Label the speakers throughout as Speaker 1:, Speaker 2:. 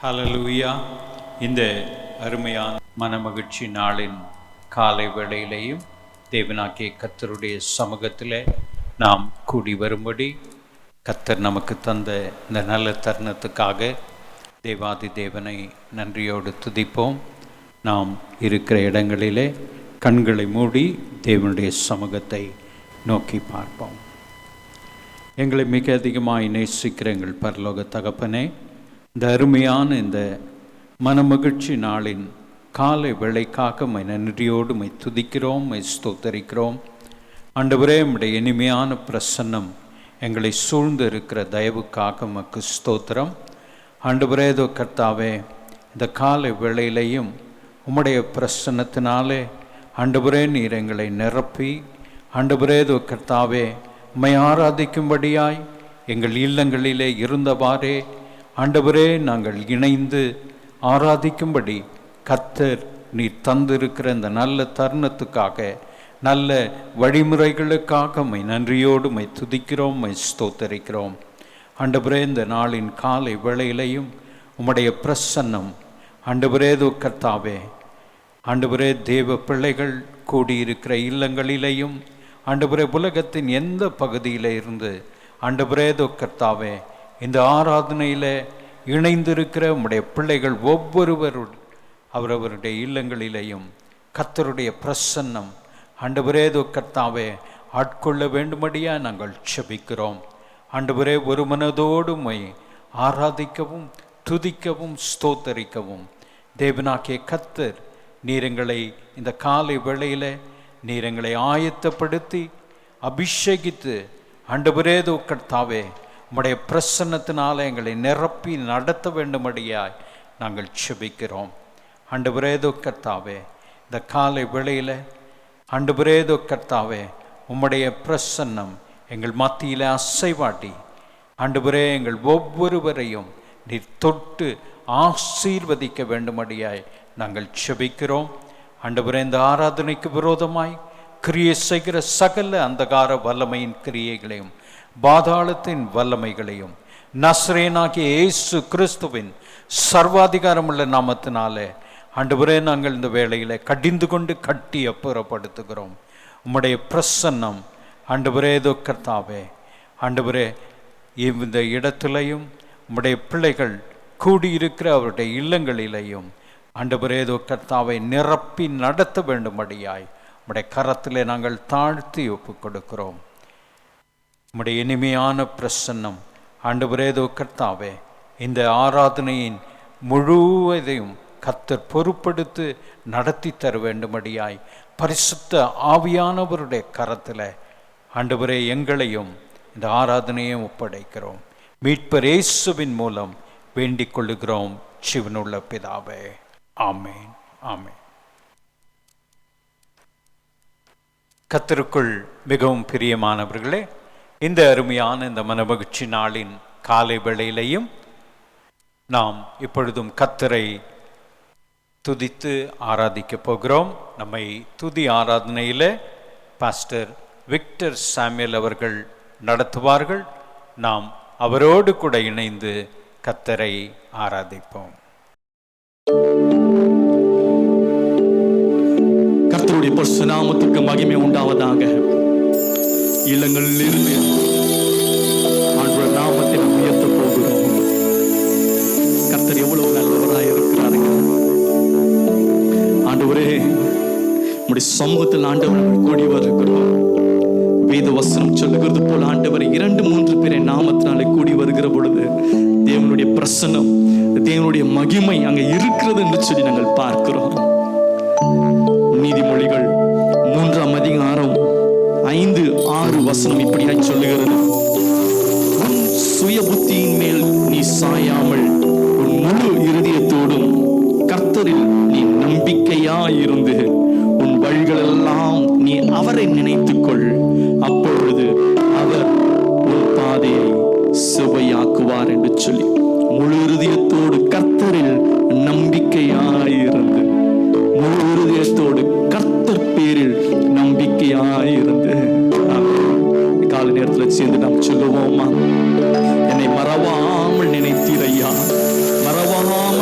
Speaker 1: ஹல்லேலூயா. இந்த அருமையான மனமகிழ்ச்சி நாளின் காலை வேளையிலேயும் தேவனாகிய கர்த்தருடைய சமூகத்தில் நாம் கூடி வரும்படி கர்த்தர் நமக்கு தந்த இந்த நல்ல தருணத்துக்காக தேவாதி தேவனை நன்றியோடு துதிப்போம். நாம் இருக்கிற இடங்களிலே கண்களை மூடி தேவனுடைய சமூகத்தை நோக்கி பார்ப்போம். எங்களை மிக அதிகமாக நேசிக்கிற எங்கள் பரலோக தகப்பனே, இந்த அருமையான இந்த மனமகிழ்ச்சி நாளின் காலை வேளைக்காக நன்றியோடு துதிக்கிறோம், ஸ்தோத்தரிக்கிறோம். ஆண்டவரே, உம்முடைய இனிமையான பிரசன்னம் எங்களை சூழ்ந்து இருக்கிற தயவுக்காக உமக்கு ஸ்தோத்திரம். ஆண்டவரே, இதோ கர்த்தாவே, இந்த காலை வேளையிலையும் உம்முடைய பிரசன்னத்தினாலே ஆண்டவரே நீர் எங்களை நிரப்பி, ஆண்டவரே இதோ கர்த்தாவே, உம்மை ஆராதிக்கும்படியாய் எங்கள் இல்லங்களிலே இருந்தவாறே ஆண்டவரே நாங்கள் இணைந்து ஆராதிக்கும்படி கர்த்தர் நீர் தந்திருக்கிற இந்த நல்ல தருணத்துக்காக, நல்ல வழிமுறைகளுக்காக நன்றியோடு துதிக்கிறோம், ஸ்தோத்தரிக்கிறோம். ஆண்டவரே, இந்த நாளின் காலை வேளையிலையும் உம்முடைய பிரசன்னம் ஆண்டவரே கர்த்தாவே, ஆண்டவரே தேவ பிள்ளைகள் கூடியிருக்கிற இல்லங்களிலேயும் ஆண்டவரே உலகத்தின் எந்த பகுதியில் இருந்து ஆண்டவரே கர்த்தாவே இந்த ஆராதனையில் இணைந்திருக்கிற உம்முடைய பிள்ளைகள் ஒவ்வொருவரும் அவரவருடைய இல்லங்களிலேயும் கர்த்தருடைய பிரசன்னம் ஆண்டவரே கர்த்தாவே ஆட்கொள்ள வேண்டும்படியா நாங்கள் செபிக்கிறோம். ஆண்டவரே, ஒரு மனதோடு ஆராதிக்கவும் துதிக்கவும் ஸ்தோத்தரிக்கவும் தேவனாகிய கர்த்தர் நீர் எங்களை இந்த காலை வேளையில் நீர் எங்களை ஆயத்தப்படுத்தி அபிஷேகித்து ஆண்டவரே கர்த்தாவே உம்முடைய பிரசன்னத்தினால எங்களை நிரப்பி நடத்த வேண்டும்படியாய் நாங்கள் செபிக்கிறோம். ஆண்டவரே கர்த்தாவே, இந்த காலை வேளையில் ஆண்டவரே கர்த்தாவே உம்முடைய பிரசன்னம் எங்கள் மத்தியில் அசைவாட்டி ஆண்டவரே எங்கள் ஒவ்வொருவரையும் நீர் தொட்டு ஆசீர்வதிக்க வேண்டும்படியாய் நாங்கள் செபிக்கிறோம். ஆண்டவரே, இந்த ஆராதனைக்கு விரோதமாய் கிரியை செய்கிற சகல அந்தகார வல்லமையின் கிரியைகளையும் பாதாளத்தின் வல்லமைகளையும் நசரேயனாகிய இயேசு கிறிஸ்துவின் சர்வாதிகாரமுள்ள நாமத்தினாலே ஆண்டவரே நாங்கள் இந்த வேளையில் கடிந்து கொண்டு கட்டி அப்புறப்படுத்துகிறோம். உம்முடைய பிரசன்னம் ஆண்டவரே கர்த்தாவே, ஆண்டவரே இந்த இடத்திலையும் உம்முடைய பிள்ளைகள் கூடியிருக்கிற அவருடைய இல்லங்களிலேயும் ஆண்டவரே கர்த்தாவை நிரப்பி நடத்த வேண்டும்படியாய் உம்முடைய கரத்திலே நாங்கள் தாழ்த்தி ஒப்பு கொடுக்கிறோம். உம்முடைய இனிமையான பிரசன்னம் ஆண்டவரே கர்த்தாவே இந்த ஆராதனையின் முழுவதையும் கர்த்தர் பொறுப்படுத்தி நடத்தி தர வேண்டும்படியாய் பரிசுத்த ஆவியானவருடைய கரத்தில் ஆண்டவரே எங்களையும் இந்த ஆராதனையும் ஒப்படைக்கிறோம். மீட்பர் இயேசுவின் மூலம் வேண்டிக் கொள்ளுகிறோம் ஜீவனுள்ள பிதாவே, ஆமேன், ஆமேன். கர்த்தருக்குள் மிகவும் பிரியமானவர்களே, இந்த அருமையான இந்த மனமகிழ்ச்சி நாளின் காலை வேளையிலையும் நாம் இப்பொழுதும் கர்த்தரை துதித்து ஆராதிக்க போகிறோம். நம்மை துதி ஆராதனையில் பாஸ்டர் விக்டர் சாமுவேல் அவர்கள் நடத்துவார்கள். நாம் அவரோடு கூட இணைந்து கர்த்தரை ஆராதிப்போம்.
Speaker 2: கர்த்தருடைய பரிசுத்த நாமத்துக்கு மகிமை உண்டாவதாக. இல்லங்களில் இருந்து ஆண்டவர் நாமத்தை நாம் உயர்த்த போகிறோம். கர்த்தர் எவ்வளவு நல்லவராய் இருக்கிறார்கள். ஆண்டவரே, உம்முடைய சமூகத்தில் ஆண்டவர் கூடி வருகிறோம். வேத வசனம் சொல்லுகிறது போல ஆண்டவர் 2-3 பேரை நாமத்தினாலே கூடி வருகிற பொழுது தேவனுடைய பிரசன்னம், தேவனுடைய மகிமை அங்கே இருக்கிறது என்று சொல்லி நாங்கள் பார்க்கிறோம். நீதிமொழிகள் 3ஆம் அதிகாரம் 5-6 வசனம் இப்படியாய் சொல்லுகிறது. உன் சுய புத்தியின் மேல் நீ சாயாமல் உன் முழு இருதயத்தோடும் கர்த்தரில் நீ நம்பிக்கையாயிருந்து உன் வழிகளெல்லாம் நீ அவரை நினைத்துக்கொள். அப்பொழுது அவர் உன் பாதையை செவ்வையாக்குவார் என்று சொல்லி முழு இருதயத்தோடு கர்த்தரில் நம்பிக்கையாயிருந்து, முழு இருதயத்தோடு கர்த்தர் பேரில் நம்பிக்கையாயிருந்து கால நேரத்தில் சேர்ந்து நாம் சொல்லுவோமா? என்னை மறவாமல் நினைத்தீரையா, மறவாமல்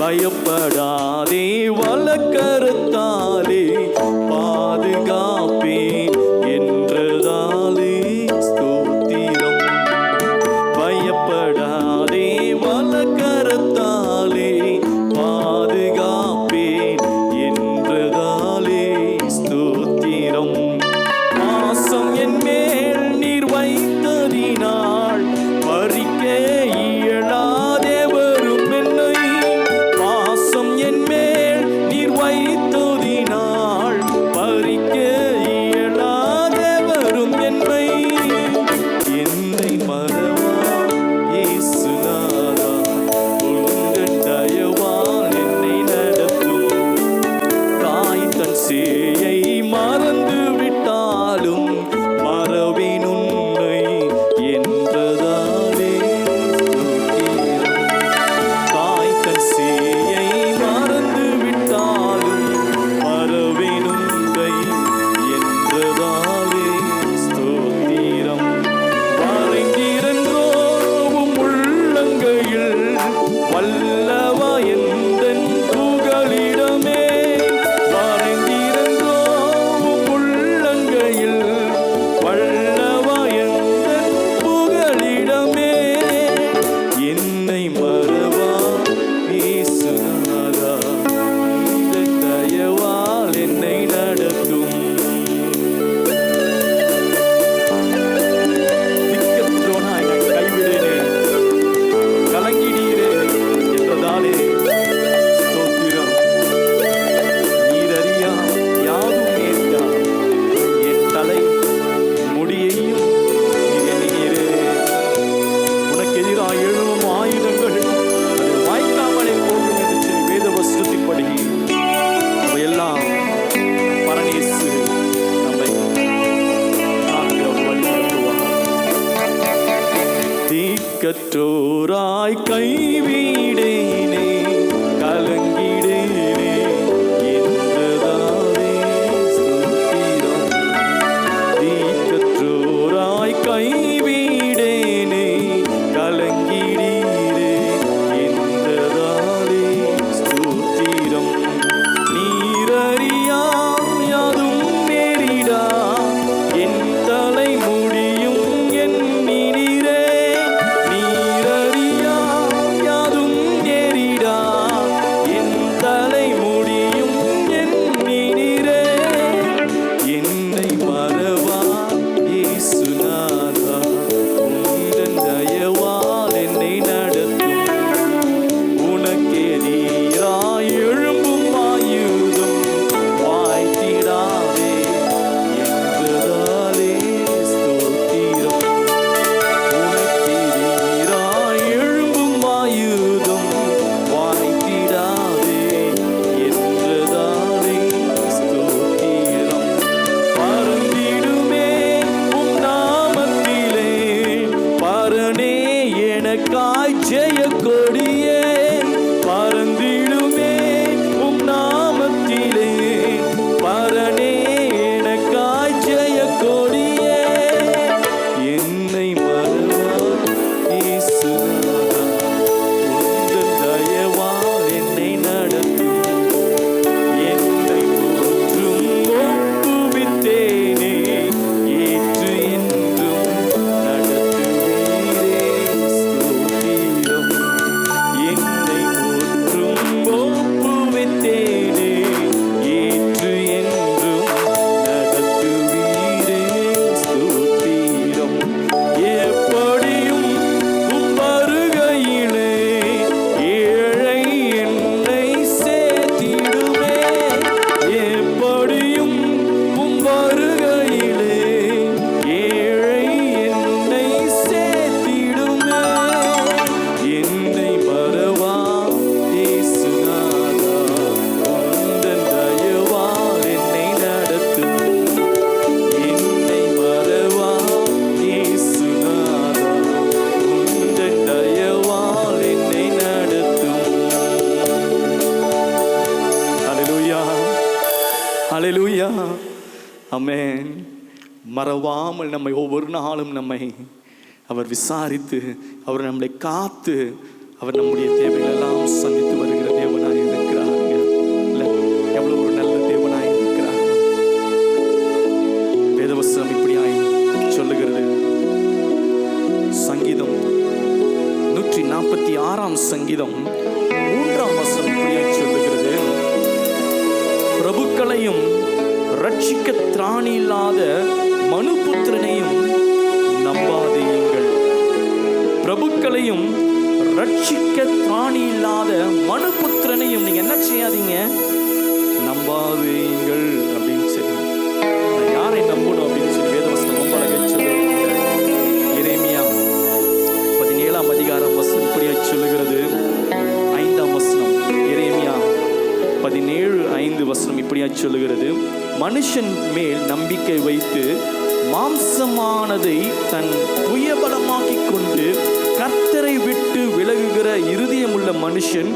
Speaker 2: பயப்படாதே வலக்கரத்தாலே பாதுகாப்பேன் என்றதாலே ஸ்தோத்திரம். பயப்படாதே வலக்கரத்தாலே பாதுகாப்பேன் என்றதாலே ஸ்தோத்திரம். பாசம் என் மேல் நீர் வைத்ததினாள் பறிக்க இயலாதே வரும் என்னை. பாசம் என் மேல் நீர் வைத்ததினாள் பறிக்க இயலாதே வரும் என்னை. என்னை மறவா இயேசுநாதா, உங்கள் தயவால் என்னை நடத்தும். தாய் தன் சேயை மறந்து விட்டாலும் மறவேன் உன்னை என்றதாலே ஸ்தோத்திரம். தாய் தன் சேயை மறந்து விட்டாலும் மறவேன் உன்னை என்றதாலே ஸ்தோத்திரம். வரைந்திருந்தோம் உள்ளங்கையில் வல்லவா எந்தன் புகலிடமே. வரைந்திருந்தோம் உள்ளங்கையில் வல்லவா எந்தன் புகலிடமே. என்னை மறவா இயேசுநாதா, உங்கள் தயவால் என்னை நடத்தும். திக்கற்றோனாய் நான் கைவிடேனே, கலங்கினீரே என்றதாலே ஸ்தோத்திரம். நீரறியா யாதும் நேர்ந்தார், என் தலை முடியையும் நீர் எண்ணினீரே. உனக்கு எதிராக எழும் ஆயுதங்கள் அது வாய்க்காமலே போகும் என்று சொல்லி வேத வசனத்தின்படி அவையெல்லாம் பரநேசு நம்மை காக்க வழிநடத்துவார். தீக்கற்றோராய் கைவிடேனே, கலங்கிடேனே என்றதாலே ஸ்தோத்திரம். தீக்கற்றோராய் கைவிடேனே, கலங்கிடீரே என்றதாலே ஸ்தோத்திரம். நீரறியா யாதும் நேரிடா, என் தலை முடியும் எண்ணினீரே. நீரறியா யாதும் நேரிடா, என் தலை முடியும் எண்ணினீரே. என்னை மறவா இயேசுநாதா, உங்கள் தயவால் என்னை நடத்தும். உனக்கெதிராய் எழும்பும் ஆயுதம் வாய்த்திடாதே என்றதாலே ஸ்தோத்திரம். உனக்கெதிராய் எழும்பும் ஆயுதம் வாய்த்திடாதே என்றதாலே ஸ்தோத்திரம். பறந்திடுமே உம் நாமத்திலே, பரனே எனக்காய் ஜெய கொடியே. பறந்திடுமே உம் நாமத்திலே, பரனே எனக்காய் ஜெய கொடியே. என்னை மறவா இயேசுநாதா, உங்கள் தயவால் என்னை நடத்தும். என்னை போற்றும் ஒப்புவித்தேனே, ஏற்று என்றும் நடத்துவீரே ஸ்தோத்திரம். என்னை போற்றும் ஒப்புவித்தேனே, ஏற்று என்றும் நடத்துவீரே ஸ்தோத்திரம். எப்படியும் உம் வருகையிலே ஏழை என்னை சேர்த்திடுவே. எப்படியும் உம் வருகையிலே ஏழை என்னை சேர்த்திடுமே. என்னை மறவா இயேசுநாதா, உந்தன் தயவால் என்னை நடத்தும். என்னை மறவா இயேசுநாதா, உந்தன் தயவால் என்னை நடத்தும். ஹல்லேலூயா, ஹல்லேலூயா, ஆமென். மறவாமல் நம்மை ஒவ்வொரு நாளும் நம்மை அவர் விசாரித்து அவர் நம்மளை காத்து அவர் நம்முடைய தேவைகள் எல்லாம் சந்தித்து வருகிற தேவன் அவ்வளவு ஒரு நல்ல தேவனாய் இருக்கிறார். வேதவசனம் இப்படியாய் சொல்லுகிறது. சங்கீதம் 146 சங்கீதம் 3 வசனம் இப்படியாய் சொல்லுகிறது. பிரபுக்களையும் ரட்சிக்க திராணி இல்லாத மனுபுத்திரனையும் நம்பாதீங்கள். பிரபுக்களையும் ரட்சிக்க திராணி இல்லாத மனுபுத்திரனையும் நீங்க என்ன செய்யாதீங்க, நம்பாதீங்கள் அப்படின்னு சொல்லி. யாரை நம்பணும் அப்படின்னு சொல்லி வேதவசனம் ரொம்ப அழகா சொல்லுங்க. எரேமியா 17 அதிகாரம் வசனம் இப்படியா சொல்லுகிறது. 5 வசனம், எரேமியா 17:5 வசனம் இப்படியா சொல்லுகிறது. மனுஷன் மேல் நம்பிக்கை வைத்து மாம்சமானதை தன் புயபலமாக்கிக் கொண்டு கர்த்தரை விட்டு விலகுகிற இருதயமுள்ள மனுஷன்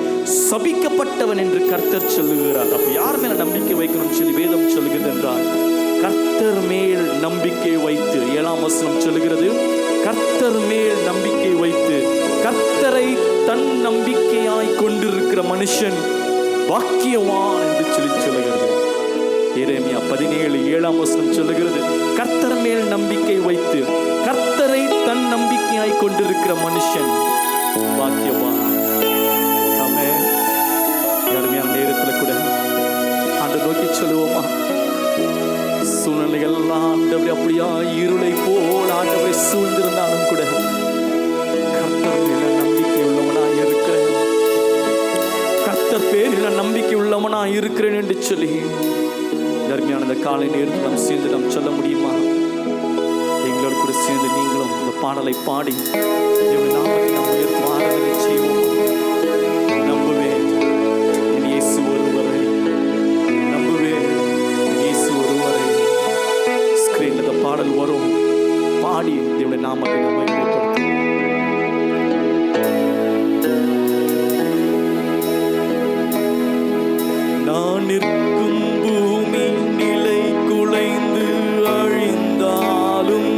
Speaker 2: சபிக்கப்பட்டவன் என்று கர்த்தர் சொல்லுகிறார். அப்ப யார் மேல நம்பிக்கை வைக்கணும் சொல்லி வேதம் சொல்லுகிறது என்றால், கர்த்தர் மேல் நம்பிக்கை வைத்து. 7 வசனம் சொல்லுகிறது, கர்த்தர் மேல் நம்பிக்கை வைத்து கர்த்தரை தன் நம்பிக்கையாய் கொண்டிருக்கிற மனுஷன் பாக்கியவான் என்று சொல்லி சொல்லுகிறது. எரேமியா 17:7 வசனம் சொல்லுகிறது, கர்த்தர் மேல் நம்பிக்கை வைத்து கர்த்தரை தன் நம்பிக்கையாய் கொண்டிருக்கிற மனுஷன் பாக்கியவான். ஆமென். அருமையான நேரத்துல கூட ஆண்டவரை நோக்கி சொல்லுவோமா? சூழ்நிலைகள் ஆண்டவரே அப்படியா இருளை போல் ஆண்டவரை சூழ்ந்திருந்தாலும் கூட கர்த்தர் மேல நம்பிக்கை உள்ளவனாய் இருக்கிறேன், கர்த்தர் பேரில் நம்பிக்கை உள்ளவனாய் இருக்கிறேன் என்று சொல்லி அருமையான இந்த காலை நேரத்தில் நாம் சேர்ந்து நாம் சொல்ல முடியுமா? எங்களோடு கூட சேர்ந்து நீங்களும் இந்த பாடலை பாடி தேவனுடைய நாமத்தை நாம் உயர்த்தி ஆராதனை செய்வோம். நம்புவேன் என் இயேசு ஒருவரை, நம்புவேன் என் இயேசு ஒருவரை. ஸ்கிரீன்ல இந்த பாடல் வரும், பாடி தேவனுடைய நாமத்தை நாம் மகிமைப்படுத்துவோம். நான் நிற்கும் பூமி நிலை குலைந்து அழிந்தாலும்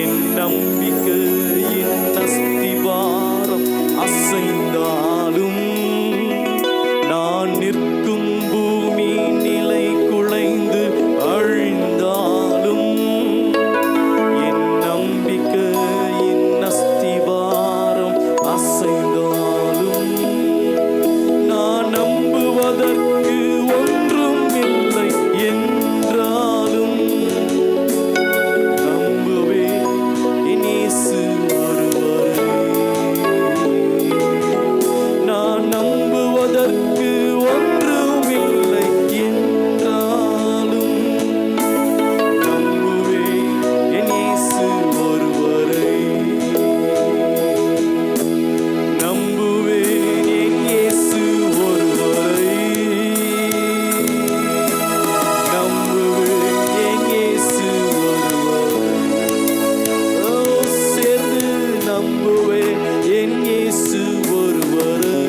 Speaker 2: என் நம்பிக்கையின் அஸ்திவாரம் அசைந்தாலும், நான் நிற்கும் பூமி நிலை குலைந்து அழிந்தாலும் என் நம்பிக்கையின் அஸ்திவாரம் அசைந்தாலும், நான் நம்புவதற்கு ஒன்றும் இல்லை என்றாலும் நம்புவேன் என் இயேசு ஒருவரை. நான் நம்புவதற்கு ஒன்றும் இல்லை என்றாலும் நம்புவேன் என் இயேசு ஒருவரை. நம்புவேன் என் இயேசு ஒருவரை. நம்புவேன் என் இயேசு ஒருவரை. ஓ, சேர்ந்து நம்புவேன் என் இயேசு ஒருவரை.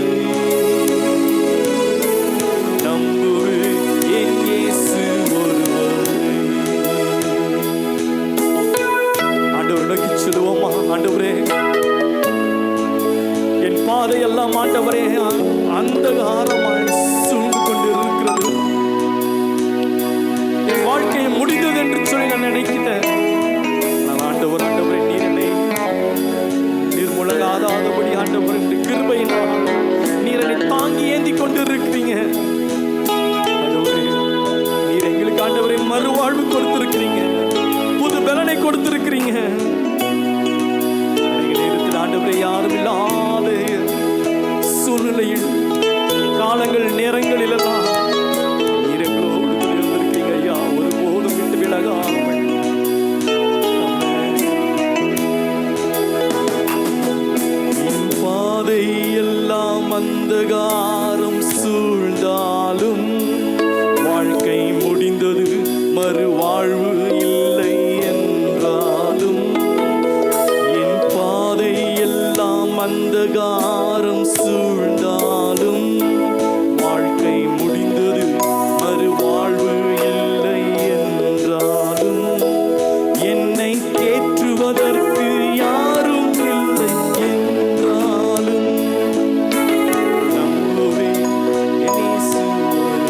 Speaker 2: நம்புவேன் என் இயேசு ஒருவரை. ஆண்டவரை நோக்கி சொல்லுவோமா? ஆண்டவரே, என் பாதையெல்லாம் ஆண்டவரே அந்தகாரமாய் சூழ்ந்து கொண்டு இருக்கிறது. என் வாழ்க்கையை முடிந்தது என்று சொல்லி நான் நினைக்கிறேன். நான் ஆண்டவரே நீர் என்னை நிர்முழகாதபடி ஆண்டவர் கிருபையினால் நீர் என்னை தாங்கி ஏந்தி கொண்டு இருக்கிறீங்க. ஆண்டவரே, நீர் எங்களுக்கு ஆண்டவரை மறுவாழ்வு கொடுத்திருக்கிறீங்க, புது பலனை கொடுத்திருக்கிறீங்க. நேரத்தில் ஆண்டவரை யாரும் இல்லாத சூழ்நிலையில் காலங்கள் நேரங்களில் எல்லாம் நீர் எங்களோடு இருந்திருக்கீங்க ஐயா, ஒருபோதும் விட்டு விலகாமல். என் பாதை எல்லாம் அந்தகாரம் சூழ்ந்தாலும் வாழ்க்கை முடிந்தது, மறுவாழ்வு இல்லை என்றாலும், என் பாதை எல்லாம் அந்தகாரம் சூழ்ந்தாலும் வாழ்க்கை முடிந்தது, மறுவாழ்வு இல்லை என்றாலும், என்னை தேற்றுவதற்கு யாரும் இல்லை என்றாலும் நம்புவேன் என் இயேசு ஒருவரை.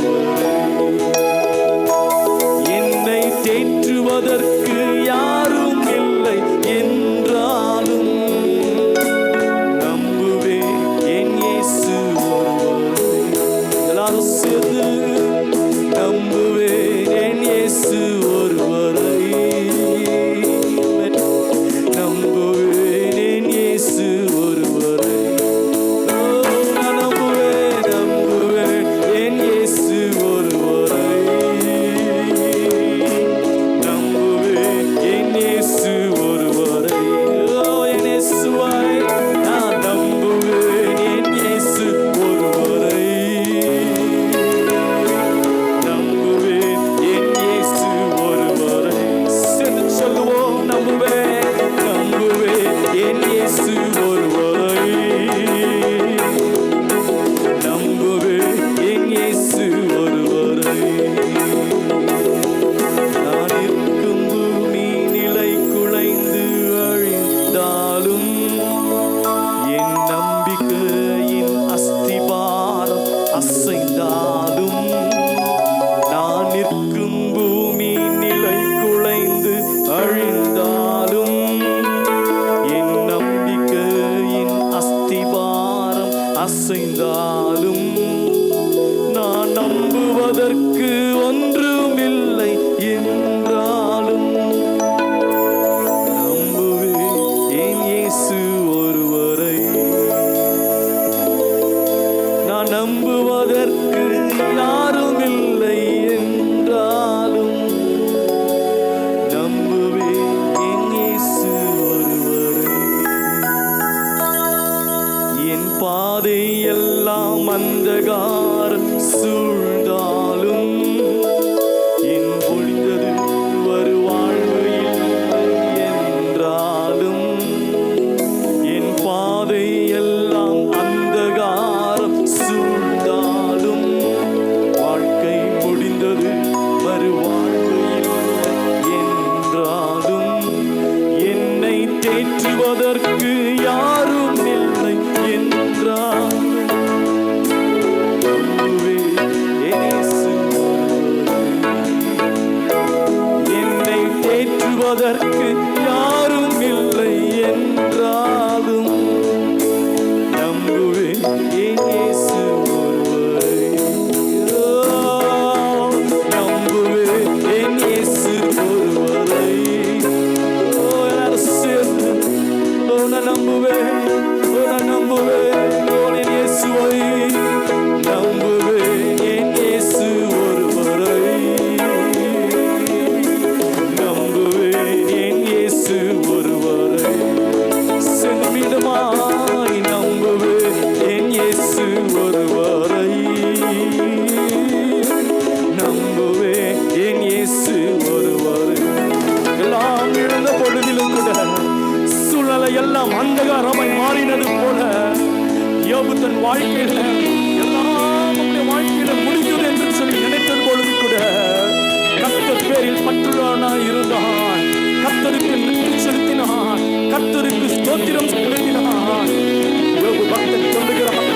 Speaker 2: அசைந்தாலும் நான் நம்புவதற்கு ஒன்றுமில்லை என்றாலும் நம்புவேன் என் இயேசு ஒருவரை. நான் நம்புவதற்கு யாரும் இல்லை என்றாலும் நம்புவேன் என் இயேசு ஒருவரை. என் பாதை எல்லாம் அந்தகாரம் சூழ்ந்தாலும் என் ஒளிந்தது ஒரு வாழ்வு இல்லை என்றாலும் என் பாதை எல்லாம் அந்தகாரம் சூழ்ந்தாலும் வாழ்க்கை முடிந்தது ஒரு வாழ்வு இல்லை என்றாலும் என்னை தேற்றுவதற்கு யாரும் இல்லை என்றாலும் என்னை தேற்றுவதற்கு யாரும் இல்லை என்றாலும் நம்புவேன் என் இயேசு ஒருவரை. நம்புவேன் என் இயேசு ஒருவரை. எல்லாரும் சேர்ந்து நான் நம்புவேன், நான் நம்புவேன் என் இயேசுவை. நம்புவேன் என் இயேசு ஒருவரை. நம்புவேன் என் இயேசு ஒருவரை. சென்னிடமாய் நம்புவேன் என் இயேசு ஒருவரை. நம்புவேன் என் இயேசு ஒருவரை. எல்லாம் இழந்த பொழுதிலும் கூட சூழ்நிலை எல்லாம் அந்தகாரமாய் மாறினது போல யோபு தன் வாழ்க்கையில எல்லாம் நம்முடைய வாழ்க்கையில முடிந்தது என்று சொல்லி நினைத்தது பொழுது கூட கர்த்தர் பேரில் பற்றுள்ளவனாய் இருந்தான். கர்த்தருக்கு நன்றி செலுத்தினான். கர்த்தருக்கு ஸ்தோத்திரம் செலுத்தினான். யோபு பக்தன் சொல்லுகிறான்,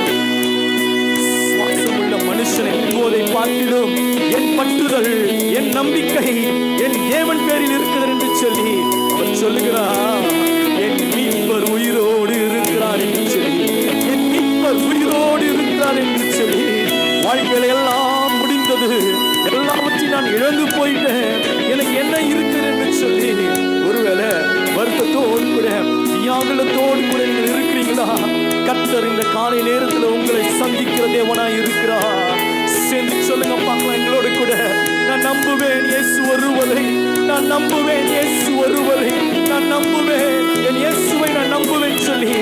Speaker 2: சுவாசமுள்ள மனுஷனை எங்குவதை பார்த்திடும் என் பற்றுதல் என் நம்பிக்கை என் தேவன் பேரில் இருக்கிறது என்று சொல்லி அவர் சொல்லுகிறார். என் மீட்பர் உயிரோடு இருக்கிறார் என்று சொல்லி, என் மீட்பர் உயிரோடு இருக்கிறார் என்று சொல்லி, வாழ்க்கையில எல்லாம் முடிந்தது, எல்லாவற்றையும் நான் இழந்து போயிட்டேன், எனக்கு என்ன இருக்கிறது என்று சொல்லி ஒருவேளை வருத்தத்தோடு கூட வியாகுலத்தோடு கூட நீங்கள் இருக்கிறீங்களா? கர்த்தர் இந்த காலை நேரத்தில் உங்களை சந்திக்கிற தேவனாய் இருக்கிறார். சேர்ந்து சொல்லுங்க பார்க்கலாம் எங்களோடு கூட. நான் நம்புவேன் இயேசு ஒருவரை. நான் நம்புவேன் இயேசு ஒருவரை. நான் நம்புவேன் என் இயேசுவை நான் நம்புவேன் சொல்லி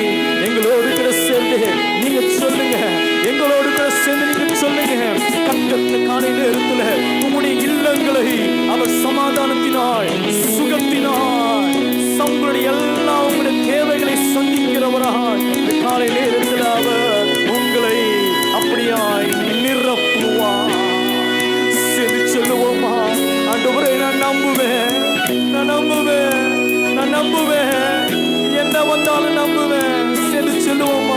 Speaker 2: எங்களோடு கூட சேர்ந்து நீங்க சொல்லுங்க. எங்களோடு கூட சேர்ந்து நீங்க சொல்லுங்க. கர்த்தர் காலை நேரத்துல உங்களுடைய இல்லங்களை அவர் சமாதானத்தினால் சுகத்தினால் உங்களுடைய எல்லா உங்களுடைய தேவைகளை சந்திக்கிறவராய் இந்த காலை நேரத்தில் அவர் உங்களை அப்படியாய் நிரப்புவார். சரி சொல்லுவோமா? ஆண்டவரே நான் நம்புவேன், நான் நம்புவேன், நான் நம்புவேன், என்ன வந்தாலும் நம்புவேன். சரி சொல்லுவோமா?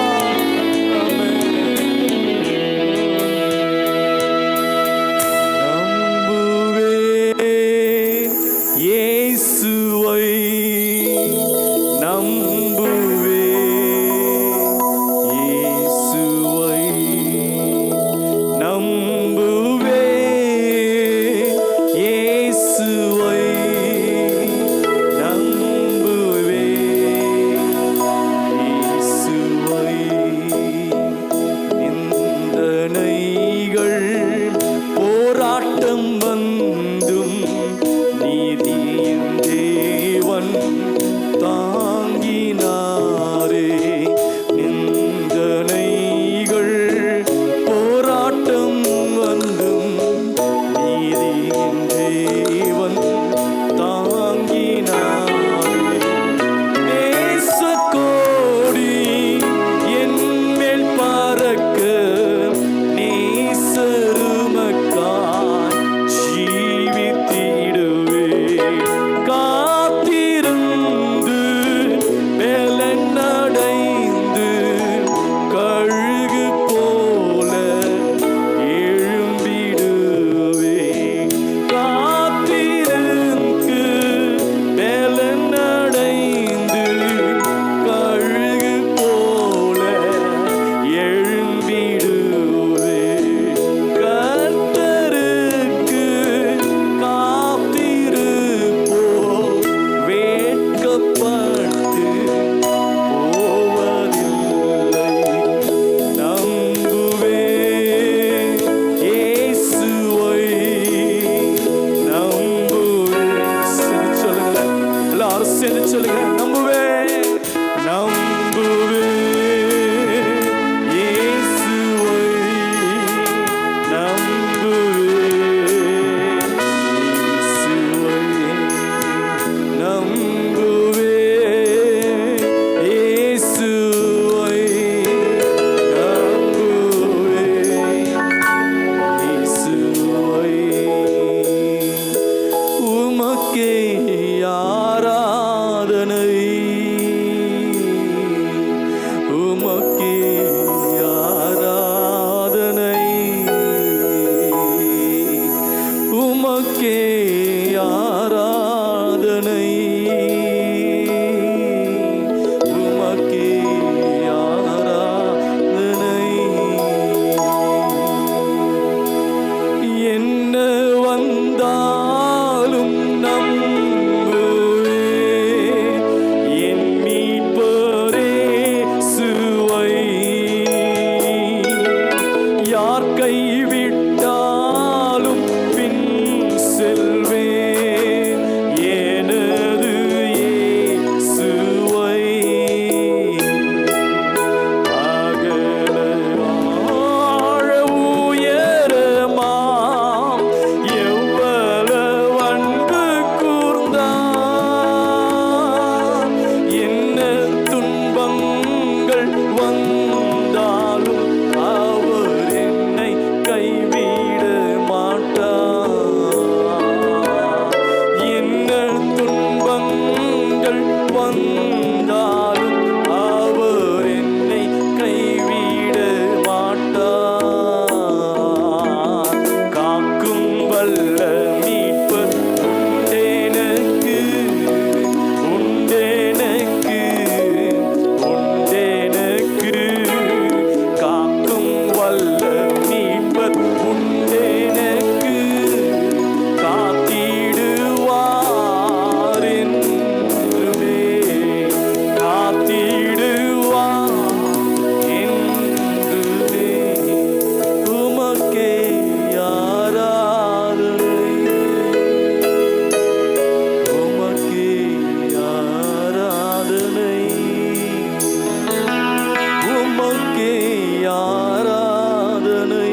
Speaker 2: உமக்கே ஆராதனை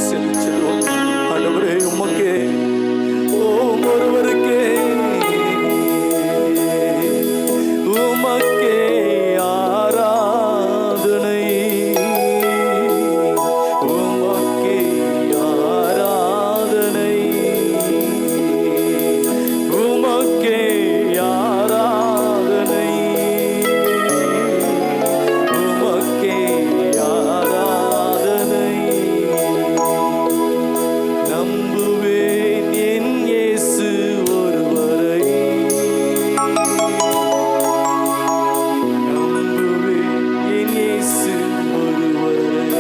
Speaker 2: செலுத்துகிறோம் ஆண்டவரே. உமக்கே ஒருவருக்கே உமக்கே ஆராதனை, உமக்கே ஆராதனை, உமக்கே ஆராதனை, உமக்கே ஆராதனை. நம்புவேன் என் இயேசு ஒருவரை, நம்புவேன் என் இயேசு ஒருவரை,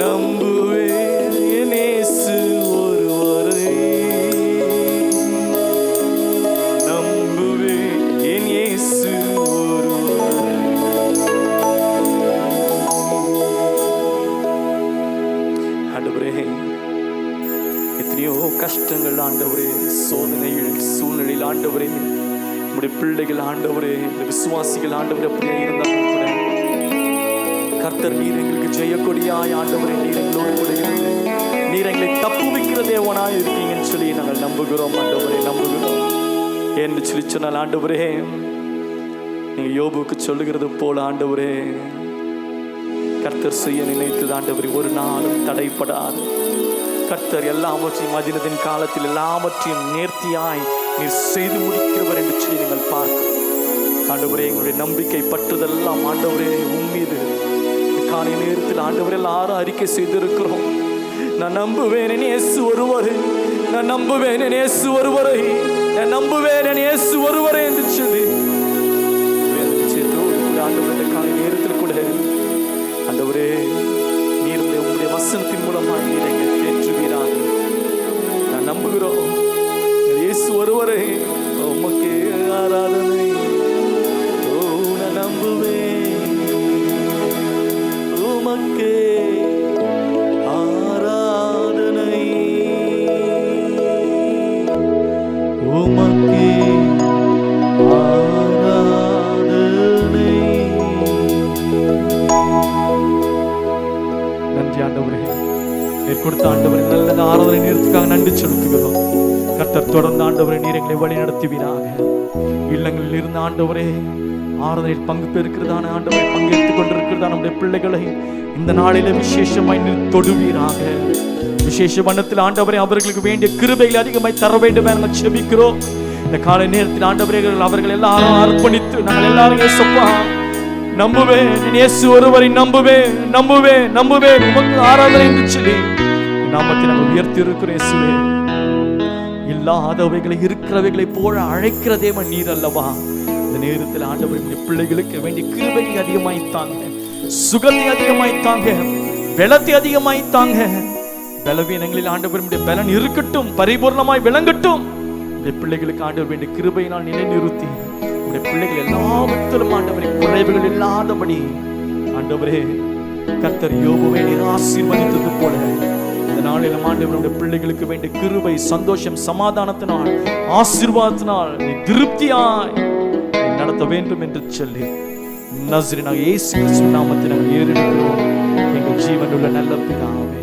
Speaker 2: நம்புவேன் என் இயேசு ஒருவரை, நம்புவேன் என் இயேசு ஒருவரை. ஆண்டவரே, எத்தனையோ கஷ்டங்கள் ஆண்டவரே, சோதனைகள் சூழ்நிலையில் ஆண்டவரே, நம்முடைய பிள்ளைகள் ஆண்டவரே, இந்த விசுவாசிகள் ஆண்டவரே அப்படியே இருந்தாலும் கூட கர்த்தர் நீர் எங்களுக்கு ஜெயக்கொடியாய் ஆண்டவரே, நீர் எங்களோடு கூட இருந்து நீர் எங்களை தப்புவிக்கிற தேவனாய் இருக்கீங்கன்னு சொல்லி நாங்கள் நம்புகிறோம் ஆண்டவரே, நம்புகிறோம் என்று சொல்லி சொன்னால் ஆண்டவரே, நீங்க யோபுக்கு சொல்லுகிறது போல ஆண்டவரே, கர்த்தர் செய்ய நினைத்தது ஆண்டவரே ஒரு நாளும் தடைப்படாது. கர்த்தர் எல்லாவற்றையும் அதினத்தின் காலத்தில் எல்லாவற்றையும் நேர்த்தியாய் நீர் செய்து முடிக்கிறவர் என்று சொல்லி நீங்கள் பார்க்க ஆண்டவரே, எங்களுடைய நம்பிக்கை பற்றுதெல்லாம் ஆண்டவரே உம்மீது காலை நேரத்தில் ஆண்டவரே எல்லாரும் அறிக்கை செய்திருக்கிறோம். நான் நம்புவேன் என் இயேசு ஒருவரை, நான் நம்புவேன் என் இயேசு ஒருவரை, நான் நம்புவேன் என் இயேசு ஒருவரை என்று சொல்லி ஆண்டவரே காலை நேரத்தில் கூட ஆண்டவரே நீர் உங்களுடைய வசனத்தின் மூலமாக நீர் எங்களை தேற்றுவீராக. நான் நம்புகிறோம் இயேசு ஒருவரை, உமக்கே ஆராதனை. ஓ நான் நம்புவேன், உமக்கே ஆராதனை, உமக்கே ஆராதனை. நன்றி ஆண்டவரே, நீர் கொடுத்த ஆண்டவரே நல்ல ஆராதனை நேரத்துக்காக நன்றி செலுத்துகிறோம். கர்த்தர் தொடர்ந்து ஆண்டவரே நீர் எங்களை வழி நடத்துவீராக. இல்லங்களில் இருந்த ஆண்டவரே ஆராதனையில் பங்கு பெறுகிறதான ஆண்டவரை பங்கெடுத்துக் கொண்டிருக்கிறதான நம்முடைய பிள்ளைகளை இந்த நாளில விசேஷமாய் தொடுவீராக. விசேஷ வண்ணத்தில் ஆண்டவரே அவர்களுக்கு வேண்டிய கிருபைகளை அதிகமாய் தர வேண்டும் என செபிக்கிறோம். இந்த காலை நேரத்தில் ஆண்டவரே அவர்கள் எல்லாரும் அர்ப்பணித்து நாங்கள் எல்லாரும் இயேசுப்பா நம்புவேன் இயேசு ஒருவரை நம்புவேன் நம்புவேன் நம்புவேன் உமக்கு ஆராதனை என்று சொல்லி நாமத்தை நாங்கள் உயர்த்தி இருக்கிறோம். இயேசுவே, இல்லாதவைகளை இருக்கிறவைகளை போல அழைக்கிற தேவன் நீர் அல்லவா. இந்த நேரத்தில் ஆண்டவருடைய பிள்ளைகளுக்கு வேண்டிய கிருபையை அதிகமாய்த்தாங்க, சுகத்தை அதிகமாய்த்தாங்க, பலத்தை அதிகமாய்த்தாங்க. பலவீனங்களில் ஆண்டவருடைய பலன் இருக்கட்டும், பரிபூர்ணமாய் விளங்கட்டும். இந்த பிள்ளைகளுக்கு ஆண்டவர் வேண்டிய கிருபையினால் நிலைநிறுத்தி உடைய பிள்ளைகள் எல்லாவற்றிலும் ஆண்டவரை குறைவுகள் இல்லாதபடி ஆண்டவரே கர்த்தர் யோபுவை நீர் ஆசீர்வதித்தது போல இந்த நாளில் ஆண்டவருடைய பிள்ளைகளுக்கு வேண்டிய கிருபை, சந்தோஷம், சமாதானத்தினால் ஆசீர்வாதத்தினால் திருப்தியாய் நடத்த வேண்டும் என்று சொல்லி நஸ்ரீனாகிய இயேசு கிறிஸ்துவின் நாமத்தில் நாங்கள் ஏறெடுக்கிறோம் எங்கள் ஜீவனுள்ள நல்ல பிதாவே.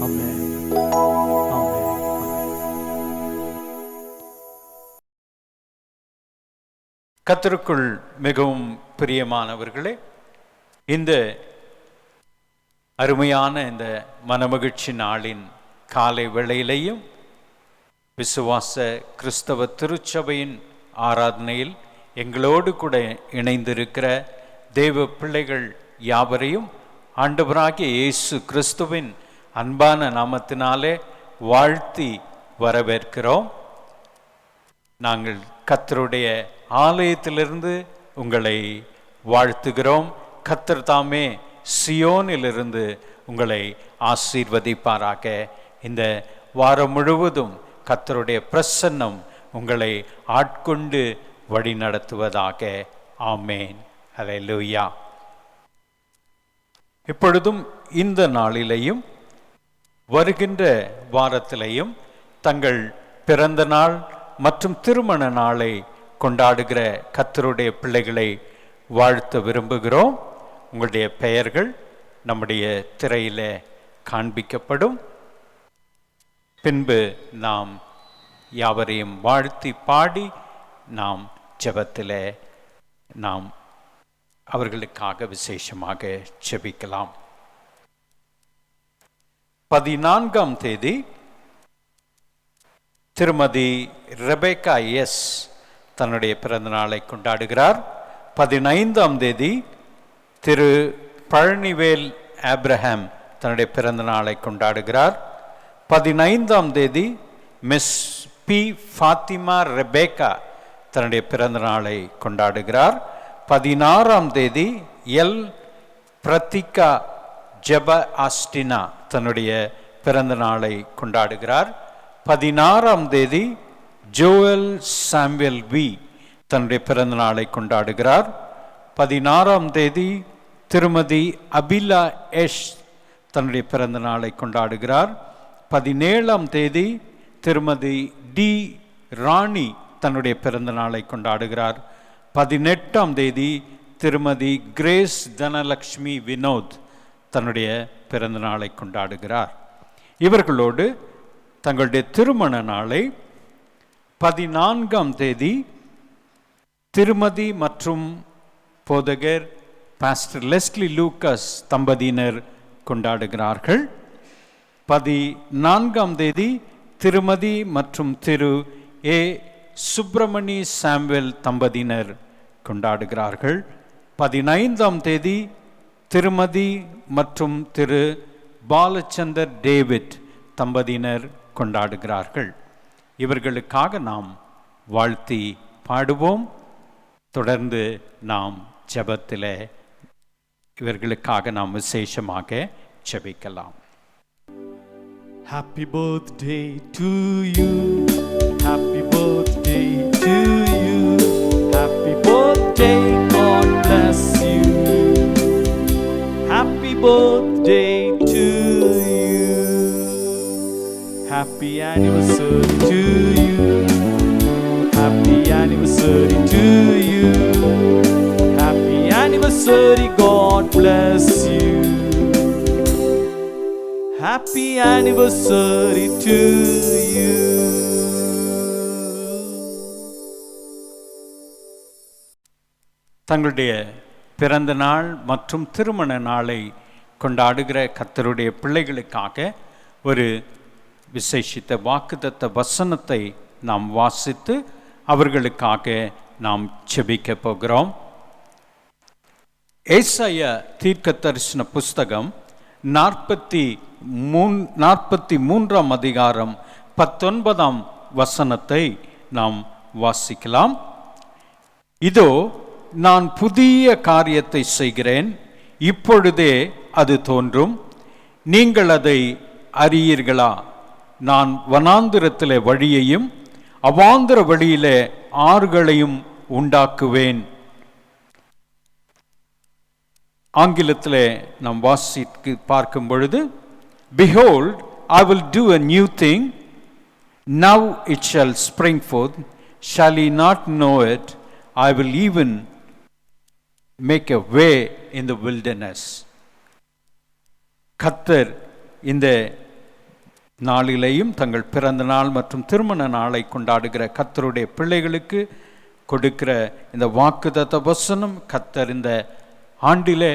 Speaker 2: ஆமென்.
Speaker 1: கர்த்தருக்குள் மிகவும் பிரியமானவர்களே, இந்த அருமையான இந்த மனமகிழ்ச்சி நாளின் காலை வேளையிலையும் விசுவாச கிறிஸ்தவ திருச்சபையின் ஆராதனையில் எங்களோடு கூட இணைந்திருக்கிற தேவ பிள்ளைகள் யாவரையும் ஆண்டவராகிய இயேசு கிறிஸ்துவின் அன்பான நாமத்தினாலே வாழ்த்தி வரவேற்கிறோம். நாங்கள் கர்த்தருடைய ஆலயத்திலிருந்து உங்களை வாழ்த்துகிறோம். கர்த்தர் தாமே சியோனிலிருந்து உங்களை ஆசீர்வதிப்பாராக. இந்த வாரம் முழுவதும் கர்த்தருடைய பிரசன்னம் உங்களை ஆட்கொண்டு வழி நடத்துவதாக. ஆமேன். ஹல்லேலூயா. இப்பொழுதும் இந்த நாளிலேயும் வருகின்ற வாரத்திலேயும் தங்கள் பிறந்த நாள் மற்றும் திருமண நாளை கொண்டாடுகிற கர்த்தருடைய பிள்ளைகளை வாழ்த்த விரும்புகிறோம். உங்களுடைய பெயர்கள் நம்முடைய திரையிலே காண்பிக்கப்படும். பின்பு நாம் யாவரையும் வாழ்த்தி பாடி நாம் ஜெபத்திலே நாம் அவர்களுக்காக விசேஷமாக ஜெபிக்கலாம். 14ஆம் தேதி திருமதி ரெபேக்கா எஸ் தன்னுடைய பிறந்த நாளை கொண்டாடுகிறார். 15ஆம் தேதி திரு பழனிவேல் ஆப்ரஹாம் தன்னுடைய பிறந்த நாளை கொண்டாடுகிறார். 15ஆம் தேதி மிஸ் பி ஃபாத்திமா ரெபேக்கா தன்னுடைய பிறந்த நாளை கொண்டாடுகிறார். 16ஆம் தேதி எல் பிரத்திகா ஜெப ஆஸ்டினா தன்னுடைய பிறந்த நாளை கொண்டாடுகிறார். 16ஆம் தேதி ஜோயல் சாமுவேல் வி தன்னுடைய பிறந்த நாளை கொண்டாடுகிறார். 16ஆம் தேதி திருமதி அபிலா எஷ் தன்னுடைய பிறந்த நாளை கொண்டாடுகிறார். 17ஆம் தேதி திருமதி டி ராணி தன்னுடைய பிறந்த நாளை கொண்டாடுகிறார். 18ஆம் தேதி திருமதி கிரேஸ் தனலக்ஷ்மி வினோத் தன்னுடைய பிறந்த நாளை கொண்டாடுகிறார். இவர்களோடு தங்களுடைய திருமண நாளை 14ஆம் தேதி திருமதி மற்றும் போதகர் பாஸ்டர் லெஸ்லி லூக்கஸ் தம்பதியினர் கொண்டாடுகிறார்கள். 14ஆம் தேதி திருமதி மற்றும் திரு ஏ சுப்பிரமணி சாமுவேல் தம்பதியினர் கொண்டாடுகிறார்கள். 15ஆம் தேதி திருமதி மற்றும் திரு பாலச்சந்தர் டேவிட் தம்பதியினர் கொண்டாடுகிறார்கள். இவர்களுக்காக நாம் வாழ்த்தி பாடுவோம். தொடர்ந்து நாம் ஜெபத்திலே இவர்களுக்காக நாம் விசேஷமாக ஜெபிக்கலாம்.
Speaker 2: Happy birthday to you. Happy birthday to you. Happy birthday, God bless you. Happy birthday to you. Happy anniversary to you. Happy anniversary to you. Happy anniversary, God bless you. Happy anniversary to you.
Speaker 1: தங்களுடைய பிறந்த நாள் மற்றும் திருமண நாளை கொண்டாடுகிற கர்த்தருடைய பிள்ளைகளுக்காக ஒரு விசேஷித்த வாக்குத்தத்த வசனத்தை நாம் வாசித்து அவர்களுக்காக நாம் ஜெபிக்க போகிறோம். ஏசாயா தீர்க்க தரிசன புஸ்தகம் 43ஆம் அதிகாரம் 19ஆம் வசனத்தை நாம் வாசிக்கலாம். இதோ நான் புதிய காரியத்தை செய்கிறேன், இப்பொழுதே அது தோன்றும், நீங்கள் அதை அறியீர்களா? நான் வனாந்திரத்திலே வழியையும் அவாந்திர வழியிலே ஆறுகளையும் உண்டாக்குவேன். ஆங்கிலத்திலே நாம் வாசித்து பார்க்கும் பொழுது, Behold, I will do a new thing, now it shall spring forth, shall ye not know it? I will even make a way in the wilderness. கர்த்தர் இந்த நாளிலேயும் தங்கள் பிறந்த நாள் மற்றும் திருமண நாளை கொண்டாடுகிற கர்த்தருடைய பிள்ளைகளுக்கு கொடுக்கிற இந்த வாக்குத்தத்த வசனம், கர்த்தர் இந்த ஆண்டிலே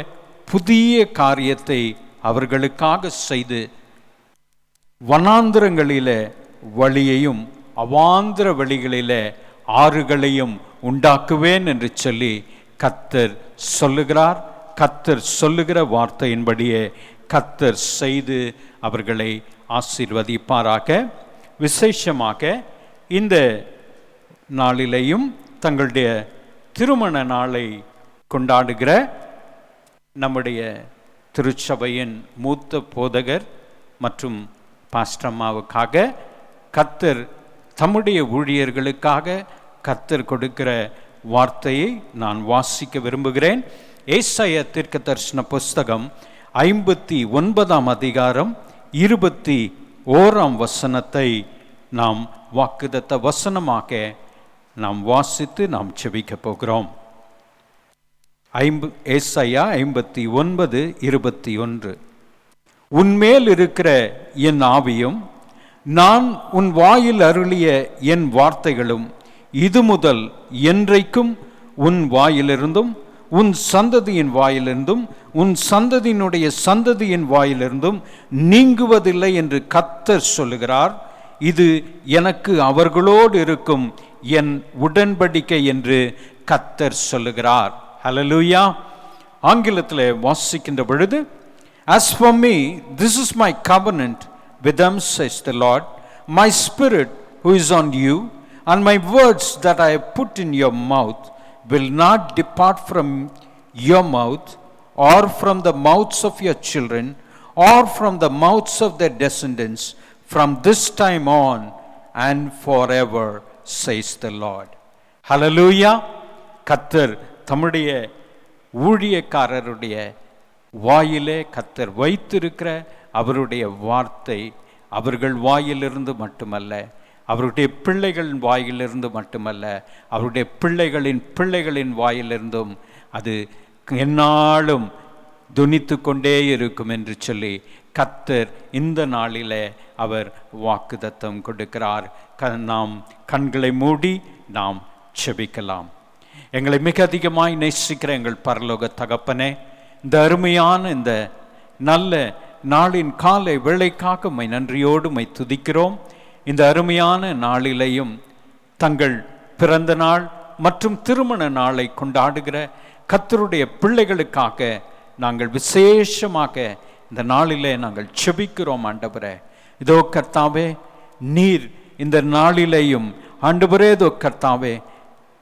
Speaker 1: புதிய காரியத்தை அவர்களுக்காக செய்து வனாந்திரங்களிலே வழியையும் அவாந்திர வழிகளிலே ஆறுகளையும் உண்டாக்குவேன் என்று சொல்லி கர்த்தர் சொல்லுகிறார். கர்த்தர் சொல்லுகிற வார்த்தையின்படியே கர்த்தர் செய்து அவர்களை ஆசீர்வதிப்பாராக. விசேஷமாக இந்த நாளிலேயும் தங்களுடைய திருமண நாளை கொண்டாடுகிற நம்முடைய திருச்சபையின் மூத்த போதகர் மற்றும் பாஸ்டம்மாவுக்காக கர்த்தர் தம்முடைய ஊழியர்களுக்காக கர்த்தர் கொடுக்கிற வார்த்தையை நான் வாசிக்க விரும்புகிறேன். ஏசாயா தீர்க்க தரிசன புஸ்தகம் 59ஆம் அதிகாரம் 21ஆம் வசனத்தை நாம் வாக்குத்தத்த வசனமாக நாம் வாசித்து நாம் ஜெபிக்க போகிறோம். ஏசாயா 59:21. உன்மேல் இருக்கிற என் ஆவியும் நான் உன் வாயில் அருளிய என் வார்த்தைகளும் இது முதல் என்றைக்கும் உன் வாயிலிருந்தும் உன் சந்ததியின் வாயிலிருந்தும் உன் சந்ததியினுடைய சந்ததியின் வாயிலிருந்தும் நீங்குவதில்லை என்று கர்த்தர் சொல்லுகிறார். இது எனக்கு அவர்களோடு இருக்கும் என் உடன்படிக்கை என்று கர்த்தர் சொல்லுகிறார். ஹல்லேலூயா. ஆங்கிலத்தில் வாசிக்கின்ற பொழுது, As for me, this is my covenant with them, says the Lord. My spirit who is on you, and my words that I have put in your mouth will not depart from your mouth, or from the mouths of your children, or from the mouths of their descendants, from this time on and forever, says the Lord. Hallelujah. கர்த்தர் தம்முடைய ஊழியக்காரருடைய வாயிலே கர்த்தர் வைத்திருக்கிற அவருடைய வார்த்தை அவர்கள் வாயிலிருந்து மட்டுமல்ல, அவருடைய பிள்ளைகளின் வாயிலிருந்து மட்டுமல்ல, அவருடைய பிள்ளைகளின் பிள்ளைகளின் வாயிலிருந்தும் அது எந்நாளும் துணித்து கொண்டே இருக்கும் என்று சொல்லி கர்த்தர் இந்த நாளிலே அவர் வாக்குத்தத்தம் கொடுக்கிறார். நாம் கண்களை மூடி நாம் செபிக்கலாம். எங்களை மிக அதிகமாய் நேசிக்கிற எங்கள் பரலோக தகப்பனே, இந்த அருமையான இந்த நல்ல நாளின் காலை வேளைக்காக உம்மை நன்றியோடு உம்மை துதிக்கிறோம். இந்த அருமையான நாளிலேயும் தங்கள் பிறந்த நாள் மற்றும் திருமண நாளை கொண்டாடுகிற கர்த்தருடைய பிள்ளைகளுக்காக நாங்கள் விசேஷமாக இந்த நாளிலே நாங்கள் செபிக்கிறோம். ஆண்டவரே, இதோ கர்த்தாவே, நீர் இந்த நாளிலேயும் ஆண்டவரே, இதோ கர்த்தாவே,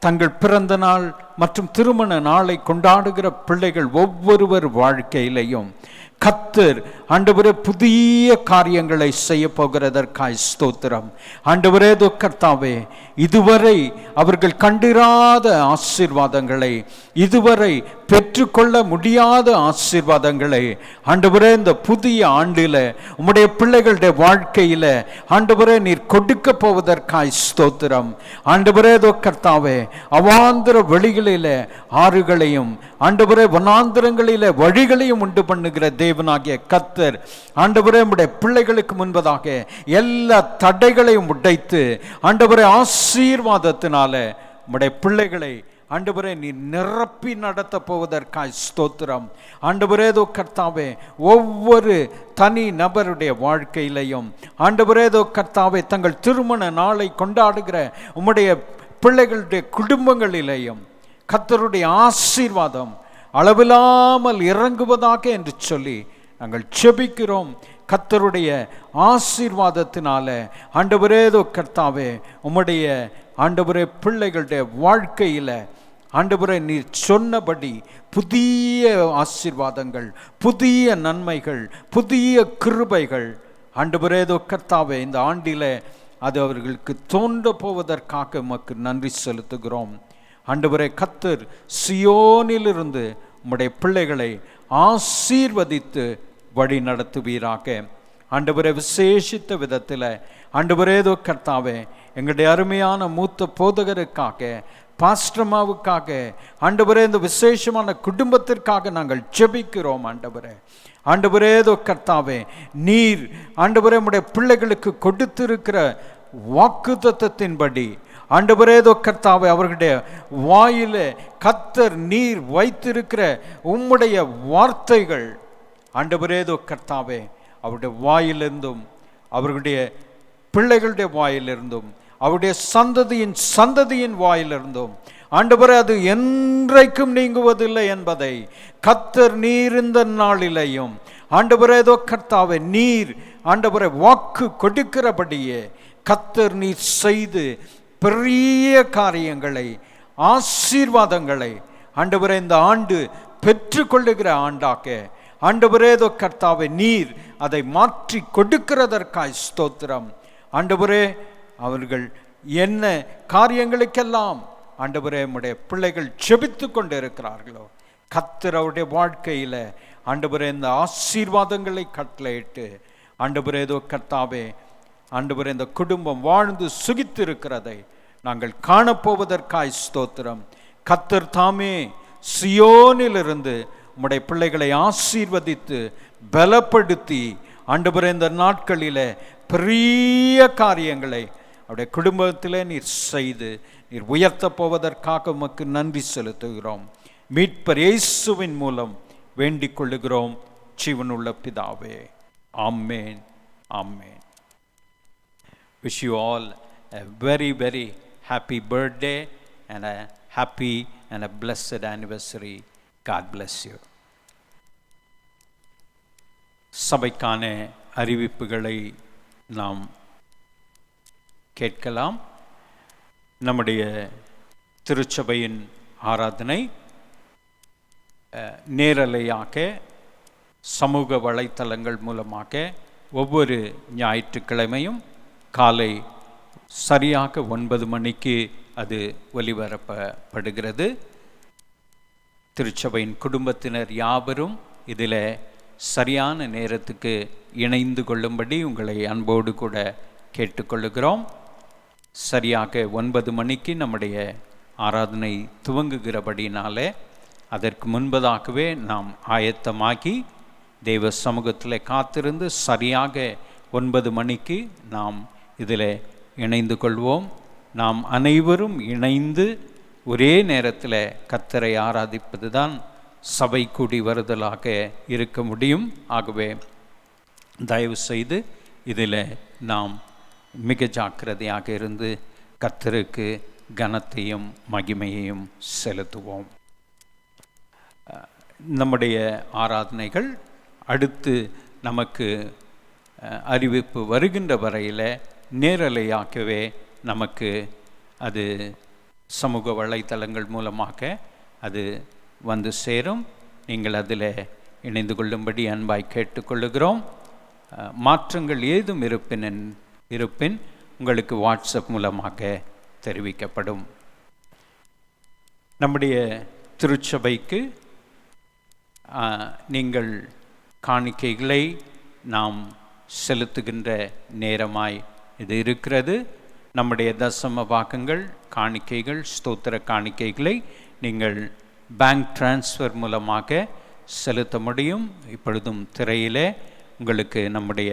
Speaker 1: தங்கள் பிறந்த நாள் மற்றும் திருமண நாளை கொண்டாடுகிற பிள்ளைகள் ஒவ்வொருவர் வாழ்க்கையிலையும் கர்த்தர் ஆண்டவரே புதிய காரியங்களை செய்ய போகிறதற்காய் ஸ்தோத்திரம். ஆண்டவரே கர்த்தாவே, இதுவரை அவர்கள் கண்டிராத ஆசீர்வாதங்களை, இதுவரை பெற்றுக்கொள்ள முடியாத ஆசீர்வாதங்களை ஆண்டவரே இந்த புதிய ஆண்டில் உம்முடைய பிள்ளைகளுடைய வாழ்க்கையில் ஆண்டவரே நீர் கொடுக்க போவதற்காய் ஸ்தோத்திரம். ஆண்டவரே கர்த்தாவே, அவாந்திர வெளிகளிலே ஆறுகளையும் ஆண்டவரே வனாந்திரங்களிலே வழிகளையும் உண்டு பண்ணுகிற தேவனாகிய கர்த்தர் ஆண்டவரே உம்முடைய பிள்ளைகளுக்கு முன்பதாக எல்லா தடைகளையும் உடைத்து ஆண்டவரே ஆசீர்வாதத்தினால உம்முடைய பிள்ளைகளை ஆண்டவரே நீ நிரப்பி நடத்த போவதற்காய் ஸ்தோத்திரம். ஆண்டவரே கர்த்தாவே, ஒவ்வொரு தனி நபருடைய வாழ்க்கையிலையும் ஆண்டவரே கர்த்தாவே, தங்கள் திருமண நாளை கொண்டாடுகிற உம்முடைய பிள்ளைகளுடைய குடும்பங்களிலேயும் கர்த்தருடைய ஆசீர்வாதம் அளவில்லாமல் இறங்குவதாக என்று சொல்லி நாங்கள் செபிக்கிறோம். கர்த்தருடைய ஆசீர்வாதத்தினால ஆண்டவரே கர்த்தாவே, உம்முடைய ஆண்டவரே பிள்ளைகளுடைய வாழ்க்கையில் ஆண்டவரே நீர் சொன்னபடி புதிய ஆசீர்வாதங்கள், புதிய நன்மைகள், புதிய கிருபைகள் ஆண்டவரே கர்த்தாவே இந்த ஆண்டில் அது அவர்களுக்கு தோன்ற போவதற்காக உமக்கு நன்றி செலுத்துகிறோம். ஆண்டவரே, கர்த்தர் சியோனிலிருந்து உம்முடைய பிள்ளைகளை ஆசீர்வதித்து வழி நடத்துவீராக. ஆண்டவரே, விசேஷித்த விதத்தில் ஆண்டவரே கர்த்தாவே, எங்களுடைய அருமையான மூத்த போதகருக்காக, பாஸ்டர்மாவுக்காக ஆண்டவரே, இந்த விசேஷமான குடும்பத்திற்காக நாங்கள் ஜெபிக்கிறோம். ஆண்டவரே கர்த்தாவே, நீர் ஆண்டவரே உம்முடைய பிள்ளைகளுக்கு கொடுத்திருக்கிற வாக்குத்தத்தத்தின்படி ஆண்டவரே கர்த்தாவே, அவர்களுடைய வாயிலே கர்த்தர் நீர் வைத்திருக்கிற உம்முடைய வார்த்தைகள் ஆண்டவரே கர்த்தாவே அவருடைய வாயிலிருந்தும் அவர்களுடைய பிள்ளைகளுடைய வாயிலிருந்தும் அவருடைய சந்ததியின் வாயிலிருந்தும் ஆண்டவரே அது என்றைக்கும் நீங்குவதில்லை என்பதை கர்த்தர் நீர் இந்த நாளிலேயும் ஆண்டவரே கர்த்தாவே நீர் ஆண்டவரே வாக்கு கொடுக்கிறபடியே கர்த்தர் நீர் செய்து பெரிய காரியங்களை, ஆசீர்வாதங்களை ஆண்டவரே இந்த ஆண்டு பெற்றுக்கொள்ளுகிற ஆண்டாக ஆண்டவரே கர்த்தாவே நீர் அதை மாற்றி கொடுக்கிறதற்காய் ஸ்தோத்திரம். ஆண்டவரே, அவர்கள் என்ன காரியங்களுக்கெல்லாம் ஆண்டவரே உம்முடைய பிள்ளைகள் ஜெபித்து கொண்டு இருக்கிறார்களோ கர்த்தர் அவருடைய வாழ்க்கையில் ஆண்டவரே இந்த ஆசீர்வாதங்களை கட்டளையிட்டு ஆண்டவரே கர்த்தாவே ஆண்டவரே இந்த குடும்பம் வாழ்ந்து சுகித்திருக்கிறதை நாங்கள் காணப்போவதற்காய் ஸ்தோத்திரம். கர்த்தர் தாமே சியோனிலிருந்து உம்முடைய பிள்ளைகளை ஆசீர்வதித்து பலப்படுத்தி ஆண்டவரே இந்த நாட்களிலே பெரிய காரியங்களை அவருடைய குடும்பத்திலே நீர் செய்து நீர் உயர்த்தப் போவதற்காக உமக்கு நன்றி செலுத்துகிறோம். மீட்பர் இயேசுவின் மூலம் வேண்டிக் கொள்ளுகிறோம் ஜீவனுள்ள பிதாவே. ஆமென், ஆமென். Wish you all a very, very happy birthday and a happy and a blessed anniversary. God bless you. சபைக்கான அறிவிப்புகளை நாம் கேட்கலாம். நம்முடைய திருச்சபையின் ஆராதனை நேரலையாக சமூக வலைத்தளங்கள் மூலமாக ஒவ்வொரு ஞாயிற்றுக்கிழமையும் காலை சரியாக 9 மணிக்கு அது ஒலிபரப்பப்படுகிறது. திருச்சபையின் குடும்பத்தினர் யாவரும் இதில் சரியான நேரத்துக்கு இணைந்து கொள்ளும்படி உங்களை அன்போடு கூட கேட்டுக்கொள்ளுகிறோம். சரியாக 9 மணிக்கு நம்முடைய ஆராதனை துவங்குகிறபடினாலே அதற்கு முன்பதாகவே நாம் ஆயத்தமாகி தெய்வ சமூகத்தில் காத்திருந்து சரியாக 9 மணிக்கு நாம் இதில் இணைந்து கொள்வோம். நாம் அனைவரும் இணைந்து ஒரே நேரத்தில் கர்த்தரை ஆராதிப்பது தான் சபை கூடி வருதலாக இருக்க முடியும். ஆகவே தயவு செய்து இதில் நாம் மிக ஜாக்கிரதையாக இருந்து கர்த்தருக்கு கனத்தையும் மகிமையையும் செலுத்துவோம். நம்முடைய ஆராதனைகள் அடுத்து நமக்கு அறிவிப்பு வருகின்ற வரையில் நேரலையாகவே நமக்கு அது சமூக வலைத்தளங்கள் மூலமாக அது வந்து சேரும். நீங்கள் அதில் இணைந்து கொள்ளும்படி அன்பாய் கேட்டுக்கொள்ளுகிறோம். மாற்றங்கள் ஏதும் இருப்பின் உங்களுக்கு வாட்ஸ்அப் மூலமாக தெரிவிக்கப்படும். நம்முடைய திருச்சபைக்கு நீங்கள் காணிக்கைகளை நாம் செலுத்துகின்ற நேரமாய் இது இருக்கிறது. நம்முடைய தசம பாகங்கள் காணிக்கைகள் ஸ்தோத்திர காணிக்கைகளை நீங்கள் பேங்க் டிரான்ஸ்ஃபர் மூலமாக செலுத்த முடியும். இப்பொழுதும் திரையிலே உங்களுக்கு நம்முடைய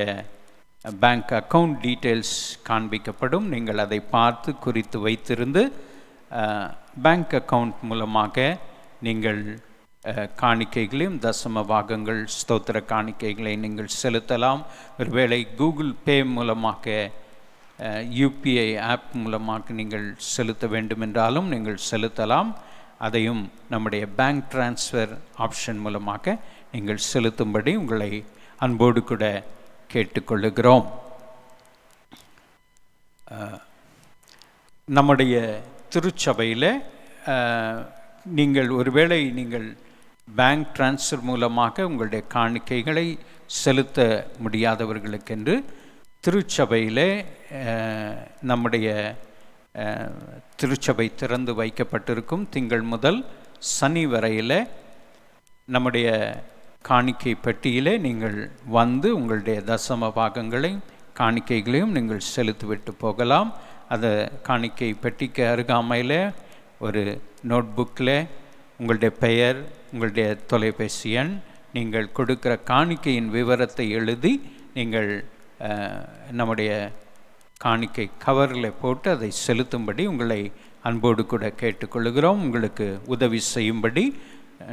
Speaker 1: பேங்க் அக்கவுண்ட் டீட்டெயில்ஸ் காண்பிக்கப்படும். நீங்கள் அதை பார்த்து குறித்து வைத்திருந்து பேங்க் அக்கவுண்ட் மூலமாக நீங்கள் காணிக்கைகளையும் தசம பாகங்கள் ஸ்தோத்திர காணிக்கைகளை நீங்கள் செலுத்தலாம். ஒருவேளை கூகுள் பே மூலமாக யூபிஐ ஆப் மூலமாக நீங்கள் செலுத்த வேண்டுமென்றாலும் நீங்கள் செலுத்தலாம். அதையும் நம்முடைய பேங்க் டிரான்ஸ்ஃபர் ஆப்ஷன் மூலமாக நீங்கள் செலுத்தும்படி உங்களை அன்போடு கூட கேட்டுக்கொள்ளுகிறோம். நம்முடைய திருச்சபையில் நீங்கள் ஒருவேளை நீங்கள் பேங்க் டிரான்ஸ்ஃபர் மூலமாக உங்களுடைய காணிக்கைகளை செலுத்த முடியாதவர்களுக்கென்று திருச்சபையிலே நம்முடைய திருச்சபை திறந்து வைக்கப்பட்டிருக்கும். திங்கள் முதல் சனி வரையில் நம்முடைய காணிக்கை பெட்டியிலே நீங்கள் வந்து உங்களுடைய தசம பாகங்களையும் காணிக்கைகளையும் நீங்கள் செலுத்திவிட்டு போகலாம். அந்த காணிக்கை பெட்டிக்கு அருகாமையில் ஒரு நோட்புக்கில் உங்களுடைய பெயர், உங்களுடைய தொலைபேசி எண், நீங்கள் கொடுக்கிற காணிக்கையின் விவரத்தை எழுதி நீங்கள் நம்முடைய காணிக்கை கவரில் போட்டு அதை செலுத்தும்படி உங்களை அன்போடு கூட கேட்டுக்கொள்கிறோம். உங்களுக்கு உதவி செய்யும்படி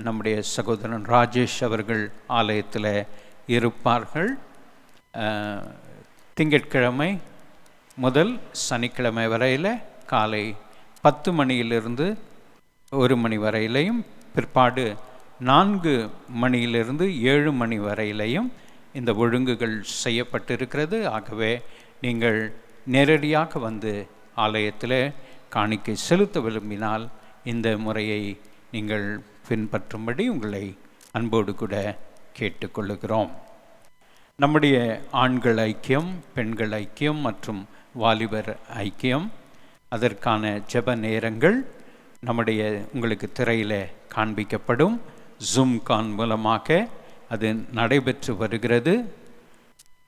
Speaker 1: நம்முடைய சகோதரன் ராஜேஷ் அவர்கள் ஆலயத்தில் இருப்பார்கள். திங்கட்கிழமை முதல் சனிக்கிழமை வரையில் காலை 10 மணியிலிருந்து 1 மணி வரையிலையும் பிற்பாடு 4 மணியிலிருந்து 7 மணி வரையிலையும் இந்த ஒழுங்குகள் செய்யப்பட்டிருக்கிறது. ஆகவே நீங்கள் நேரடியாக வந்து ஆலயத்தில் காணிக்கை செலுத்த விரும்பினால் இந்த முறையை நீங்கள் பின்பற்றும்படி உங்களை அன்போடு கூட கேட்டுக்கொள்ளுகிறோம். நம்முடைய ஆண்கள் ஐக்கியம், பெண்கள் ஐக்கியம் மற்றும் வாலிபர் ஐக்கியம் அதற்கான ஜெப நேரங்கள் நம்முடைய உங்களுக்கு திரையில் காண்பிக்கப்படும். ஜூம் கான் மூலமாக அது நடைபெற்று வருகிறது.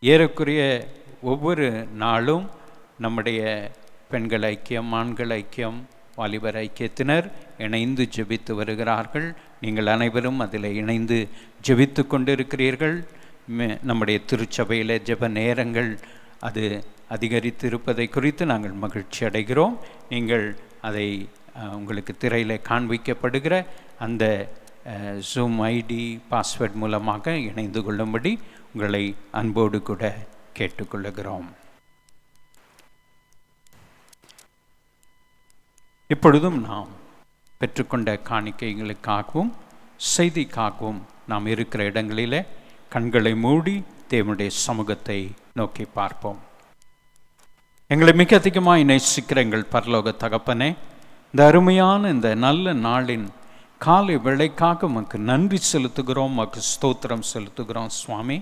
Speaker 1: ஏறக்குறைய ஒவ்வொரு நாளும் நம்முடைய பெண்கள் ஐக்கியம், ஆண்கள் ஐக்கியம், வாலிபர் ஐக்கியத்தினர் இணைந்து ஜெபித்து வருகிறார்கள். நீங்கள் அனைவரும் அதில் இணைந்து ஜெபித்து கொண்டிருக்கிறீர்கள். நம்முடைய திருச்சபையில் ஜெப நேரங்கள் அது அதிகரித்து இருப்பதை குறித்து நாங்கள் மகிழ்ச்சி அடைகிறோம். நீங்கள் அதை உங்களுக்கு திரையில் காண்பிக்கப்படுகிற அந்த ஜூம் ஐடி பாஸ்வேர்ட் மூலமாக இணைந்து கொள்ளும்படி உங்களை அன்போடு கூட கேட்டுக்கொள்ளுகிறோம். இப்பொழுதும் நாம் பெற்றுக்கொண்ட காணிக்கைகளுக்காகவும் செய்திக்காகவும் நாம் இருக்கிற இடங்களிலே கண்களை மூடி தேவனுடைய சமூகத்தை நோக்கி பார்ப்போம். எங்களை மிக அதிகமாக நேசிக்கிற எங்கள் பரலோக தகப்பனே, இந்த அருமையான இந்த நல்ல நாளின் காலை வேளைக்காக உமக்கு நன்றி செலுத்துகிறோம், உமக்கு ஸ்தோத்திரம் செலுத்துகிறோம் சுவாமி.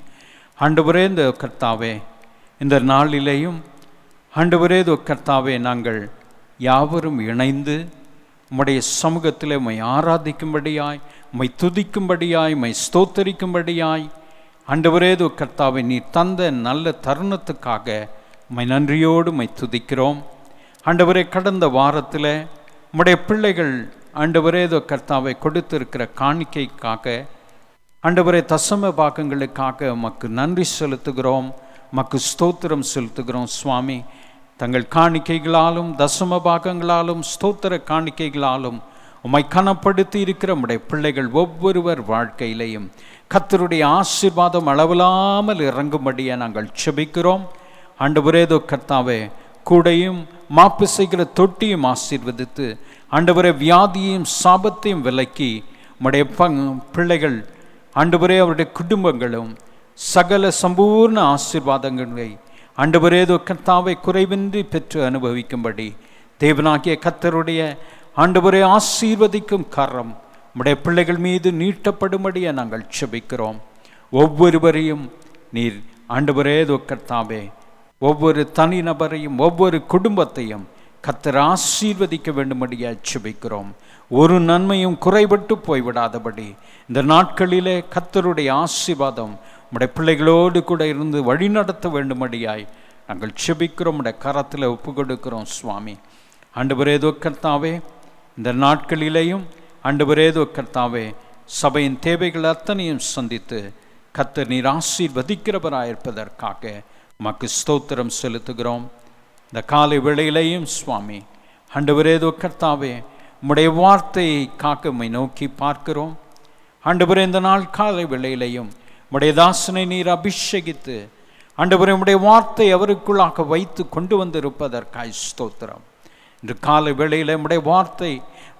Speaker 1: ஆண்டவரே, இந்த கர்த்தாவே, இந்த நாளிலேயும் ஆண்டவரே கர்த்தாவே, நாங்கள் யாவரும் இணைந்து உம்முடைய சமூகத்தில் உம்மை ஆராதிக்கும்படியாய், உம்மை துதிக்கும்படியாய், உம்மை ஸ்தோத்தரிக்கும்படியாய் ஆண்டவரே கர்த்தாவே, நீ தந்த நல்ல தருணத்துக்காக உம்மை நன்றியோடு உம்மை துதிக்கிறோம். ஆண்டவரே, கடந்த வாரத்தில் உம்முடைய பிள்ளைகள் ஆண்டவரே கர்த்தாவை கொடுத்திருக்கிற காணிக்கைக்காக ஆண்டவரே தசம பாகங்களுக்காக உமக்கு நன்றி செலுத்துகிறோம், உமக்கு ஸ்தோத்திரம் செலுத்துகிறோம் சுவாமி. தங்கள் காணிக்கைகளாலும் தசம பாகங்களாலும் ஸ்தோத்திர காணிக்கைகளாலும் உம்மை கனப்படுத்தி இருக்கிற உம்முடைய பிள்ளைகள் ஒவ்வொருவர் வாழ்க்கையிலையும் கர்த்தருடைய ஆசீர்வாதம் அளவில்லாமல் இறங்கும்படியாக நாங்கள் செபிக்கிறோம். ஆண்டவரே கர்த்தாவே, கூடையும் மாப்பு செய்கிற தொட்டியும் ஆசீர்வதித்து ஆண்டவரே வியாதியையும் சாபத்தையும் விலக்கி உம்முடைய பிள்ளைகள் ஆண்டவரே அவருடைய குடும்பங்களும் சகல சம்பூர்ண ஆசீர்வாதங்களை ஆண்டவரே கர்த்தாவை குறைவின்றி பெற்று அனுபவிக்கும்படி தேவனாகிய கர்த்தருடைய ஆண்டவரே ஆசீர்வதிக்கும் கரம் உம்முடைய பிள்ளைகள் மீது நீட்டப்படும்படியே நாங்கள் செபிக்கிறோம். ஒவ்வொருவரையும் நீர் ஆண்டவரே கர்த்தாவே, ஒவ்வொரு தனிநபரையும் ஒவ்வொரு குடும்பத்தையும் கர்த்தர் ஆசீர்வதிக்க வேண்டும்படியாக செபிக்கிறோம். ஒரு நன்மையும் குறைபட்டு போய்விடாதபடி இந்த நாட்களிலே கர்த்தருடைய ஆசீர்வாதம் உம்முடைய பிள்ளைகளோடு கூட இருந்து வழிநடத்த வேண்டும்படியாய் நாங்கள் செபிக்கிறோம், உம்முடைய கரத்தில் ஒப்பு கொடுக்கிறோம் சுவாமி. ஆண்டவரே கர்த்தாவே, இந்த நாட்களிலேயும் ஆண்டவரே கர்த்தாவே, சபையின் தேவைகள் அத்தனையும் சந்தித்து கர்த்தர் நீர் ஆசீர்வதிக்கிறவராயிருப்பதற்காக உமக்கு ஸ்தோத்திரம் செலுத்துகிறோம். இந்த காலை வேளையிலேயும் சுவாமி ஆண்டவரே கர்த்தாவே, உம்முடைய வார்த்தையை காக்க உம்மை நோக்கி பார்க்கிறோம். ஆண்டவரே, இந்த நாள் காலை வேளையிலேயும் உம்முடைய தாசனை நீர் அபிஷேகித்து ஆண்டவரே உம்முடைய வார்த்தை அவருக்குள்ளாக வைத்து கொண்டு வந்திருப்பதற்காய் ஸ்தோத்திரம். இன்று காலை வேளையில் உம்முடைய வார்த்தை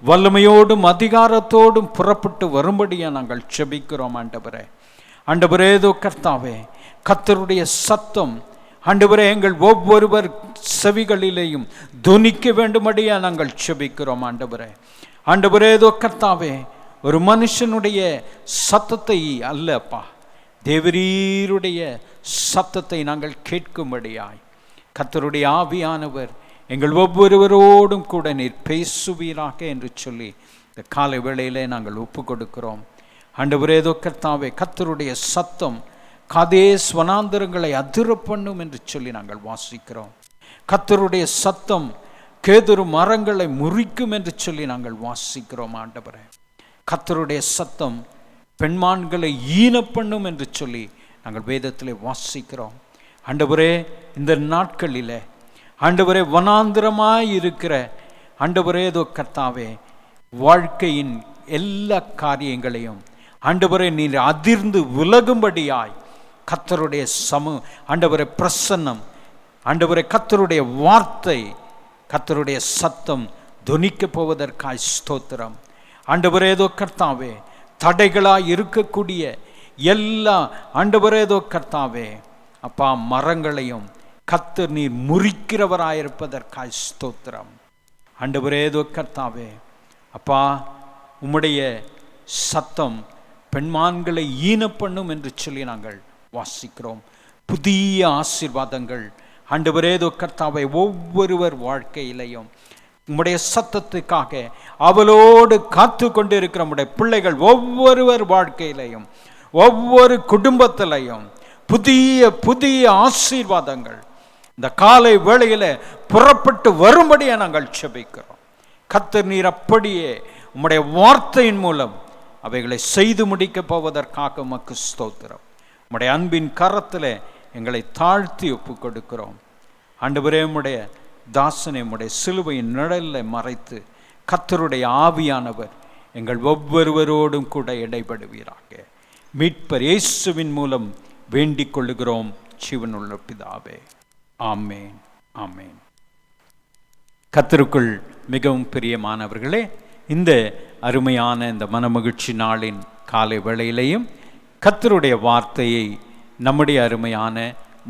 Speaker 1: வல்லமையோடும் அதிகாரத்தோடும் புறப்பட்டு வரும்படியாக நாங்கள் செபிக்கிறோம். ஆண்டவரே கர்த்தாவே, கர்த்தருடைய சத்தம் ஆண்டவரே எங்கள் ஒவ்வொருவர் செவிகளிலேயும் துணிக்க வேண்டும்படியாக நாங்கள் செபிக்கிறோம். ஆண்டவரே கர்த்தாவே, ஒரு மனுஷனுடைய சத்தத்தை அல்லப்பா, தேவரீருடைய சத்தத்தை நாங்கள் கேட்கும்படியாய் கர்த்தருடைய ஆவியானவர் எங்கள் ஒவ்வொருவரோடும் கூட நீர் பேசுவீராக என்று சொல்லி இந்த காலை வேளையிலே நாங்கள் ஒப்பு கொடுக்கிறோம். ஆண்டவரே கர்த்தாவே, கர்த்தருடைய சத்தம் காதேஸ் வனாந்தரங்களை அதிர பண்ணும் என்று சொல்லி நாங்கள் வாசிக்கிறோம். கர்த்தருடைய சத்தம் கேதுரு மரங்களை முறிக்கும் என்று சொல்லி நாங்கள் வாசிக்கிறோம். ஆண்டவரே, கர்த்தருடைய சத்தம் பெண்மான்களை ஈன பண்ணும் என்று சொல்லி நாங்கள் வேதத்திலே வாசிக்கிறோம். ஆண்டவரே, இந்த நாட்களிலே ஆண்டவரே வனாந்திரமாய் இருக்கிற ஆண்டவரே கர்த்தாவே, வாழ்க்கையின் எல்லா காரியங்களையும் ஆண்டவரே நீர் அதிர்ந்து விலகும்படியாய் கர்த்தருடைய ஆண்டவரே பிரசன்னம், ஆண்டவரே கர்த்தருடைய வார்த்தை, கர்த்தருடைய சத்தம் துணிக்க போவதற்காய் ஸ்தோத்திரம். ஆண்டவரே கர்த்தாவே, தடைகளாய் இருக்கக்கூடிய எல்லா ஆண்டவரே கர்த்தாவே அப்பா மரங்களையும் கர்த்தர் நீர் முறிக்கிறவராயிருப்பதற்காய் ஸ்தோத்திரம். ஆண்டவரே கர்த்தாவே அப்பா, உம்முடைய சத்தம் பெண்மான்களை ஈன பண்ணும் என்று சொல்லி நாங்கள் வாசிக்கிறோம். புதிய ஆசீர்வாதங்கள் ஆண்டவரே கர்த்தாவை ஒவ்வொருவர் வாழ்க்கையிலையும் உம்முடைய சத்தத்துக்காக அவளோடு காத்து கொண்டு இருக்கிற உம்முடைய பிள்ளைகள் ஒவ்வொருவர் வாழ்க்கையிலையும் ஒவ்வொரு குடும்பத்திலையும் புதிய புதிய ஆசீர்வாதங்கள் இந்த காலை வேளையில புறப்பட்டு வரும்படியாக நாங்கள் செபிக்கிறோம். கர்த்தர் நீர் அப்படியே உம்முடைய வார்த்தையின் மூலம் அவைகளை செய்து முடிக்கப் போவதற்காக உமக்கு ஸ்தோத்திரம். உம்முடைய அன்பின் கரத்தில் எங்களை தாழ்த்தி ஒப்பு கொடுக்கிறோம். ஆண்டவரே, உம்முடைய தாசனை உம்முடைய சிலுவையின் நிழலில் மறைத்து கர்த்தருடைய ஆவியானவர் எங்கள் ஒவ்வொருவரோடும் கூட இடைபடுவீராக. மீட்பர் இயேசுவின் மூலம் வேண்டிக் கொள்ளுகிறோம் ஜீவனுள்ள பிதாவே. ஆமேன், ஆமேன். கர்த்தருக்குள் மிகவும் பிரியமானவர்களே, இந்த அருமையான இந்த மனமகிழ்ச்சி நாளின் காலை வேளையிலையும் கர்த்தருடைய வார்த்தையை நம்முடைய அருமையான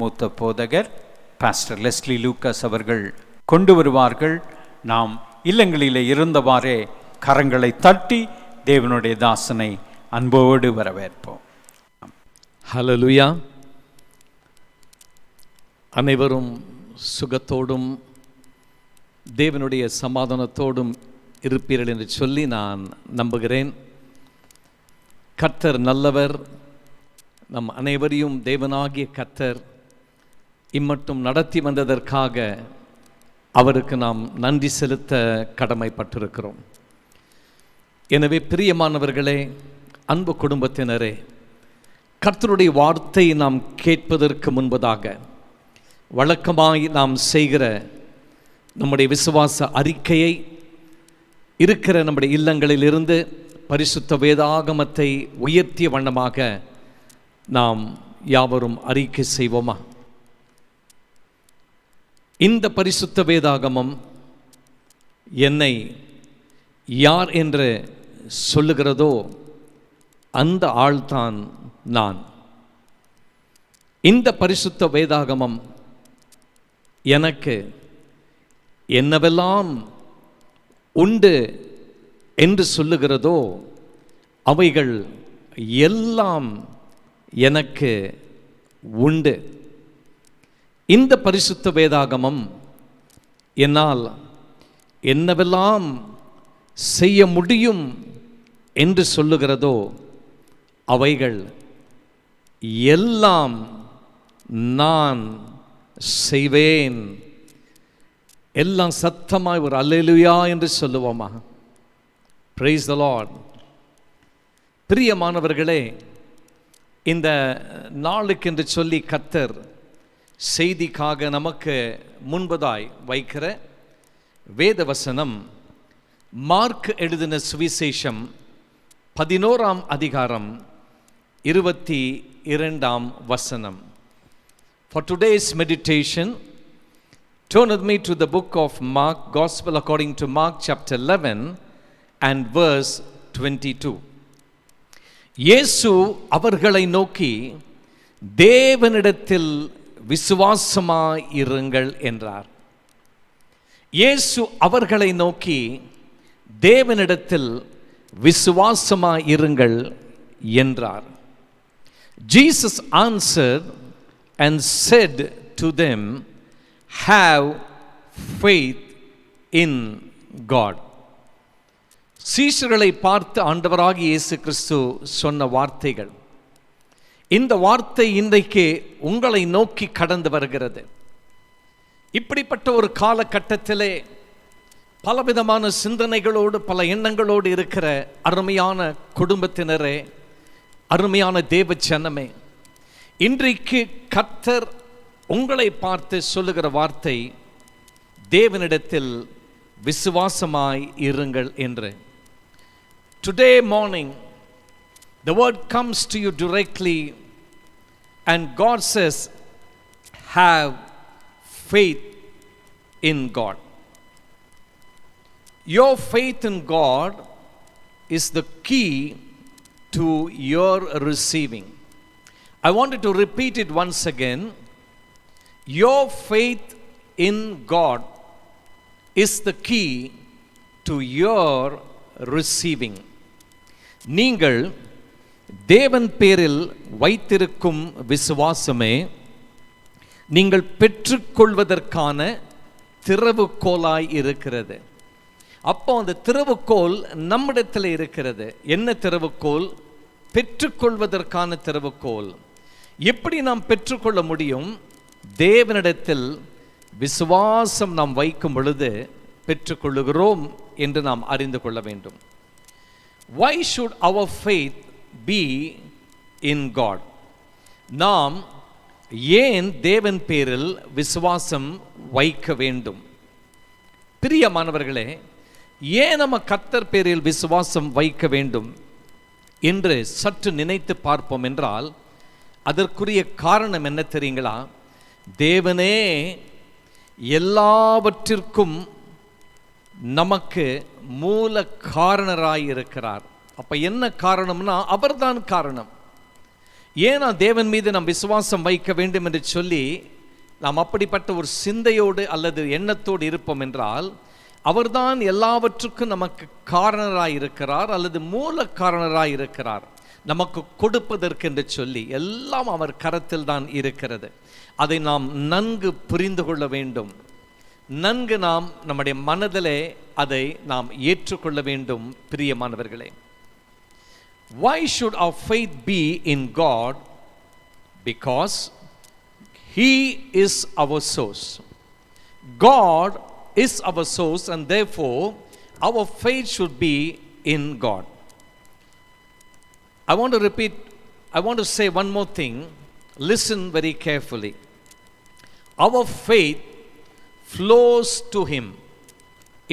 Speaker 1: மூத்த போதகர் பாஸ்டர் லெஸ்லி லூக்காஸ் அவர்கள் கொண்டு வருவார்கள். நாம் இல்லங்களிலே இருந்தவாறே கரங்களை தட்டி தேவனுடைய தாசனை அன்போடு வரவேற்போம்.
Speaker 3: ஹல்லேலூயா. அனைவரும் சுகத்தோடும் தேவனுடைய சமாதானத்தோடும் இருப்பீர்கள் என்று சொல்லி நான் நம்புகிறேன். கர்த்தர் நல்லவர். நம் அனைவரையும் தேவனாகிய கர்த்தர் இம்மட்டும் நடத்தி வந்ததற்காக அவருக்கு நாம் நன்றி செலுத்த கடமைப்பட்டிருக்கிறோம். எனவே பிரியமானவர்களே, அன்பு குடும்பத்தினரே, கர்த்தருடைய வார்த்தை நாம் கேட்பதற்கு முன்பதாக வழக்கமாய் நாம் செய்கிற நம்முடைய விசுவாச அறிக்கையை இருக்கிற நம்முடைய இல்லங்களிலிருந்து பரிசுத்த வேதாகமத்தை உயர்த்திய வண்ணமாக நாம் யாவரும் அறிக்கை செய்வோமா? இந்த பரிசுத்த வேதாகமம் என்னை யார் என்று சொல்லுகிறதோ அந்த ஆள்தான் நான். இந்த பரிசுத்த வேதாகமம் எனக்கு என்னவெல்லாம் உண்டு என்று சொல்லுகிறதோ அவைகள் எல்லாம் எனக்கு உண்டு. இந்த பரிசுத்த வேதாகமம் என்னால் என்னவெல்லாம் செய்ய முடியும் என்று சொல்லுகிறதோ அவைகள் எல்லாம் நான் செய்வேன். எல்லாம் சத்தமாய் ஒரு அல்லேலூயா என்று சொல்லுவோமா? Praise the Lord. பிரியமானவர்களே, இந்த நாளுக்கு என்று சொல்லி கர்த்தர் செய்திக்காக நமக்கு முன்பதாய் வைக்கிற வேத வசனம் மார்க் எழுதின சுவிசேஷம் 11ஆம் அதிகாரம் 22ஆம் வசனம். For today's meditation, turn with me to the book of Mark, Gospel according to Mark chapter 11 and verse 22. இயேசு அவர்களை நோக்கி தேவனிடத்தில் விசுவாசமாய் இருங்கள் என்றார். இயேசு அவர்களை நோக்கி தேவனிடத்தில் விசுவாசமாய் இருங்கள் என்றார். Jesus answered and said to them, have faith in God. சீஷர்களை பார்த்து ஆண்டவராகிய இயேசு கிறிஸ்து சொன்ன வார்த்தைகள், இந்த வார்த்தை இன்றைக்கு உங்களை நோக்கி கடந்து வருகிறது. இப்படிப்பட்ட ஒரு காலகட்டத்திலே பலவிதமான சிந்தனைகளோடு பல எண்ணங்களோடு இருக்கிற அருமையான குடும்பத்தினரே, அருமையான தேவ ஜனமே, இன்றைக்கு கர்த்தர் உங்களை பார்த்து சொல்லுகிற வார்த்தை தேவனிடத்தில் விசுவாசமாய் இருங்கள் என்று. Today morning the word comes to you directly and God says, have faith in God. Your faith in God is the key to your receiving. I wanted to repeat it once again. Your faith in God is the key to your receiving. நீங்கள் தேவன் பேரில் வைத்திருக்கும் விசுவாசமே நீங்கள் பெற்றுக்கொள்வதற்கான திறவுகோலாய் இருக்கிறது. அப்போ அந்த திறவுகோல் நம்மிடத்தில் இருக்கிறது. என்ன திறவுகோல்? பெற்றுக்கொள்வதற்கான திறவுகோல். எப்படி நாம் பெற்றுக்கொள்ள முடியும்? தேவனிடத்தில் விசுவாசம் நாம் வைக்கும் பொழுது பெற்றுக்கொள்ளுகிறோம் என்று நாம் அறிந்து கொள்ள வேண்டும். Why should our faith be in God? நாம் ஏன் தேவன் பேரில் விசுவாசம் வைக்க வேண்டும்? பிரியமானவர்களே, ஏன் நம்ம கர்த்தர் பேரில் விசுவாசம் வைக்க வேண்டும் என்று சற்று நினைத்து பார்ப்போம் என்றால் அதற்குரிய காரணம் என்ன தெரியுங்களா? தேவனே எல்லாவற்றிற்கும் நமக்கு மூல காரணராய் இருக்கிறார். அப்ப என்ன காரணம்னா அவர்தான் காரணம். ஏன்னா தேவன் மீது நாம் விசுவாசம் வைக்க வேண்டும் என்று சொல்லி நாம் அப்படிப்பட்ட ஒரு சிந்தையோடு அல்லது எண்ணத்தோடு இருப்போம் என்றால் அவர்தான் எல்லாவற்றுக்கும் நமக்கு காரணராய் இருக்கிறார் அல்லது மூல காரணராய் இருக்கிறார். நமக்கு கொடுப்பதற்கு என்று சொல்லி எல்லாம் அவர் கரத்தில் தான் இருக்கிறது. அதை நாம் நன்கு புரிந்து கொள்ள வேண்டும். நன்கு நாம் நம்முடைய மனதிலே அதை நாம் ஏற்றுக்கொள்ள வேண்டும். பிரியமானவர்களே, why should our faith be in God? Because He is our source. God is our source, and therefore our faith should be in God. I want to say one more thing. Listen very carefully. Our faith flows to Him.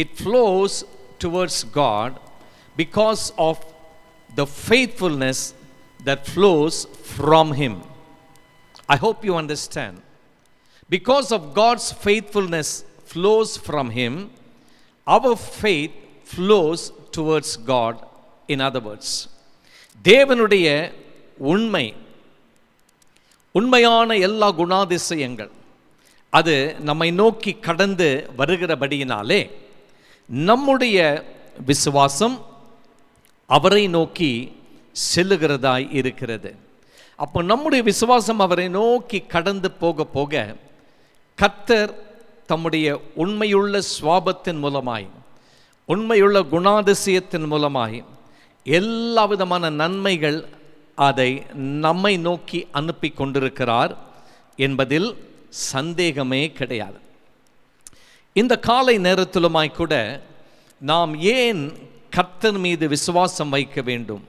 Speaker 3: It flows towards God because of the faithfulness that flows from Him. I hope you understand. Because of God's faithfulness flows from Him, our faith flows towards God. In other words, தேவனுடைய உண்மையான எல்லா குணாதிசயங்கள் அது நம்மை நோக்கி கடந்து வருகிறபடியினாலே நம்முடைய விசுவாசம் அவரை நோக்கி செல்லுகிறதாய் இருக்கிறது. அப்போ நம்முடைய விசுவாசம் அவரை நோக்கி கடந்து போக போக கர்த்தர் தம்முடைய உண்மையுள்ள சுவாபத்தின் மூலமாய் உண்மையுள்ள குணாதிசயத்தின் மூலமாய் எல்லா விதமான நன்மைகள் அதை நம்மை நோக்கி அனுப்பி கொண்டிருக்கிறார் என்பதில் சந்தேகமே கிடையாது. இந்த காலை நேரத்திலுமாய் கூட நாம் ஏன் கர்த்தர் மீது விசுவாசம் வைக்க வேண்டும்?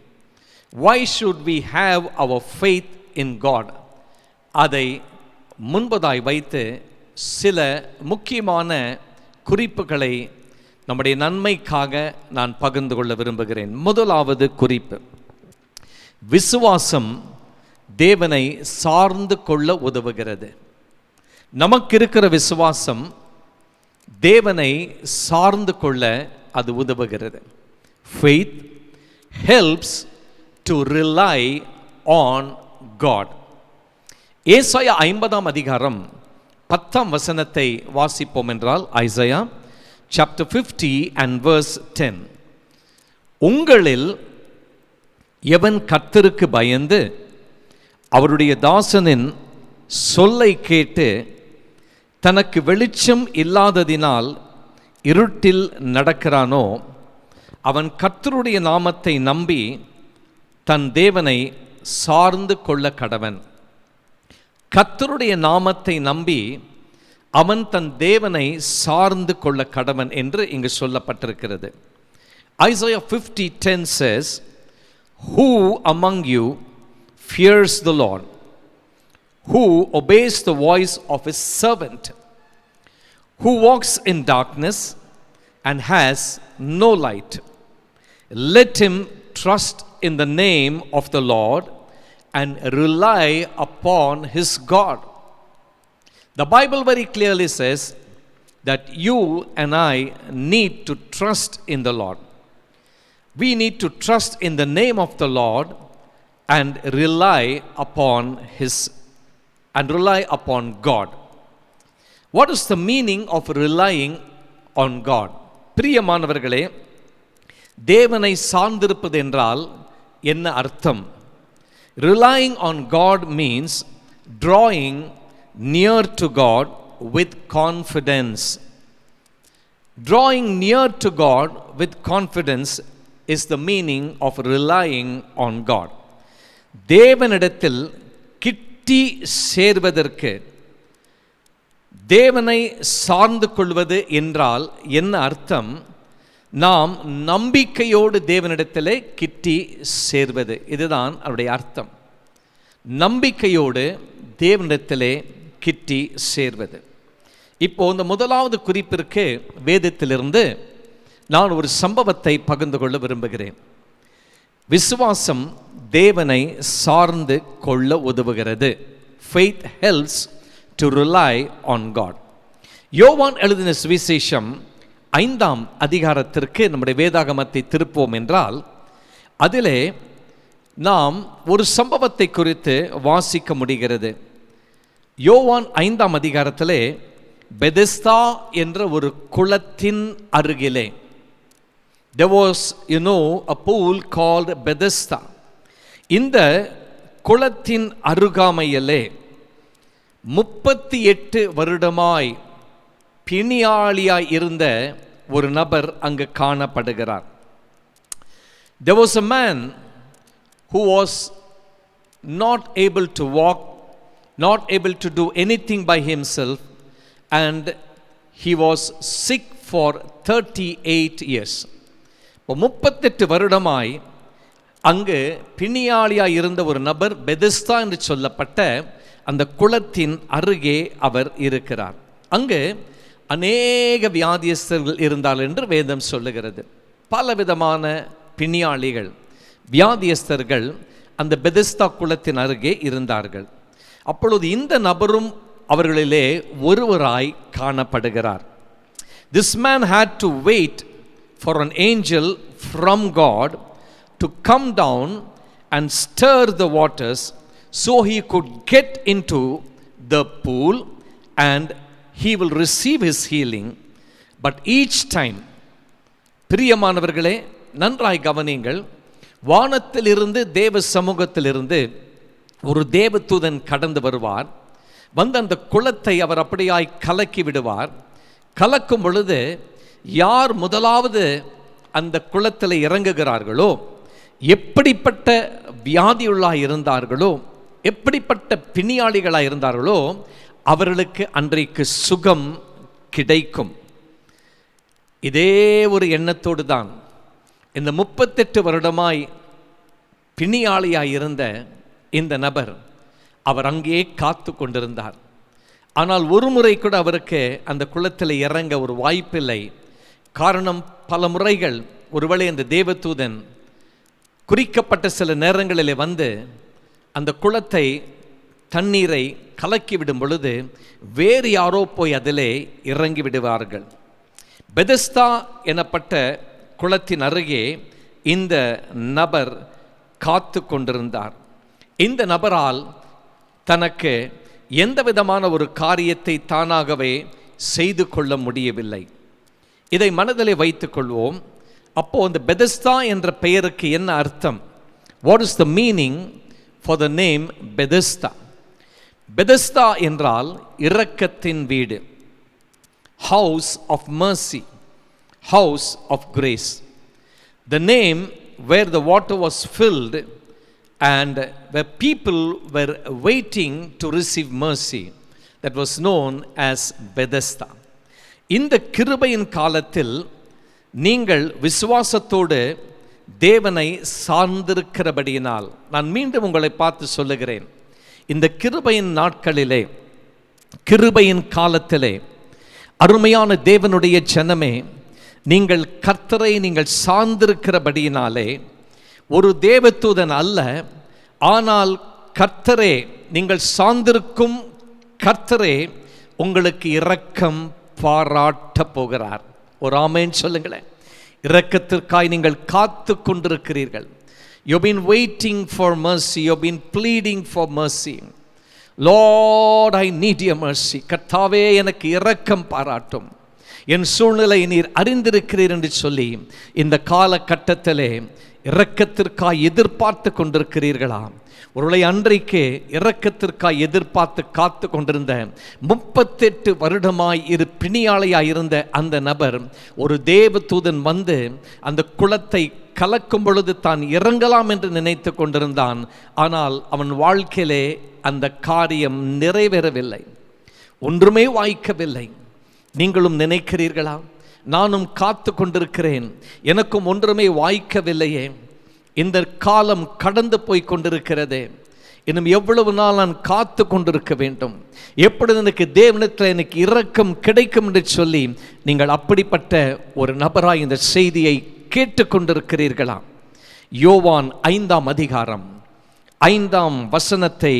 Speaker 3: Why should we have our faith in God? அதை முன்பதாய் வைத்து சில முக்கியமான குறிப்புகளை நம்முடைய நன்மைக்காக நான் பகிர்ந்து கொள்ள விரும்புகிறேன். முதலாவது குறிப்பு, விசுவாசம் தேவனை சார்ந்து கொள்ள உதவுகிறது. நமக்கு இருக்கிற விசுவாசம் தேவனை சார்ந்து கொள்ள அது உதவுகிறது. Faith helps to rely on God. ஏசாயா 50 அதிகாரம் 10 வசனத்தை வாசிப்போம் என்றால், ஐசையா chapter 50 and verse 10. உங்களில் எவன் கர்த்தருக்கு பயந்து அவருடைய தாசனின் சொல்லை கேட்டு தனக்கு வெளிச்சம் இல்லாததினால் இருட்டில் நடக்கிறானோ அவன் கர்த்தருடைய நாமத்தை நம்பி தன் தேவனை சார்ந்து கொள்ள கடவன். கர்த்தருடைய நாமத்தை நம்பி அவன் தன் தேவனை சார்ந்து கொள்ள கடவன் என்று இங்கு சொல்லப்பட்டிருக்கிறது. Isaiah 50:10 says, "Who among you fears the Lord? Who obeys the voice of his servant? Who walks in darkness and has no light? Let him trust in the name of the Lord and rely upon his God." The Bible very clearly says that you and I need to trust in the Lord. We need to trust in the name of the Lord and rely upon God. What is the meaning of relying on God? பிரியமானவர்களே, தேவனை சார்ந்திருப்பது என்றால் என்ன அர்த்தம்? Relying on God means drawing near to God with confidence. Drawing near to God with confidence is the meaning of relying on God. தேவனிடத்தில் கிட்டி சேர்வதற்கு தேவனை சார்ந்து கொள்வது என்றால் என்ன அர்த்தம்? நாம் நம்பிக்கையோடு தேவனிடத்தில் கிட்டி சேர்வது, இதுதான் அவருடைய அர்த்தம். நம்பிக்கையோடு தேவனிடத்திலே கிட்டி சேர்வது. இப்போ இந்த முதலாவது குறிப்பிற்கு வேதத்திலிருந்து நான் ஒரு சம்பவத்தை பகிர்ந்து கொள்ள விரும்புகிறேன். விசுவாசம் தேவனை சார்ந்து கொள்ள உதவுகிறது. Faith helps to rely on God. யோவான் எழுதின சுவிசேஷம் 5ஆம் அதிகாரத்திற்கு நம்முடைய வேதாகமத்தை திருப்போம் என்றால், அதிலே நாம் ஒரு சம்பவத்தை குறித்து வாசிக்க முடிகிறது. யோவான் 5ஆம் அதிகாரத்திலே பெதெஸ்தா என்ற ஒரு குளத்தின் அருகிலே, there was a pool called Bethesda. இந்த குளத்தின் அருகாமையிலே 38 வருடமாய் பிணியாளியாய் இருந்த ஒரு நபர் அங்கு காணப்படுகிறார். There was a man who was not able to walk, not able to do anything by himself, and he was sick for 38 years. 38 வருடமாய் அங்கு பிணியாளியாய் இருந்த ஒரு நபர் பெதெஸ்தா என்று சொல்லப்பட்ட அந்த குளத்தின் அருகே அவர் இருக்கிறார். அங்கு அநேக வியாதியஸ்தர்கள் இருந்தார்கள் என்று வேதம் சொல்லுகிறது. பலவிதமான பிணியாளிகள், வியாதியஸ்தர்கள் அந்த பெதெஸ்தா குளத்தின் அருகே இருந்தார்கள். அப்பொழுது இந்த நபரும் அவர்களிலே ஒருவராய் காணப்படுகிறார். This man had to wait for an angel from God to come down and stir the waters so he could get into the pool and he will receive his healing. But each time, பிரியமானவர்களே நன்றாய் கவனியுங்கள், வானத்திலிருந்து தேவ சமூகத்திலிருந்து ஒரு தேவதூதன் கடந்து வருவார். வந்து அந்த குளத்தை அவர் அப்படியாய் கலக்கி விடுவார். கலக்கும் பொழுது யார் முதலாவது அந்த குளத்தில் இறங்குகிறார்களோ, எப்படிப்பட்ட வியாதியுள்ளாய் இருந்தார்களோ, எப்படிப்பட்ட பிணியாளிகளாக இருந்தார்களோ, அவர்களுக்கு அன்றைக்கு சுகம் கிடைக்கும். இதே ஒரு எண்ணத்தோடு தான் இந்த 38 வருடமாய் பிணியாளியாய் இருந்த இந்த நபர் அவர் அங்கேயே காத்து கொண்டிருந்தார். ஆனால் ஒரு முறை கூட அவருக்கு அந்த குளத்தில் இறங்க ஒரு வாய்ப்பில்லை. காரணம், பல முறைகள் ஒருவேளை அந்த தேவதூதன் குறிக்கப்பட்ட சில நேரங்களிலே வந்து அந்த குளத்தை தண்ணீரை கலக்கிவிடும் பொழுது வேறு யாரோ போய் அதிலே இறங்கி விடுவார்கள். பெதெஸ்தா எனப்பட்ட குளத்தின் அருகே இந்த நபர் காத்து கொண்டிருந்தார். இந்த நபரால் தனக்கு எந்த விதமான ஒரு காரியத்தை தானாகவே செய்து கொள்ள முடியவில்லை. இதை மனதிலே வைத்துக் கொள்வோம். அப்போ அந்த பெதெஸ்தா என்ற பெயருக்கு என்ன அர்த்தம்? What is the meaning for the name Bethesda? Bethesda என்றால் இரக்கத்தின் வீடு, house of mercy, house of grace. The name where the water was filled and where people were waiting to receive mercy, that was known as Bethesda. இந்த கிருபையின் காலத்தில் நீங்கள் விசுவாசத்தோடு தேவனை சார்ந்திருக்கிறபடியினால், நான் மீண்டும் உங்களை பார்த்து சொல்லுகிறேன், இந்த கிருபையின் நாட்களிலே, கிருபையின் காலத்திலே அருமையான தேவனுடைய ஜனமே, நீங்கள் கர்த்தரை நீங்கள் சார்ந்திருக்கிறபடியினாலே, ஒரு தேவதூதன் அல்ல, ஆனால் கர்த்தரே, நீங்கள் சார்ந்திருக்கும் கர்த்தரே உங்களுக்கு இரக்கம் பாராட்ட போகிறார். ஒரு ஆமென் சொல்லுங்களேன். இரக்கத்திற்காய் நீங்கள் காத்து கொண்டிருக்கிறீர்கள். You've been waiting for mercy, you've been pleading for mercy. Lord, I need your mercy. கர்த்தாவே எனக்கு இரக்கம் பாராட்டும், என் சூழ்நிலை நீர் அறிந்திருக்கிறீர் என்று சொல்லி இந்த காலகட்டத்திலே இரக்கத்திற்காய் எதிர்பார்த்து கொண்டிருக்கிறீர்களா? ஒருவேளை அன்றைக்கு இரக்கத்திற்காய் எதிர்பார்த்து காத்து கொண்டிருந்த 38 வருடமாய் பிணியாளியாய் இருந்த அந்த நபர், ஒரு தேவதூதன் வந்து அந்த குளத்தை கலக்கும் பொழுது தான் இறங்கலாம் என்று நினைத்து கொண்டிருந்தான். ஆனால் அவன் வாழ்க்கையிலே அந்த காரியம் நிறைவேறவில்லை. ஒன்றுமே வாய்க்கவில்லை. நீங்களும் நினைக்கிறீர்களா? நானும் காத்து கொண்டிருக்கிறேன், எனக்கும் ஒன்றுமே வாய்க்கவில்லையே, இந்த காலம் கடந்து போய் கொண்டிருக்கிறதே, இன்னும் எவ்வளவு நாள் நான் காத்து கொண்டிருக்க வேண்டும், எப்பொழுது எனக்கு தேவனிடத்தில் எனக்கு இரக்கம் கிடைக்கும் என்று சொல்லி நீங்கள் அப்படிப்பட்ட ஒரு நபராய் இந்த செய்தியை கேட்டுக்கொண்டிருக்கிறீர்களா? யோவான் 5ஆம் அதிகாரம் 5ஆம் வசனத்தை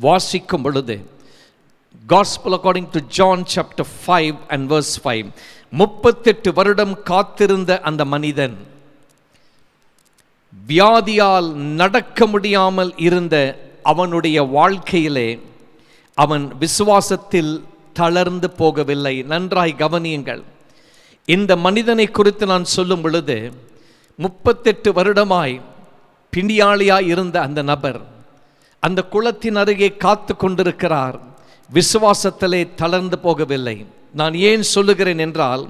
Speaker 3: வாசிக்கும் பொழுது, Gospel according to John chapter 5 and verse 5, 38 வருடம் காத்திருந்த அந்த மனிதன், வியாதியால் நடக்க முடியாமல் இருந்த அவனுடைய வாழ்க்கையிலே அவன் விசுவாசத்தில் தளர்ந்து போகவில்லை. நன்றாய் கவனியுங்கள். இந்த மனிதனை குறித்து நான் சொல்லும் பொழுது, 38 வருடமாய் பிணியாளியாய் இருந்த அந்த நபர் அந்த குளத்தின் அருகே காத்து கொண்டிருக்கிறார். விசுவாசத்திலே தளர்ந்து போகவில்லை. நான் ஏன் சொல்லுகிறேன் என்றால்,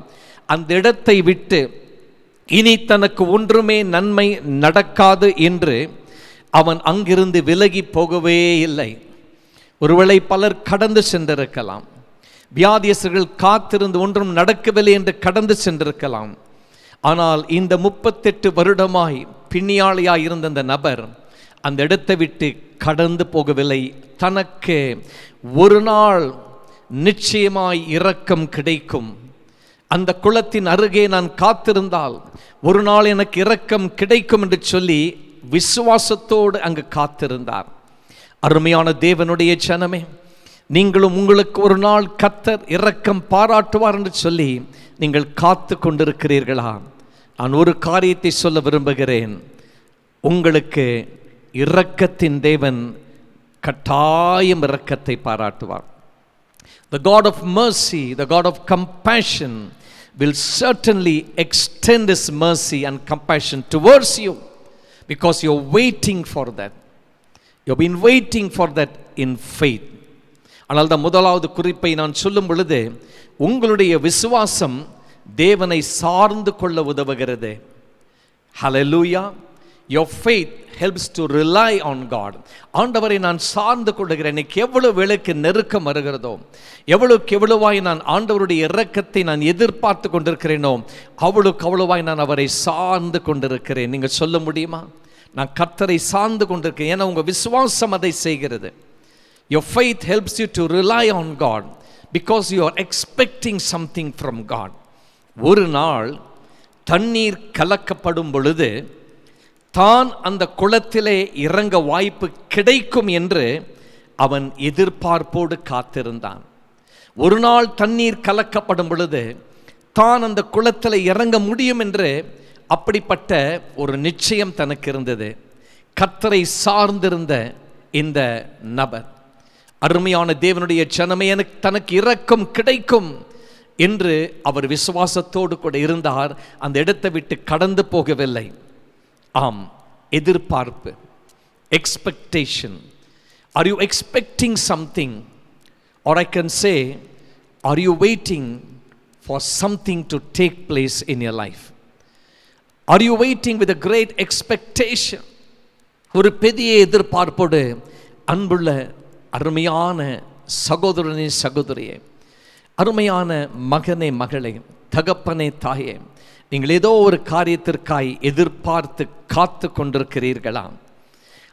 Speaker 3: அந்த இடத்தை விட்டு இனி தனக்கு ஒன்றுமே நன்மை நடக்காது என்று அவன் அங்கிருந்து விலகி போகவே இல்லை. ஒருவேளை பலர் கடந்து சென்றிருக்கலாம், வியாதியஸ்தர்கள் காத்திருந்து ஒன்றும் நடக்கவில்லை என்று கடந்து சென்றிருக்கலாம். ஆனால் இந்த 38 வருடமாய் பிணியாளியாய் இருந்த அந்த நபர் அந்த இடத்தை விட்டு கடந்து போகவில்லை. தனக்கு ஒரு நாள் நிச்சயமாய் இரக்கம் கிடைக்கும், அந்த குளத்தின் அருகே நான் காத்திருந்தால் ஒரு நாள் எனக்கு இரக்கம் கிடைக்கும் என்று சொல்லி விசுவாசத்தோடு அங்கு காத்திருந்தார். அருமையான தேவனுடைய ஜனமே, நீங்களும் உங்களுக்கு ஒரு நாள் கர்த்தர் இரக்கம் பாராட்டுவார் என்று சொல்லி நீங்கள் காத்து கொண்டிருக்கிறீர்களா? நான் ஒரு காரியத்தை சொல்ல விரும்புகிறேன். உங்களுக்கு இரக்கத்தின் தேவன் கட்டாயம் இரக்கத்தை பாராட்டுவார். The God of mercy, the God of compassion will certainly extend His mercy and compassion towards you, because you're waiting for that. You've been waiting for that in faith. ஆனால் தான் முதலாவது குறிப்பை நான் சொல்லும் பொழுது, உங்களுடைய விசுவாசம் தேவனை சார்ந்து கொள்ள உதவுகிறது. Hallelujah. Your faith helps to rely on God. ஆண்டவரை நான் சார்ந்து கொள்கிறேன். எனக்கு எவ்வளவு வேளைக்கு நெருக்கம் வருகிறதோ, எவ்வளவாய் நான் ஆண்டவருடைய இரக்கத்தை நான் எதிர்பார்த்து கொண்டிருக்கிறேனோ, அவ்வளவாய் நான் அவரை சார்ந்து கொண்டிருக்கிறேன். நீங்கள் சொல்ல முடியுமா? நான் கர்த்தரை சார்ந்து கொண்டிருக்கேன். ஏன்னா உங்கள் விசுவாசம் அதை செய்கிறது. Your faith helps you to rely on God because you are expecting something from God. ஒரு நாள் தண்ணீர் கலக்கப்படும் பொழுது தான் அந்த குளத்திலே இறங்க வாய்ப்பு கிடைக்கும் என்று அவன் எதிர்பார்ப்போடு காத்திருந்தான். ஒரு நாள் தண்ணீர் கலக்கப்படும் பொழுது தான் அந்த குளத்தில் இறங்க முடியும் என்று அப்படிப்பட்ட ஒரு நிச்சயம் தனக்கு இருந்தது. கர்த்தரை சார்ந்திருந்த இந்த நபர், அருமையான தேவனுடைய ஜனமே, எனக்கு தனக்கு இரக்கம் கிடைக்கும் என்று அவர் விசுவாசத்தோடு கூட இருந்தார். அந்த இடத்தை விட்டு கடந்து போகவில்லை. ஆம், எதிர்பார்ப்பு, expectation. Are you expecting something, or I can say, are you waiting for something to take place in your life? Are you waiting with a great expectation? ஒரு பெரிய எதிர்பார்ப்போடு அன்புள்ள அருமையான சகோதரனே, சகோதரியே, அருமையான மகனே, மகளே, தகப்பனே, தாயே, நீங்கள் ஏதோ ஒரு காரியத்திற்காய் எதிர்பார்த்து காத்து கொண்டிருக்கிறீர்களா?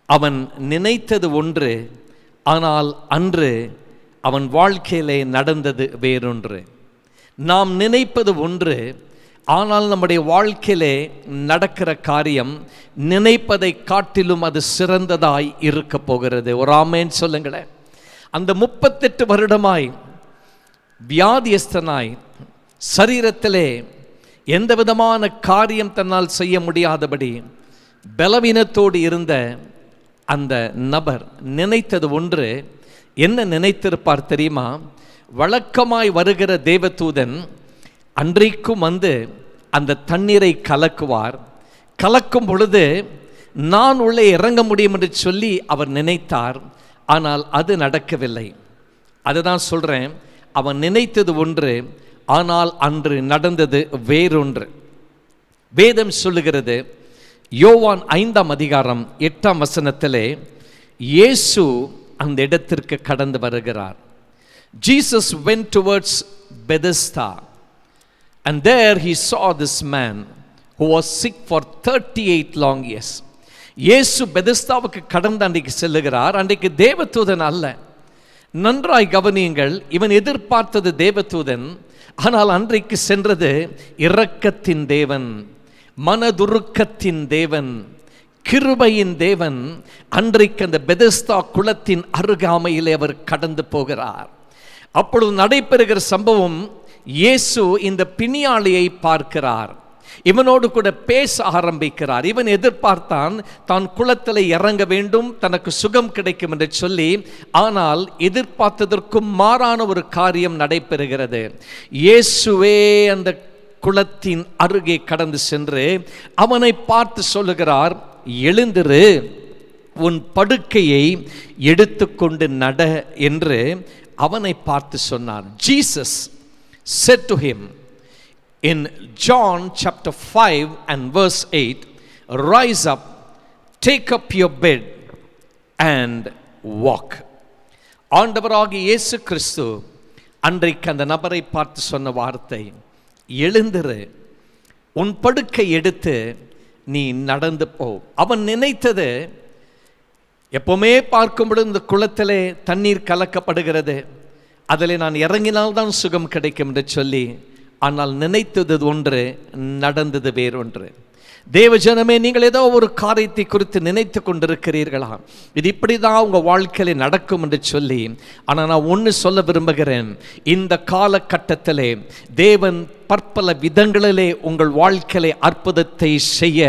Speaker 3: அவன் நினைத்தது ஒன்று, ஆனால் அன்று அவன் வாழ்க்கையிலே நடந்தது வேறொன்று. நாம் நினைப்பது ஒன்று, ஆனால் நம்முடைய வாழ்க்கையிலே நடக்கிற காரியம் நினைப்பதை காட்டிலும் அது சிறந்ததாய் இருக்க போகிறது. ஒரு ஆமென் சொல்லுங்களேன். அந்த 38 வருடமாய் வியாதியஸ்தனாய் சரீரத்திலே எந்த விதமான காரியம் தன்னால் செய்ய முடியாதபடி பலவீனத்தோடு இருந்த அந்த நபர் நினைத்தது ஒன்று. என்ன நினைத்திருப்பார் தெரியுமா? வழக்கமாய் வருகிற தேவதூதன் அன்றைக்கும் வந்து அந்த தண்ணீரை கலக்குவார். கலக்கும் பொழுது நான் உள்ளே இறங்க முடியும் என்று சொல்லி அவர் நினைத்தார். ஆனால் அது நடக்கவில்லை. அதுதான் சொல்கிறேன், அவன் நினைத்தது ஒன்று, ஆனால் அன்று நடந்தது வேறொன்று. வேதம் சொல்லுகிறது, யோவான் 5ஆம் அதிகாரம் 8ஆம் வசனத்திலே இயேசு அந்த இடத்திற்கு கடந்து வருகிறார். Jesus went towards Bethesda, and there he saw this man who was sick for 38 long years. இயேசு பெதஸ்தாவுக்கு கடந்து அன்றைக்கு செல்லுகிறார். அன்றைக்கு தேவதூதன் அல்ல. நன்றாய் கவனியுங்கள், இவன் எதிர்பார்த்தது தேவதூதன், ஆனால் அன்றைக்கு சென்றது இரக்கத்தின் தேவன், மனதுருக்கத்தின் தேவன், கிருபையின் தேவன். அன்றைக்கு அந்த பெதஸ்தா குளத்தின் அருகாமையிலே அவர் கடந்து போகிறார். அப்பொழுது நடைபெறுகிற சம்பவம், இயேசு இந்த பிணியாளியை பார்க்கிறார், இவனோடு கூட பேச ஆரம்பிக்கிறார். இவன் எதிர்பார்த்தான் தான் குளத்தில் இறங்க வேண்டும், தனக்கு சுகம் கிடைக்கும் என்று சொல்லி. ஆனால் எதிர்பார்த்ததற்கும் மாறான ஒரு காரியம் நடைபெறுகிறது. இயேசுவே அந்த குளத்தின் அருகே கடந்து சென்று அவனை பார்த்து சொல்லுகிறார், எழுந்திரு, உன் படுக்கையை எடுத்துக்கொண்டு நட என்று அவனை பார்த்து சொன்னார். Jesus said to him in John chapter 5 and verse 8, rise up, take up your bed and walk. ஆண்டவராகிய இயேசு கிறிஸ்து அன்றைக்கு அந்த நபரை பார்த்து சொன்ன வார்த்தை, எழுந்திரு, உன் படுக்கை எடுத்து நீ நடந்து போ. அவன் நினைத்தது, எப்பவுமே பார்க்கும்பொழுது இந்த குளத்திலே தண்ணீர் கலக்கப்படுகிறது, அதில் நான் இறங்கினால்தான் சுகம் கிடைக்கும் என்று சொல்லி. ஆனால் நினைத்தது ஒன்று, நடந்தது வேறொன்று. தேவஜனமே, நீங்கள் ஏதோ ஒரு காரியத்தை குறித்து நினைத்து கொண்டிருக்கிறீர்களா? இது இப்படி தான் உங்கள் வாழ்க்கையில் நடக்கும் என்று சொல்லி. ஆனால் நான் ஒன்று சொல்ல விரும்புகிறேன், இந்த காலகட்டத்திலே தேவன் பற்பல விதங்களிலே உங்கள் வாழ்க்கையிலே அற்புதத்தை செய்ய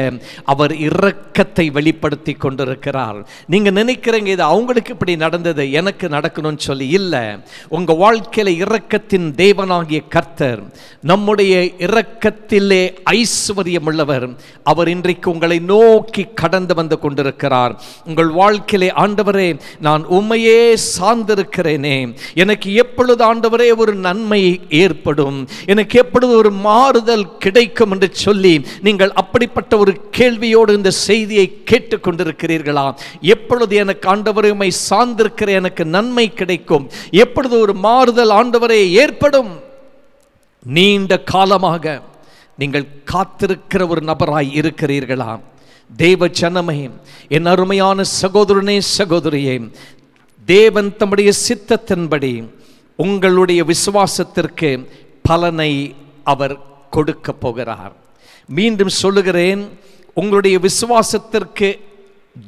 Speaker 3: அவர் இரக்கத்தை வெளிப்படுத்தி கொண்டிருக்கிறார். நீங்க நினைக்கிறீங்க இது அவங்களுக்கு இப்படி நடந்தது, எனக்கு நடக்கணும்னு சொல்லி. இல்லை, உங்க வாழ்க்கையில இரக்கத்தின் தேவனாகிய கர்த்தர், நம்முடைய இரக்கத்திலே ஐஸ்வர்யம் உள்ளவர், அவர் இன்றைக்கு உங்களை நோக்கி கடந்து வந்து கொண்டிருக்கிறார். உங்கள் வாழ்க்கையிலே, ஆண்டவரே நான் உம்மையே சார்ந்திருக்கிறேனே, எனக்கு எப்பொழுது ஆண்டவரே ஒரு நன்மை ஏற்படும், எனக்கு எப்பொழுது ஒரு மாறுதல் கிடைக்கும் என்று சொல்லி நீங்கள் அப்படிப்பட்ட ஒரு கேள்வியோடு இந்த செய்தியை கேட்டுக் கொண்டிருக்கிறீர்களா? எப்பொழுது எனக்கு ஆண்டவரே உம்மை சார்ந்திருக்கிற எனக்கு நன்மை கிடைக்கும், எப்பொழுது ஒரு மாறுதல் ஆண்டவரே ஏற்படும்? நீண்ட காலமாக நீங்கள் காத்திருக்கிற ஒரு நபராய் இருக்கிறீர்களா? தேவ ஜனமே, என் அருமையான சகோதரனே சகோதரியே, தேவன் தம்முடைய சித்தத்தின்படி உங்களுடைய விசுவாசத்திற்கு பலனை அவர் கொடுக்க போகிறார். மீண்டும் சொல்லுகிறேன், உங்களுடைய விசுவாசத்திற்கு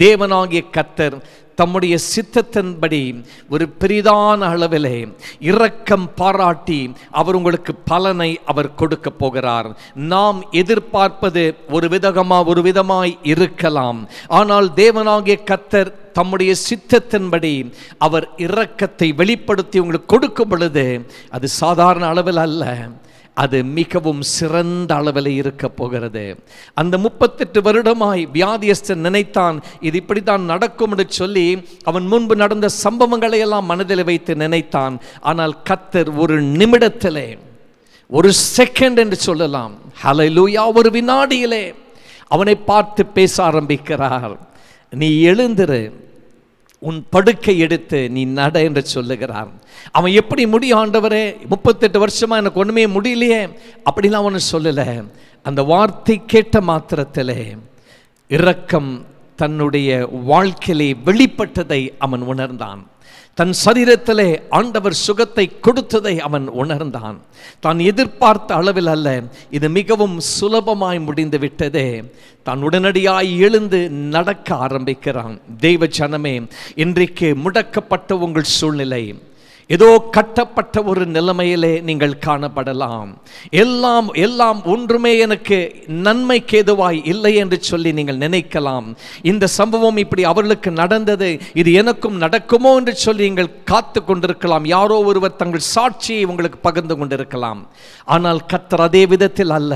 Speaker 3: தேவனாகிய கர்த்தர் தம்முடைய சித்தத்தின்படி ஒரு பெரிதான அளவிலே இரக்கம் பாராட்டி அவர் உங்களுக்கு பலனை அவர் கொடுக்க போகிறார். நாம் எதிர்பார்ப்பது ஒரு விதமாய் இருக்கலாம், ஆனால் தேவனாகிய கர்த்தர் தம்முடைய சித்தத்தின்படி அவர் இரக்கத்தை வெளிப்படுத்தி உங்களுக்கு கொடுக்கும் பொழுது அது சாதாரண அளவில் அல்ல, அது மிகவும் சிறந்த அளவில் இருக்க போகிறது. அந்த 38 வருடமாய் வியாதியஸ்தன் நினைத்தான் இது இப்படித்தான் நடக்கும் என்று சொல்லி. அவன் முன்பு நடந்த சம்பவங்களை எல்லாம் மனதில் வைத்து நினைத்தான். ஆனால் கர்த்தர் ஒரு நிமிடத்திலே, ஒரு செகண்ட் என்று சொல்லலாம், ஹல்லேலூயா, ஒரு வினாடியிலே அவனை பார்த்து பேச ஆரம்பிக்கிறார். நீ எழுந்திரு, உன் படுக்கை எடுத்து நீ நட என்று சொல்லுகிறார். அவன் எப்படி முடியும் ஆண்டவரே, 38 வருஷமா எனக்கு ஒண்ணுமே முடியலையே அப்படிலாம் அவனு சொல்லல. அந்த வார்த்தை கேட்ட மாத்திரத்திலே இரக்கம் தன்னுடைய வாழ்க்கையிலே வெளிப்பட்டதை அவன் உணர்ந்தான். தன் சரீரத்திலே ஆண்டவர் சுகத்தை கொடுத்ததை அவன் உணர்ந்தான். தான் எதிர்பார்த்த அளவில் அல்ல, இது மிகவும் சுலபமாய் முடிந்து விட்டதே. தான் உடனடியாய் எழுந்து நடக்க ஆரம்பிக்கிறான். தெய்வ ஜனமே, இன்றைக்கு முடக்கப்பட்ட உங்கள் சூழ்நிலை, ஏதோ கட்டப்பட்ட ஒரு நிலைமையிலே நீங்கள் காணப்படலாம். எல்லாம் ஒன்றுமே எனக்கு நன்மைக்கு ஏதுவாய் இல்லை என்று சொல்லி நீங்கள் நினைக்கலாம். இந்த சம்பவம் இப்படி அவர்களுக்கு நடந்தது, இது எனக்கும் நடக்குமோ என்று சொல்லி நீங்கள் காத்து கொண்டிருக்கலாம். யாரோ ஒருவர் தங்கள் சாட்சியை உங்களுக்கு பகிர்ந்து கொண்டிருக்கலாம். ஆனால் கர்த்தர் அதே விதத்தில் அல்ல.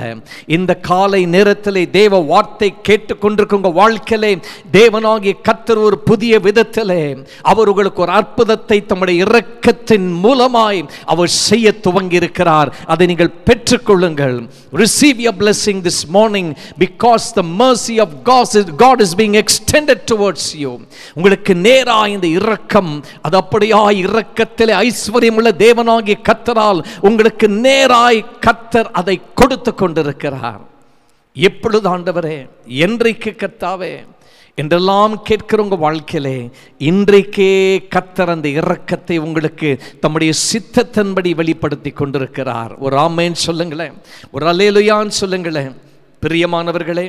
Speaker 3: இந்த காலை நேரத்திலே தேவ வார்த்தை கேட்டுக்கொண்டிருக்கும் உங்கள் வாழ்க்கையிலே தேவனாகிய கர்த்தர் ஒரு புதிய விதத்திலே அவர் உங்களுக்கு ஒரு அற்புதத்தை தம்முடைய இரக்கத்தை இரக்கத்தின் மூலமாய் அவர் செய்ய துவங்கி இருக்கிறார். அதை நீங்கள் பெற்றுக்கொள்ளுங்கள். Receive your blessing this morning because the mercy of God is being extended towards you. உங்களுக்கு நேராய் இந்த இரக்கம், அது அப்படியாய் இரக்கத்திலே ஐஸ்வர்யமுள்ள தேவனாகிய கர்த்தரால் உங்களுக்கு நேராய் கர்த்தர் அதை கொடுத்து கொண்டிருக்கிறார். எப்பொழுது ஆண்டவரே, என்றைக்கு கர்த்தாவே என்றெல்லாம் கேட்கிற உங்க வாழ்க்கையிலே இன்றைக்கே கர்த்தர் அந்த இரக்கத்தை உங்களுக்கு தம்முடைய சித்தத்தின்படி வெளிப்படுத்தி கொண்டிருக்கிறார். ஒரு ஆமென் சொல்லுங்களேன், ஒரு அல்லேலூயான்னு சொல்லுங்களேன். பிரியமானவர்களே,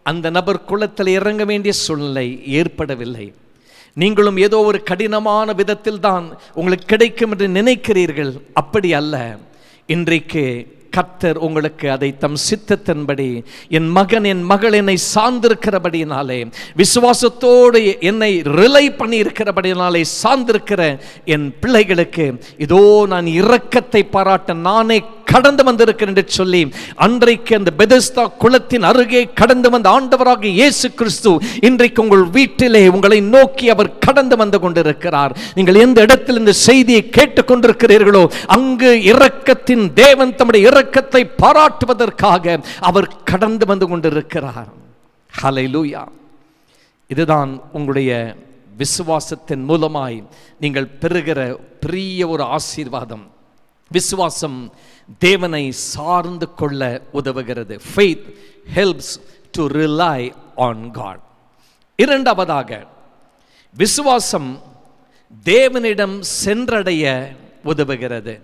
Speaker 3: அந்த நபர் குளத்தில் இறங்க வேண்டிய சூழ்நிலை ஏற்படவில்லை. நீங்களும் ஏதோ ஒரு கடினமான விதத்தில் தான் உங்களுக்கு கிடைக்கும் என்று நினைக்கிறீர்கள். அப்படி அல்ல. இன்றைக்கு கர்த்தர் உங்களுக்கு அதை தம் சித்தத்தின்படி, என் மகன் என் மகள் என்னை சார்ந்திருக்கிறபடினாலே, விசுவாசத்தோடு என்னை ரிலை பண்ணி இருக்கிறபடினாலே சார்ந்திருக்கிற என் பிள்ளைகளுக்கு இதோ நான் இரக்கத்தை பாராட்ட நானே கடந்து வந்திருக்கிறேன் என்று சொல்லி அன்றைக்கு அந்த பெதஸ்தா குளத்தின் அருகே கடந்து வந்த ஆண்டவராகிய இயேசு கிறிஸ்து இன்றைக்கு உங்கள் வீட்டிலே உங்களை நோக்கி அவர் கடந்து வந்து கொண்டிருக்கிறார். நீங்கள் எந்த இடத்தில் இந்த செய்தியை கேட்டுக் கொண்டிருக்கிறீர்களோ அங்கு இரக்கத்தின் தேவன் தம்முடைய இரக்கத்தை பாராட்டுவதற்காக அவர் கடந்து வந்து கொண்டிருக்கிறார். ஹல்லேலூயா. இதுதான் உங்களுடைய விசுவாசத்தின் மூலமாய் நீங்கள் பெறுகிற பெரிய ஒரு ஆசீர்வாதம். விசுவாசம் தேவனை சார்ந்து கொள்ள உதவுகிறது. Faith helps to rely on God. இரண்டாவதாக, விசுவாசம் தேவனிடம் சென்றடைய உதவுகிறது.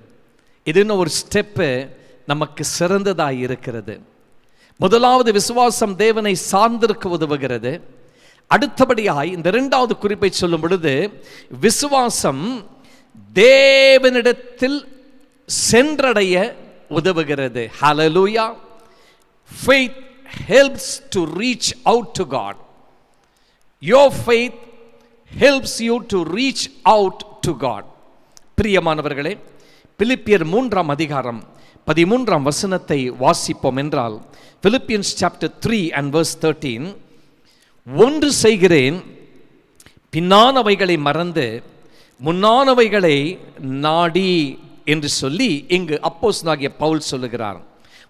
Speaker 3: இதுன்னு ஒரு ஸ்டெப்பு நமக்கு சிறந்ததாய் இருக்கிறது. முதலாவது விசுவாசம் தேவனை சார்ந்திருக்க உதவுகிறது. அடுத்தபடியாய் இந்த இரண்டாவது குறிப்பை சொல்லும் பொழுது, விசுவாசம் தேவனிடத்தில் சென்றடைய உதவுகிறது. ஹல்லேலூயா. Faith helps to reach out to God. Your faith helps you to reach out to God. பிரியமானவர்களே, பிலிப்பியர் 3ஆம் அதிகாரம் 13ஆம் வசனத்தை வாசிப்போம் என்றால், Philippians chapter 3 and verse 13, ஒன்று செய்கிறேன், பின்னானவைகளை மறந்து முன்னானவைகளை நாடி என்று சொல்லி இங்கு அப்போஸ்தலனாகிய பவுல் சொல்லுகிறார்.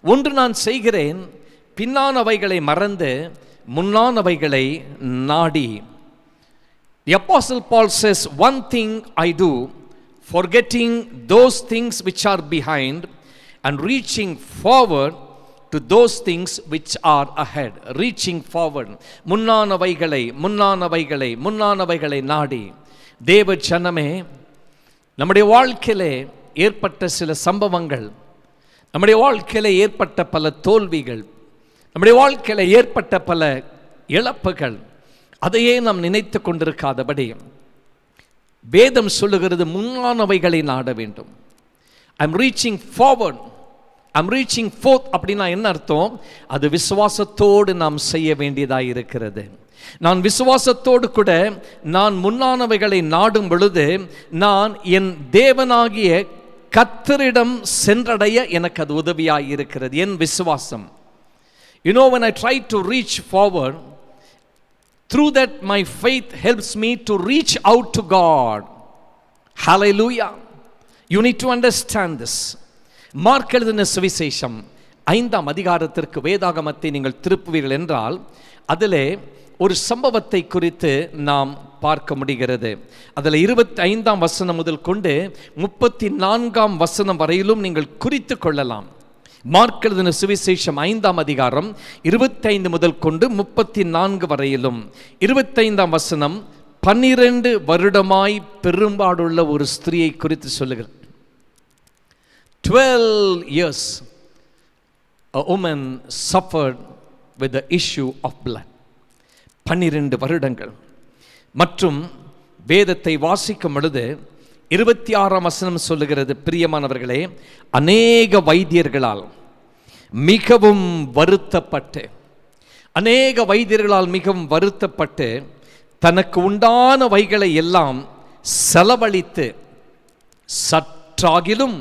Speaker 3: ஒன்று நான் செய்கிறேன், பின்னானவைகளை மறந்து முன்னானவைகளை நாடி. The apostle Paul says, one thing I do, forgetting those things which are behind and reaching forward to those things which are ahead. Reaching forward, முன்னானவைகளை முன்னானவைகளை முன்னானவைகளை நாடி. தேவ ஜனமே, நம்முடைய வாழ்க்கையிலே ஏற்பட்ட சில சம்பவங்கள், நம்முடைய வாழ்க்கையில ஏற்பட்ட பல தோல்விகள், நம்முடைய வாழ்க்கையில ஏற்பட்ட பல இழப்புகள், அதையே நாம் நினைத்து கொண்டிருக்காதபடி வேதம் சொல்லுகிறது, முன்னானவைகளை நாட வேண்டும். I'm reaching forward, I'm reaching fourth. அப்படின்னா என்ன அர்த்தம்? அது விசுவாசத்தோடு நாம் செய்ய வேண்டியதாக இருக்கிறது. நான் விசுவாசத்தோடு கூட நான் முன்னானவைகளை நாடும் பொழுது நான் என் தேவனாகிய கர்த்தரிடம் சென்றடைய எனக்கு அது உதவியாக இருக்கிறது. என் விசுவாசம். You know, when I try to reach forward, through that my faith helps me to reach out to God. Hallelujah. You need to understand this. Mark எழுதின சுவிசேஷம் 5ஆம் அதிகாரத்திற்கு வேதாகமத்தை நீங்கள் திருப்புவீர்கள் என்றால் அதிலே ஒரு சம்பவத்தை குறித்து நாம் பார்க்க முடிகிறது. அதில் 25ஆம் வசனம் முதல் கொண்டு 34ஆம் வசனம் வரையிலும் நீங்கள் குறித்து கொள்ளலாம். மார்க் எழுதின சுவிசேஷம் 5ஆம் அதிகாரம் 25 முதல் கொண்டு 34 வரையிலும். 25ஆம் வசனம் 12 வருடமாய் பெரும்பாடுள்ள ஒரு ஸ்திரியை குறித்து சொல்லுகிறது. 12 years a woman suffered with the issue of blood. 12 வருடங்கள். மற்றும் வேதத்தை வாசிக்கும் பொழுது 26ஆம் வசனம் சொல்லுகிறது, பிரியமானவர்களே, அநேக வைத்தியர்களால் மிகவும் வருத்தப்பட்டு தனக்கு உண்டான வைகளை எல்லாம் செலவழித்து சற்றாகிலும்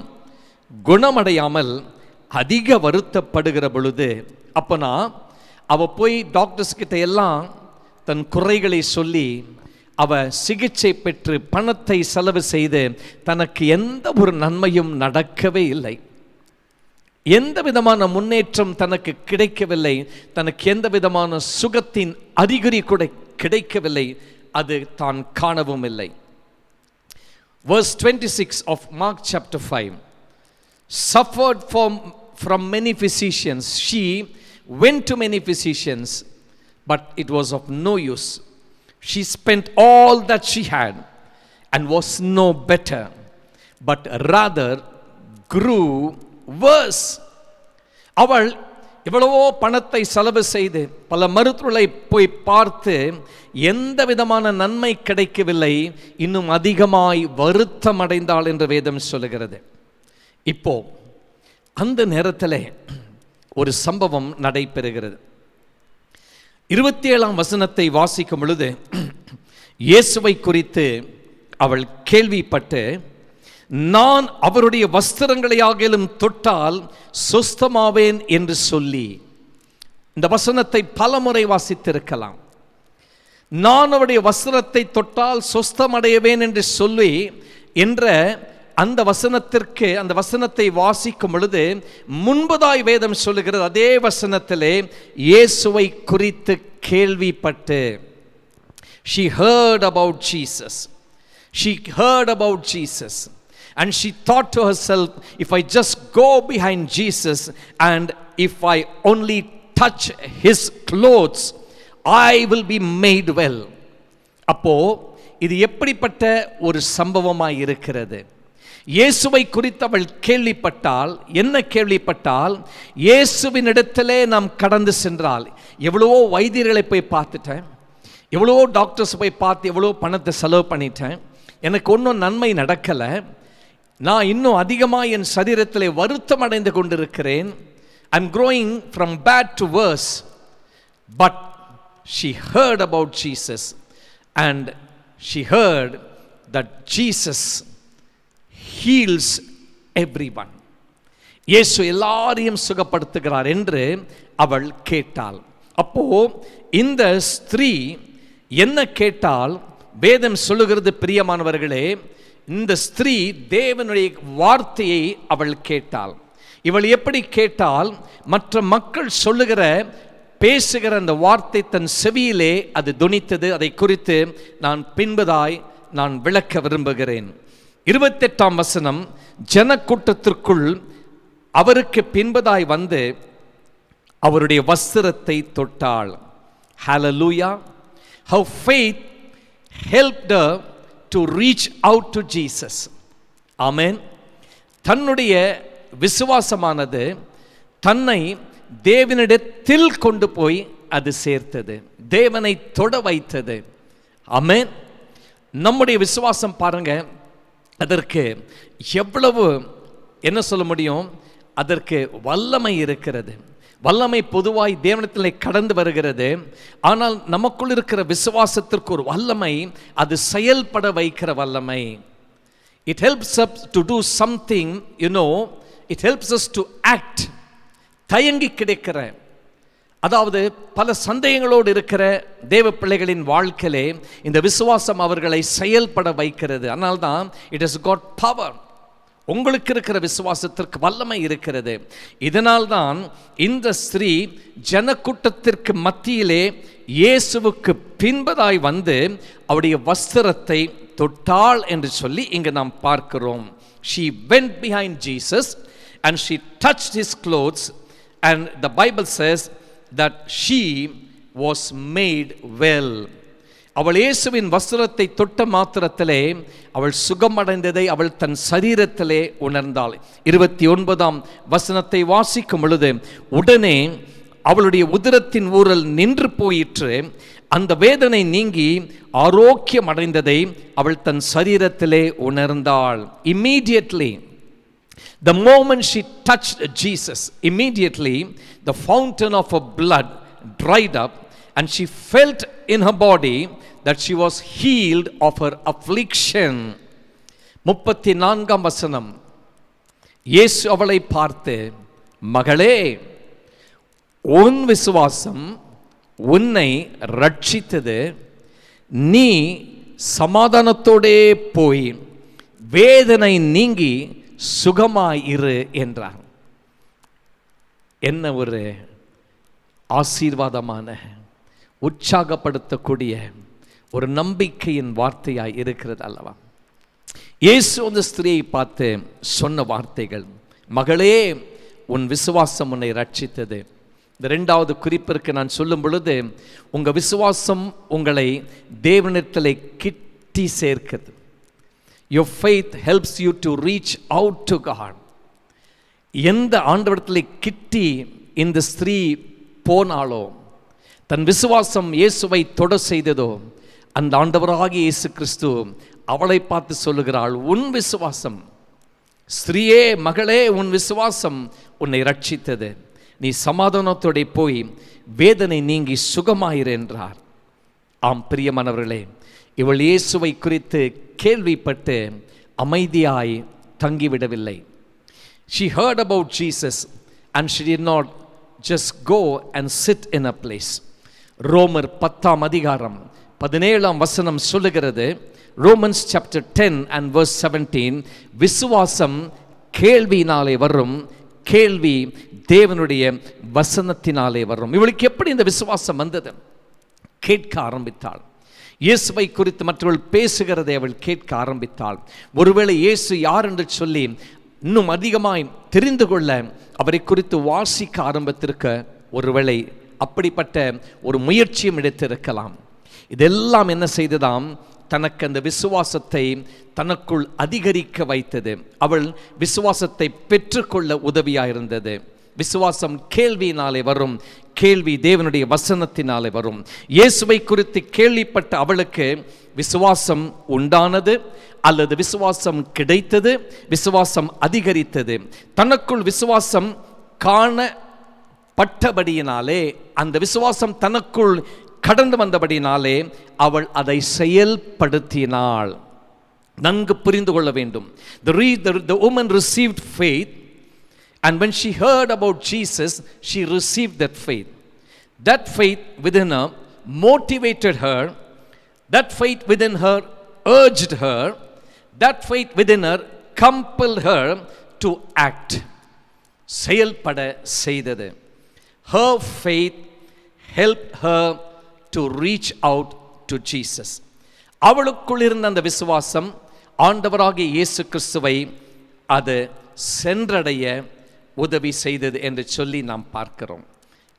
Speaker 3: குணமடையாமல் அதிக வருத்தப்படுகிற பொழுது, அப்பனா அவ போய் டாக்டர்ஸ் கிட்ட எல்லாம் தன் குறைகளை சொல்லி அவ சிகிச்சை பெற்று பணத்தை செலவு செய்து தனக்கு எந்த ஒரு நன்மையும் நடக்கவே இல்லை. எந்த விதமான முன்னேற்றம் தனக்கு கிடைக்கவில்லை. தனக்கு எந்த விதமான சுகத்தின் அறிகுறி கூட கிடைக்கவில்லை. அது தான் காணவும் இல்லை. Verse 26 of Mark chapter 5. Suffered from many physicians. She went to many physicians, but it was of no use. She spent all that she had and was no better, but rather grew worse. அவள் எவ்வளவோ பணத்தை செலவு செய்து பல மருத்துவர்களை போய் பார்த்து எந்த விதமான நன்மை கிடைக்கவில்லை. இன்னும் அதிகமாய் வருத்தம் அடைந்தாள் என்று வேதம் சொல்லுகிறது. இப்போ அந்த நேரத்தில் ஒரு சம்பவம் நடைபெறுகிறது. 27ஆம் வசனத்தை வாசிக்கும் பொழுது இயேசுவை குறித்து அவள் கேள்விப்பட்டு, நான் அவருடைய வஸ்திரங்களையாகிலும் தொட்டால் சுஸ்தமாவேன் என்று சொல்லி, இந்த வசனத்தை பலமுறை வாசித்திருக்கலாம். நான் அவருடைய வஸ்திரத்தை தொட்டால் சுஸ்தமடைவேன் என்று சொல்லி என்ற அந்த வசனத்திற்கு, அந்த வசனத்தை வாசிக்கும் பொழுது முன்பதாய் வேதம் சொல்லுகிறது, அதே வசனத்திலே இயேசுவை குறித்து கேள்விப்பட்டு, she heard about Jesus. She heard about Jesus. And she thought to herself, if I just go behind Jesus and if I only touch his clothes, I will be made well. அப்போ இது எப்படிப்பட்ட ஒரு சம்பவமாய் இருக்கிறது? இயேசுவை குறித்து அவள் கேள்விப்பட்டால், என்ன கேள்விப்பட்டால், இயேசுவின் இடத்திலே நாம் கடந்து சென்றால், எவ்வளவோ வைத்தியர்களை போய் பார்த்துட்டேன், எவ்வளவோ டாக்டர்ஸ் போய் பார்த்து எவ்வளோ பணத்தை செலவு பண்ணிட்டேன், எனக்கு ஒன்றும் நன்மை நடக்கலை, நான் இன்னும் அதிகமாக என் சரீரத்தில் வருத்தம் அடைந்து கொண்டிருக்கிறேன். I'm growing from bad to worse. But she heard about Jesus and she heard that Jesus heals everyone. இயேசு எல்லாரையும் சுகப்படுத்துகிறார் என்று அவள் கேட்டாள். அப்போ இந்த ஸ்திரீ என்ன கேட்டால், வேதம் சொல்லுகிறது பிரியமானவர்களே, இந்த ஸ்திரீ தேவனுடைய வார்த்தையை அவள் கேட்டாள். இவள் எப்படி கேட்டால், மற்ற மக்கள் சொல்லுகிற பேசுகிற அந்த வார்த்தை தன் செவியிலே அது தொனித்தது. அதை குறித்து நான் பின்பதாய் நான் விளக்க விரும்புகிறேன். 28ஆம் வசனம், ஜனக்கூட்டத்திற்குள் அவருக்கு பின்பதாய் வந்து அவருடைய வஸ்திரத்தை தொட்டாள். Hallelujah. How faith helped her to reach out to Jesus. Amen. தன்னுடைய விசுவாசமானது தன்னை தேவனிடத்தில் கொண்டு போய் அது சேர்த்தது, தேவனை தொட வைத்தது. ஆமென். நம்முடைய விசுவாசம் பாருங்க, அதற்கு எவ்வளவு என்ன சொல்ல முடியும், அதற்கு வல்லமை இருக்கிறது. வல்லமை பொதுவாய் தேவனிடத்தில் கடந்து வருகிறது. ஆனால் நமக்குள் இருக்கிற விசுவாசத்திற்கு ஒரு வல்லமை, அது செயல்பட வைக்கிற வல்லமை. It helps us to do something, it helps us to act. தயங்கி கிடைக்கிற, அதாவது பல சந்தேகங்களோடு இருக்கிற தேவ பிள்ளைகளின் வாழ்க்கையிலே இந்த விசுவாசம் அவர்களை செயல்பட வைக்கிறது. அதனால்தான் it has got power. உங்களுக்கு இருக்கிற விசுவாசத்திற்கு வல்லமை இருக்கிறது. இதனால்தான் இந்த ஸ்திரீ ஜனக்கூட்டத்திற்கு மத்தியிலே இயேசுவுக்கு பின்பதாய் வந்து அவருடைய வஸ்திரத்தை தொட்டாள் என்று சொல்லி இங்கு நாம் பார்க்கிறோம். She went behind Jesus and she touched his clothes, and the Bible says that she was made well. அவள் இயேசுவின் வஸ்திரத்தை தொட்ட மாத்திரத்திலே அவள் சுகமடைந்ததை அவள் தன் சரீரத்திலே உணர்ந்தாள். 29ஆம் வசனத்தை வாசிக்கும் பொழுது, உடனே அவளுடைய உதரத்தின் ஊரல் நின்று போயிற்று, அந்த வேதனை நீங்கி ஆரோக்கியம் அடைந்ததை அவள் தன் சரீரத்திலே உணர்ந்தாள். Immediately, the moment she touched Jesus, immediately the fountain of her blood dried up and she felt in her body that she was healed of her affliction. 34ஆம் வசனம், இயேசு அவளை பார்த்து, மகளே, உன் விசுவாசம் உன்னை ரட்சித்தது, நீ சமாதானத்தோடே போய் வேதனை நீங்கி சுகமாயிரு என்றார். என்ன ஒரு ஆசீர்வாதமான, உற்சாகப்படுத்தக்கூடிய ஒரு நம்பிக்கையின் வார்த்தையாய் இருக்கிறது அல்லவா? இயேசு அந்த ஸ்திரியை பார்த்து சொன்ன வார்த்தைகள், மகளே உன் விசுவாசம் உன்னை ரட்சித்தது. இந்த 2வது குறிப்பிற்கு நான் சொல்லும் பொழுது, உங்க விசுவாசம் உங்களை தேவனிடத்தில் கிட்டி சேர்க்கிறது. Your faith helps you to reach out to God. எந்த ஆண்டவரிடத்தில் கிட்டி இந்த ஸ்திரீ போனாலோ, தன் விசுவாசம் இயேசுவை தொட செய்ததோ, அந்த ஆண்டவராகிய இயேசு கிறிஸ்து அவளை பார்த்து சொல்லுகிறாள், உன் விசுவாசம், ஸ்திரீயே, மகளே, உன் விசுவாசம் உன்னை ரட்சித்தது. நீ சமாதானத்தோட போய் வேதனை நீங்கி சுகமாயிரு என்றார். ஆம் பிரியமானவர்களே, இவள் இயேசுவை குறித்து கேள்விப்பட்டு அமைதியாய் தங்கிவிடவில்லை. She heard about Jesus and she did not just go and sit in a place. ரோமர் 10ஆம் அதிகாரம் 17ஆம் வசனம் சொல்லுகிறது, Romans chapter 10 and verse 17, விசுவாசம் கேள்வியினாலே வரும், கேள்வி தேவனுடைய வசனத்தினாலே வரும். இவளுக்கு எப்படி இந்த விசுவாசம் வந்தது? கேட்க ஆரம்பித்தாள். இயேசுவை குறித்து மற்றவர்கள் பேசுகிறதை அவள் கேட்க ஆரம்பித்தாள். ஒருவேளை இயேசு யார் என்று சொல்லி இன்னும் அதிகமாய் தெரிந்து கொள்ள அவரை குறித்து வாசிக்க ஆரம்பித்திருக்க, ஒருவேளை அப்படிப்பட்ட ஒரு முயற்சியும் எடுத்திருக்கலாம். இதெல்லாம் என்ன செய்ததாம்? தனக்கு அந்த விசுவாசத்தை தனக்குள் அதிகரிக்க வைத்தது. அவள் விசுவாசத்தை பெற்றுக்கொள்ள உதவியாயிருந்தது. விசுவாசம் கேள்வியினாலே வரும், கேள்வி தேவனுடைய வசனத்தினாலே வரும். இயேசுவை குறித்து கேள்விப்பட்ட அவளுக்கு விசுவாசம் உண்டானது, அல்லது விசுவாசம் கிடைத்தது, விசுவாசம் அதிகரித்தது. தனக்குள் விசுவாசம் காணப்பட்டபடியினாலே, அந்த விசுவாசம் தனக்குள் கடந்து வந்தபடினாலே அவள் அதை செயல்படுத்தினாள். நன்கு புரிந்து கொள்ள வேண்டும். The woman received faith, and when she heard about Jesus, she received that faith. That faith within her motivated her. That faith within her urged her. That faith within her compelled her to act. செயல்பட செய்தது. Her faith helped her to reach out to Jesus. அவளுக்குள் இருந்த அந்த விசுவாசம் ஆண்டவராகிய இயேசு கிறிஸ்துவை அது சென்றடைய உதவி செய்தது என்று சொல்லி நாம் பார்க்கிறோம்.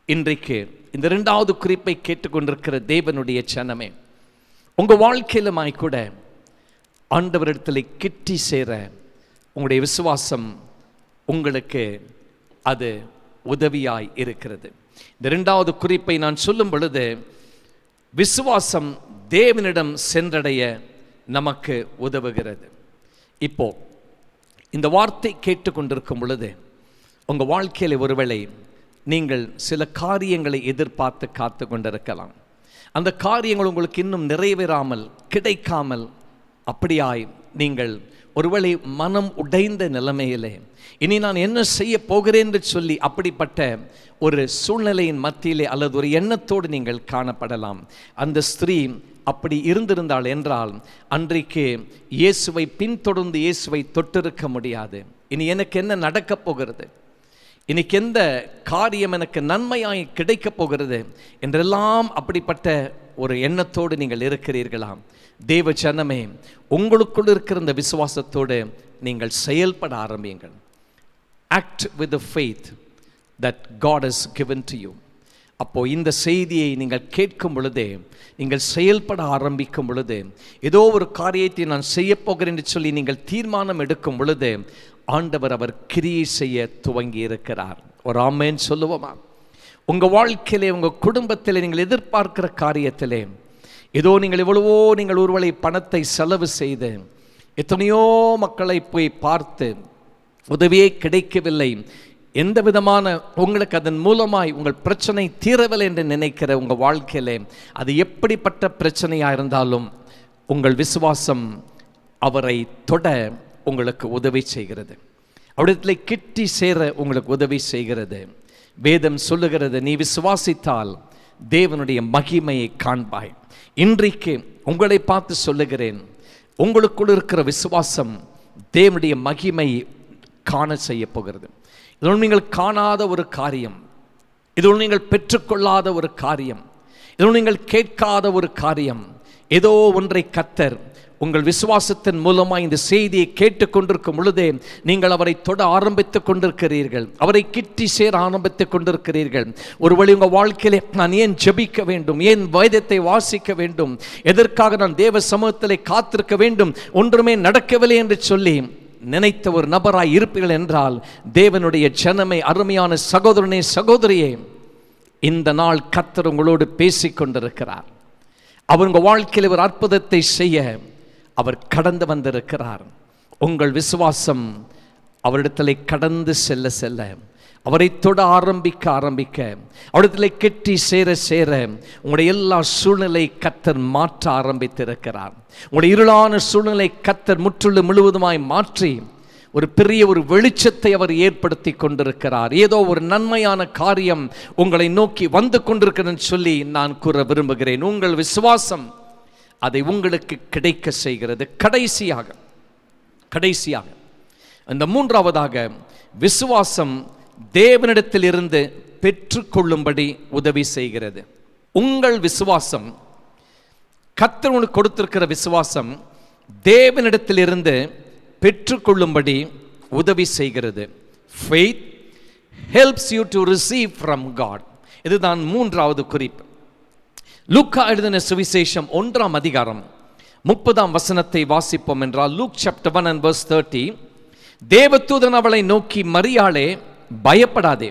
Speaker 3: இன்றைக்கு இந்த 2வது குறிப்பை கேட்டுக்கொண்டிருக்கிற தேவனுடைய ஜனமே, உங்கள் வாழ்க்கையிலுமாய் கூட ஆண்டவரிடத்தில் கிட்டி சேர உங்களுடைய விசுவாசம் உங்களுக்கு அது உதவியாய் இருக்கிறது. இந்த 2வது குறிப்பை நான் சொல்லும் பொழுது, விசுவாசம் தேவனிடம் சென்றடைய நமக்கு உதவுகிறது. இப்போ இந்த வார்த்தை கேட்டுக்கொண்டிருக்கும் பொழுது உங்கள் வாழ்க்கையில் ஒருவேளை நீங்கள் சில காரியங்களை எதிர்பார்த்து காத்து கொண்டிருக்கலாம். அந்த காரியங்கள் உங்களுக்கு இன்னும் நிறைவேறாமல், கிடைக்காமல், அப்படியாய் நீங்கள் ஒருவேளை மனம் உடைந்த நிலைமையிலே இனி நான் என்ன செய்ய போகிறேன் என்று சொல்லி அப்படிப்பட்ட ஒரு சூழ்நிலையின் மத்தியிலே அல்லது ஒரு எண்ணத்தோடு நீங்கள் காணப்படலாம். அந்த ஸ்திரீ அப்படி இருந்திருந்தாள் என்றால் அன்றைக்கு இயேசுவை பின்தொடர்ந்து இயேசுவை தொட்டிருக்க முடியாது. இனி எனக்கு என்ன நடக்கப் போகிறது, இன்னைக்கு எந்த காரியம் எனக்கு நன்மையாய் கிடைக்கப் போகிறது என்றெல்லாம் அப்படிப்பட்ட ஒரு எண்ணத்தோடு நீங்கள் இருக்கிறீர்களாம். தேவ ஜனமே, உங்களுக்குள் இருக்கிற இந்த விசுவாசத்தோடு நீங்கள் செயல்பட ஆரம்பியுங்கள். Act with the faith that God has given to you. அப்போ இந்த செய்தியை நீங்கள் கேட்கும் பொழுதே, நீங்கள் செயல்பட ஆரம்பிக்கும் பொழுது, ஏதோ ஒரு காரியத்தை நான் செய்ய போகிறேன் என்று சொல்லி நீங்கள் தீர்மானம் எடுக்கும் பொழுது ஆண்டவர் அவர் கிரியை செய்ய துவங்கி இருக்கிறார். ஒரு ஆமென் சொல்லுவோமா? உங்கள் வாழ்க்கையிலே, உங்கள் குடும்பத்திலே, நீங்கள் எதிர்பார்க்கிற காரியத்திலே ஏதோ நீங்கள் எவ்வளவோ நீங்கள் ஒருவேளை பணத்தை செலவு செய்து எத்தனையோ மக்களை போய் பார்த்து உதவியே கிடைக்கவில்லை, எந்த விதமான உங்களுக்கு அதன் மூலமாய் உங்கள் பிரச்சனை தீரவில்லை என்று நினைக்கிற உங்கள் வாழ்க்கையிலே, அது எப்படிப்பட்ட பிரச்சனையாக இருந்தாலும் உங்கள் விசுவாசம் அவரை தொட உங்களுக்கு உதவி செய்கிறது. அவரிடத்துல கிட்டி சேர உங்களுக்கு உதவி செய்கிறது. வேதம் சொல்லுகிறது, நீ விசுவாசித்தால் தேவனுடைய மகிமையை காண்பாய். இன்றைக்கு உங்களை பார்த்து சொல்லுகிறேன், உங்களுக்குள் இருக்கிற விசுவாசம் தேவனுடைய மகிமை காண செய்ய போகிறது. இதோடு நீங்கள் காணாத ஒரு காரியம், இதோடு நீங்கள் பெற்றுக்கொள்ளாத ஒரு காரியம், இதோடு நீங்கள் கேட்காத ஒரு காரியம். ஏதோ ஒன்றை கர்த்தர் உங்கள் விசுவாசத்தின் மூலமாக இந்த செய்தியை கேட்டுக்கொண்டிருக்கும் பொழுதே நீங்கள் அவரை தொட ஆரம்பித்துக் கொண்டிருக்கிறீர்கள், அவரை கிட்டி சேர ஆரம்பித்துக் கொண்டிருக்கிறீர்கள். ஒருவேளை உங்கள் வாழ்க்கையிலே நான் ஏன் ஜெபிக்க வேண்டும், ஏன் வேதத்தை வாசிக்க வேண்டும், எதற்காக நான் தேவ சமூகத்திலே காத்திருக்க வேண்டும், ஒன்றுமே நடக்கவில்லை என்று சொல்லி நினைத்த ஒரு நபராய் இருப்பீர்கள் என்றால், தேவனுடைய ஜனமே, அருமையான சகோதரனே சகோதரியே, இந்த நாள் கர்த்தர் உங்களோடு பேசிக் கொண்டிருக்கிறார். அவர் உங்கள் வாழ்க்கையில் ஒரு அற்புதத்தை செய்ய அவர் கடந்து வந்திருக்கிறார். உங்கள் விசுவாசம் அவரிடத்தில் கடந்து செல்ல செல்ல, அவரை தொட ஆரம்பிக்க அவரிடத்தில் கெட்டி சேர உங்களுடைய எல்லா சூழ்நிலை கர்த்தர் மாற்ற ஆரம்பித்திருக்கிறார். உங்களுடைய இருளான சூழ்நிலை கர்த்தர் முற்றிலும் முழுவதுமாய் மாற்றி ஒரு பெரிய ஒரு வெளிச்சத்தை அவர் ஏற்படுத்தி கொண்டிருக்கிறார். ஏதோ ஒரு நன்மையான காரியம் உங்களை நோக்கி வந்து கொண்டிருக்கிறேன்னு சொல்லி நான் கூற விரும்புகிறேன். உங்கள் விசுவாசம் அதை உங்களுக்கு கிடைக்க செய்கிறது. கடைசியாக அந்த மூன்றாவதாக, விசுவாசம் தேவனிடத்தில் இருந்து பெற்றுக்கொள்ளும்படி உதவி செய்கிறது. உங்கள் விசுவாசம், கர்த்தர் உங்களுக்கு கொடுத்திருக்கிற விசுவாசம் தேவனிடத்தில் இருந்து பெற்றுக்கொள்ளும்படி உதவி செய்கிறது. Faith helps you to receive from God. இதுதான் மூன்றாவது குறிப்பு. லூக்கா எழுதின சுவிசேஷம் 1ஆம் அதிகாரம் 30ஆம் வசனத்தை வாசிப்போம் என்றால், Luke chapter 1 and verse 30, தேவதூதன் அவளை நோக்கி, மரியாளே பயப்படாதே,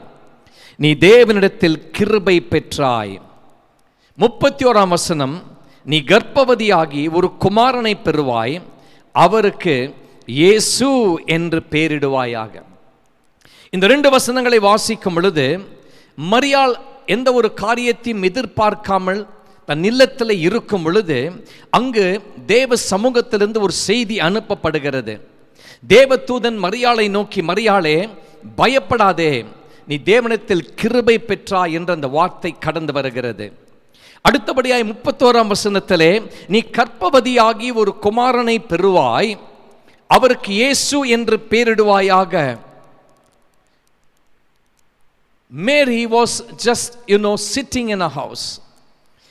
Speaker 3: நீ தேவனிடத்தில் கிருபை பெற்றாய். 31ஆம் வசனம், நீ கர்ப்பவதியாகி ஒரு குமாரனை பெறுவாய், அவருக்கு இயேசு என்று பெயரிடுவாயாக. இந்த 2 வசனங்களை வாசிக்கும் பொழுது, மரியாள் எந்த ஒரு காரியத்தையும் எதிர்பார்க்காமல் தன் இல்லத்தில் இருக்கும் பொழுது அங்கு தேவ சமூகத்திலிருந்து ஒரு செய்தி அனுப்பப்படுகிறது. தேவதூதன் மரியாளை நோக்கி, மரியாளே பயப்படாதே, நீ தேவனிடத்தில் கிருபை பெற்றாய் என்ற அந்த வார்த்தை கடந்து வருகிறது. அடுத்தபடியாய் 31ஆம் வசனத்திலே, நீ கர்ப்பவதியாகி ஒரு குமாரனை பெறுவாய், அவருக்கு இயேசு என்று பெயரிடுவாயாக. Mary was just, sitting in a house.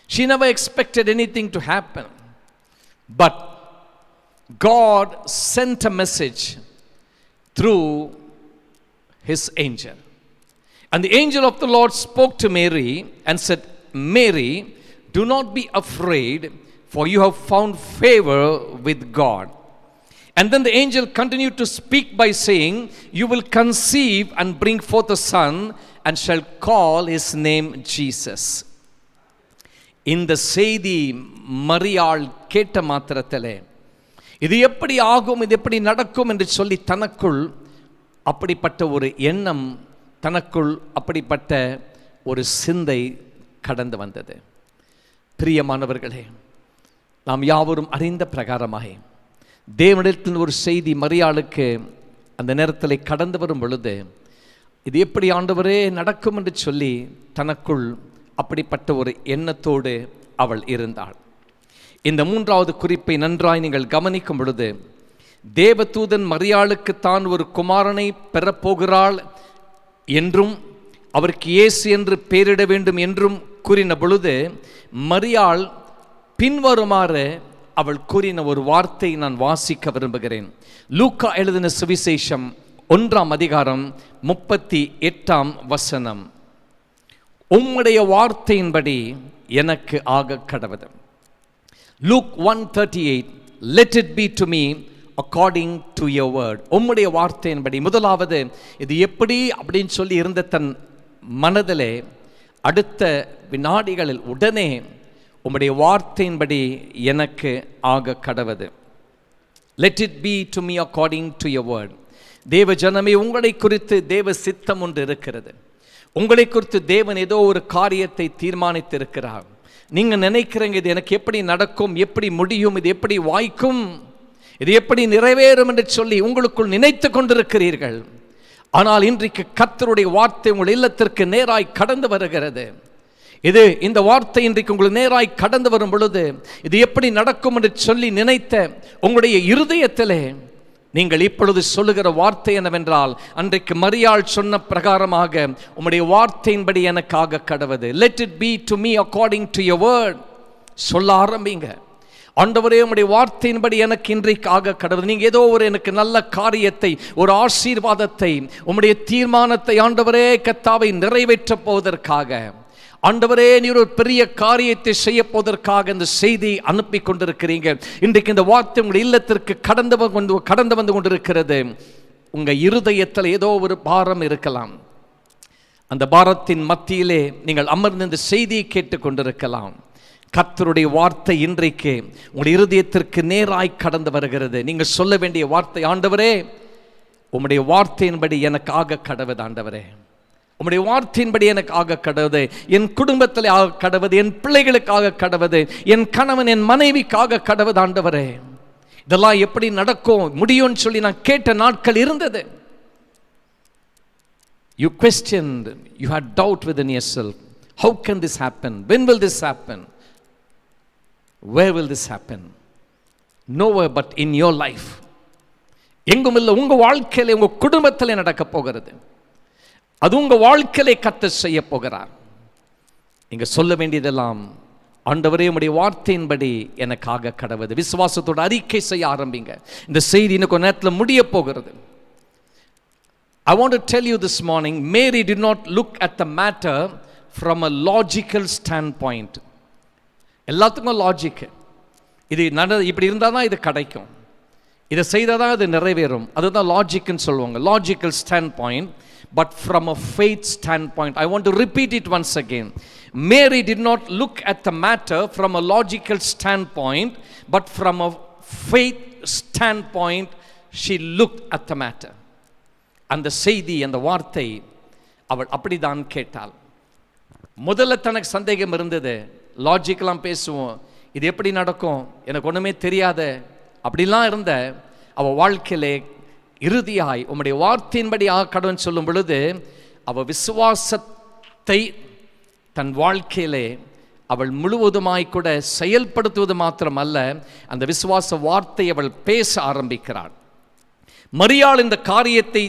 Speaker 3: She never expected anything to happen. But God sent a message through his angel. And the angel of the Lord spoke to Mary and said, Mary, do not be afraid, for you have found favor with God. And then the angel continued to speak by saying, you will conceive and bring forth a son and shall call his name Jesus. இந்த செய்தி மரியாள் கேட்ட மாத்திரத்திலே, இது எப்படி ஆகும், இது எப்படி நடக்கும் என்று சொல்லி தனக்குள் அப்படிப்பட்ட ஒரு எண்ணம், தனக்குள் அப்படிப்பட்ட ஒரு சிந்தை கடந்து வந்தது. பிரியமானவர்களே, நாம் யாவரும் அறிந்த பிரகாரமாக தேவனிடத்தில் ஒரு செய்தி மரியாளுக்கு அந்த நேரத்தில் கடந்து வரும் பொழுது, இது எப்படி ஆண்டவரே நடக்கும் என்று சொல்லி தனக்குள் அப்படிப்பட்ட ஒரு எண்ணத்தோடு அவள் இருந்தாள். இந்த மூன்றாவது குறிப்பை நன்றாய் நீங்கள் கவனிக்கும் பொழுது, தேவதூதன் மரியாளுக்கு தான் ஒரு குமாரனை பெறப்போகிறாள் என்றும் அவருக்கு இயேசு என்று பெயரிட வேண்டும் என்றும் கூறின பொழுது, மரியாள் பின்வருமாறு அவள் கூறின ஒரு வார்த்தை நான் வாசிக்க விரும்புகிறேன். லூக்கா எழுதின சுவிசேஷம் 1ஆம் அதிகாரம் 38ஆம் வசனம், உம்முடைய வார்த்தையின்படி எனக்கு ஆக கடவது. Luke 1:38, let it be to me according to your word. உம்முடைய வார்த்தையின்படி. முதலாவது இது எப்படி அப்படின்னு சொல்லி இருந்த தன் மனதிலே, அடுத்த வினாடிகளில் உடனே உம்முடைய வார்த்தையின்படி எனக்கு ஆக கடவது. Let it be to me according to your word. தேவ ஜனமே, உங்களை குறித்து தேவ சித்தம் ஒன்று இருக்கிறது. உங்களை குறித்து தேவன் ஏதோ ஒரு காரியத்தை தீர்மானித்திருக்கிறார். நீங்க நினைக்கிறீங்க, இது எனக்கு எப்படி நடக்கும், எப்படி முடியும், இது எப்படி வாய்க்கும், இது எப்படி நிறைவேறும் என்று சொல்லி உங்களுக்குள் நினைத்து கொண்டிருக்கிறீர்கள். ஆனால் இன்றைக்கு கர்த்தருடைய வார்த்தை உங்கள் இல்லத்திற்கு நேராய் கடந்து வருகிறது. இது இந்த வார்த்தை இன்றைக்கு உங்களுக்கு நேராய் கடந்து வரும் பொழுது இது எப்படி நடக்கும் என்று சொல்லி நினைத்த உங்களுடைய இருதயத்திலே நீங்கள் இப்பொழுது சொல்லுகிற வார்த்தை என்னவென்றால், அன்றைக்கு மரியாள் சொன்ன பிரகாரமாக உம்முடைய வார்த்தையின்படி எனக்காக கடவது. Let it be to me according to your word. சொல்ல ஆரம்பிங்க. ஆண்டவரே, உம்முடைய வார்த்தையின்படி எனக்கு இன்றைக்கு ஆக கடவுள். நீங்க ஏதோ ஒரு எனக்கு நல்ல காரியத்தை, ஒரு ஆசீர்வாதத்தை, உம்முடைய தீர்மானத்தை ஆண்டவரே கர்த்தாவை நிறைவேற்ற போவதற்காக, ஆண்டவரே நீர் ஒரு பெரிய காரியத்தை செய்ய போவதற்காக இந்த செய்தி அனுப்பி கொண்டிருக்கிறீங்க. இன்றைக்கு இந்த வார்த்தை உங்கள் இல்லத்திற்கு கடந்து வந்து கொண்டிருக்கிறது. உங்க இருதயத்தில் ஏதோ ஒரு பாரம் இருக்கலாம். அந்த பாரத்தின் மத்தியிலே நீங்கள் அமர்ந்து இந்த செய்தியை கேட்டுக் கொண்டிருக்கலாம். கர்த்தருடைய வார்த்தை இன்றைக்கு உங்களுடைய இருதயத்திற்கு நேராய் கடந்து வருகிறது. நீங்க சொல்ல வேண்டிய வார்த்தை, ஆண்டவரே உம்முடைய வார்த்தையின்படி எனக்கு ஆக கடவுது. ஆண்டவரே உம்முடைய வார்த்தையின்படி எனக்கு ஆக கடவுது. என் குடும்பத்தில் ஆக கடவுது, என் பிள்ளைகளுக்காக கடவுது, என் கணவன் என் மனைவிக்காக கடவுது. ஆண்டவரே, இதெல்லாம் எப்படி நடக்கும் முடியும்னு சொல்லி நான் கேட்ட நாட்கள் இருந்தது. You questioned, you had doubt within yourself. How can this happen? When will this happen? Where will this happen? Nowhere but in your life. எங்கும் இல்லை, உங்க வாழ்க்கையில உங்க குடும்பத்தில் நடக்க போகிறது. அது உங்க வாழ்க்கையிலே கர்த்தர் செய்ய போகிறார். நீங்க சொல்ல வேண்டியதெல்லாம், ஆண்டவரே உம்முடைய வார்த்தையின்படி எனக்காக கடவுது. விசுவாசத்தோட அறிக்கை செய்ய ஆரம்பிங்க. இந்த செய்தி இன்னும் கொஞ்ச நேரத்தில் முடிய போகிறது. I want to tell you this morning, Mary did not look at the matter from a logical standpoint. எல்லாத்துக்கும் லாஜிக், இது இப்படி இருந்தால் தான் இது கிடைக்கும், இதை செய்தால் தான் இது நிறைவேறும், அதுதான் லாஜிக்னு சொல்லுவாங்க, logical stand point. But from a faith standpoint, I want to repeat it once again. Mary did not look at the matter from a logical standpoint, but from a faith standpoint, she looked at the matter. அந்த செய்தி, அந்த வார்த்தை அவள் அப்படிதான் கேட்டாள். முதல்ல தனக்கு சந்தேகம் இருந்தது. லாஜிக்கெல்லாம் பேசுவோம், இது எப்படி நடக்கும், எனக்கு ஒன்றுமே தெரியாத அப்படிலாம் இருந்த அவள் வாழ்க்கையிலே இறுதியாய் உம்முடைய வார்த்தையின்படி ஆக கடவுள் சொல்லும் பொழுது அவள் விசுவாசத்தை தன் வாழ்க்கையிலே அவள் முழுவதுமாய் கூட செயல்படுத்துவது மாத்திரமல்ல, அந்த விசுவாச வார்த்தை அவள் பேச ஆரம்பிக்கிறாள். மரியாள் இந்த காரியத்தை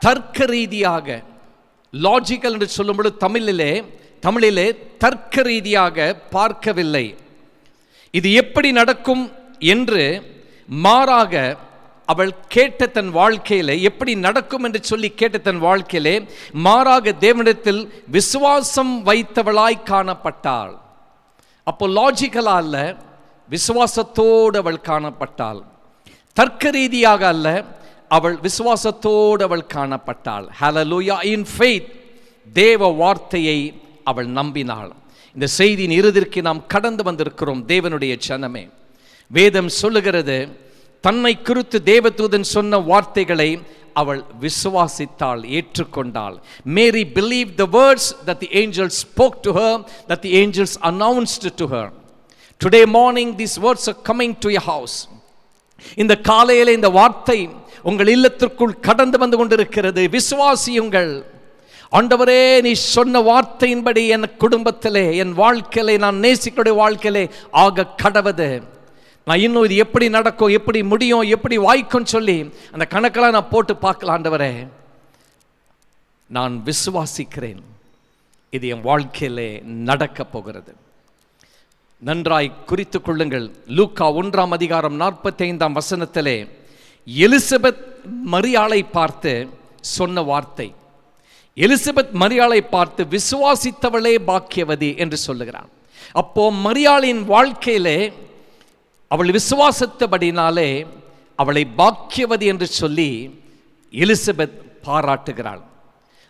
Speaker 3: தர்க்க ரீதியாக, லாஜிக்கல் என்று சொல்லும் பொழுது தமிழிலே தர்க்க ரீதியாக பார்க்கவில்லை. இது எப்படி நடக்கும் என்று மாறாக அவள் கேட்ட தன் வாழ்க்கையிலே, எப்படி நடக்கும் என்று சொல்லி கேட்ட தன் வாழ்க்கையிலே மாறாக தேவனிடத்தில் விசுவாசம் வைத்தவளாய் காணப்பட்டாள். அப்போ லாஜிக்கலா அல்ல, விசுவாசத்தோடு அவள் காணப்பட்டாள். தர்க்க ரீதியாக அல்ல, அவள் விசுவாசத்தோடு அவள் காணப்பட்டாள். ஹல்லேலூயா. இன் ஃபெய்த், தேவ வார்த்தையை அவள் நம்பினாள். இந்த செய்தியின் இறுதிக்கு நாம் கடந்து வந்திருக்கிறோம். தேவனுடைய ஜனமே, வேதம் சொல்லுகிறது, தன்னை குறித்து தேவதூதன் சொன்ன வார்த்தைகளை அவள் விசுவாசித்தாள், ஏற்றுக்கொண்டாள். Mary believed the words that the angels spoke to her, that the angels announced to her. Today morning these words are coming to your house. இந்த காலையிலே இந்த வார்த்தை உங்கள் இல்லத்திற்குள் கடந்து வந்து கொண்டிருக்கிறது. விசுவாசியுங்கள். ஆண்டவரே, நீ சொன்ன வார்த்தையின்படி என் குடும்பத்திலே, என் வாழ்க்கையிலே, நான் நேசிக்கிற வாழ்க்கையிலே ஆக கடவது. நான் இன்னும் இது எப்படி நடக்கும், எப்படி முடியும், எப்படி வாய்க்கும் சொல்லி அந்த கணக்கெல்லாம் நான் போட்டு பார்க்கலாம். ஆண்டவரே, நான் விசுவாசிக்கிறேன், இது என் வாழ்க்கையிலே நடக்க போகிறது. நன்றாய் குறித்து கொள்ளுங்கள். லூக்கா 1ஆம் அதிகாரம் 45ஆம் வசனத்திலே எலிசபெத் மரியாளை பார்த்து சொன்ன வார்த்தை. எலிசபெத் மரியாளை பார்த்து விசுவாசித்தவளே பாக்கியவதி என்று சொல்லுகிறான். அப்போ மரியாளின் வாழ்க்கையிலே அவள் விசுவாசித்தபடினாலே அவளை பாக்கியவதி என்று சொல்லி Elizabeth பாராட்டுகிறாள்.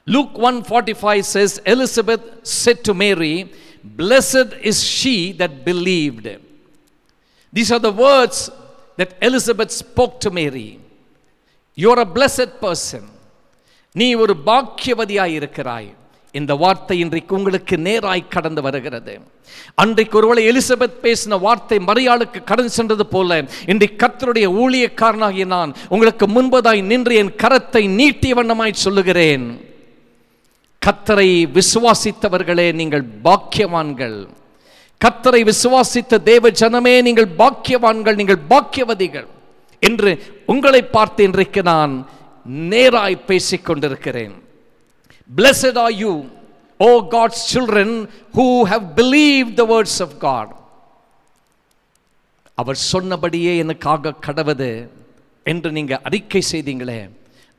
Speaker 3: Luke 1:45 says, Elizabeth said to Mary, "Blessed is she that believed." These are the words that Elizabeth spoke to Mary. You are a blessed person. நீ ஒரு பாக்கியவதியாய் இருக்கிறாய். இந்த வார்த்தை இன்றைக்கு உங்களுக்கு நேராய் கடந்து வருகிறது. அன்றைக்கு ஒருவேளை எலிசபெத் பேசின வார்த்தை மரியாளுக்கு கடந்து சென்றது போல, இன்றைக்கு கர்த்தருடைய ஊழியக்காரனாகிய நான் உங்களுக்கு முன்பதாய் நின்று என் கரத்தை நீட்டிய வண்ணமாய் சொல்லுகிறேன். கர்த்தரை விசுவாசித்தவர்களே நீங்கள் பாக்கியவான்கள். கர்த்தரை விசுவாசித்த தேவ ஜனமே நீங்கள் பாக்கியவான்கள், நீங்கள் பாக்கியவதிகள் என்று உங்களை பார்த்து இன்றைக்கு நான் நேராய் பேசிக் கொண்டிருக்கிறேன். Blessed are you, O God's children, who have believed the words of God. அவர் சொன்னபடியே எனக்காக கடவது என்று நீங்க அறிக்கை செய்தீங்களே,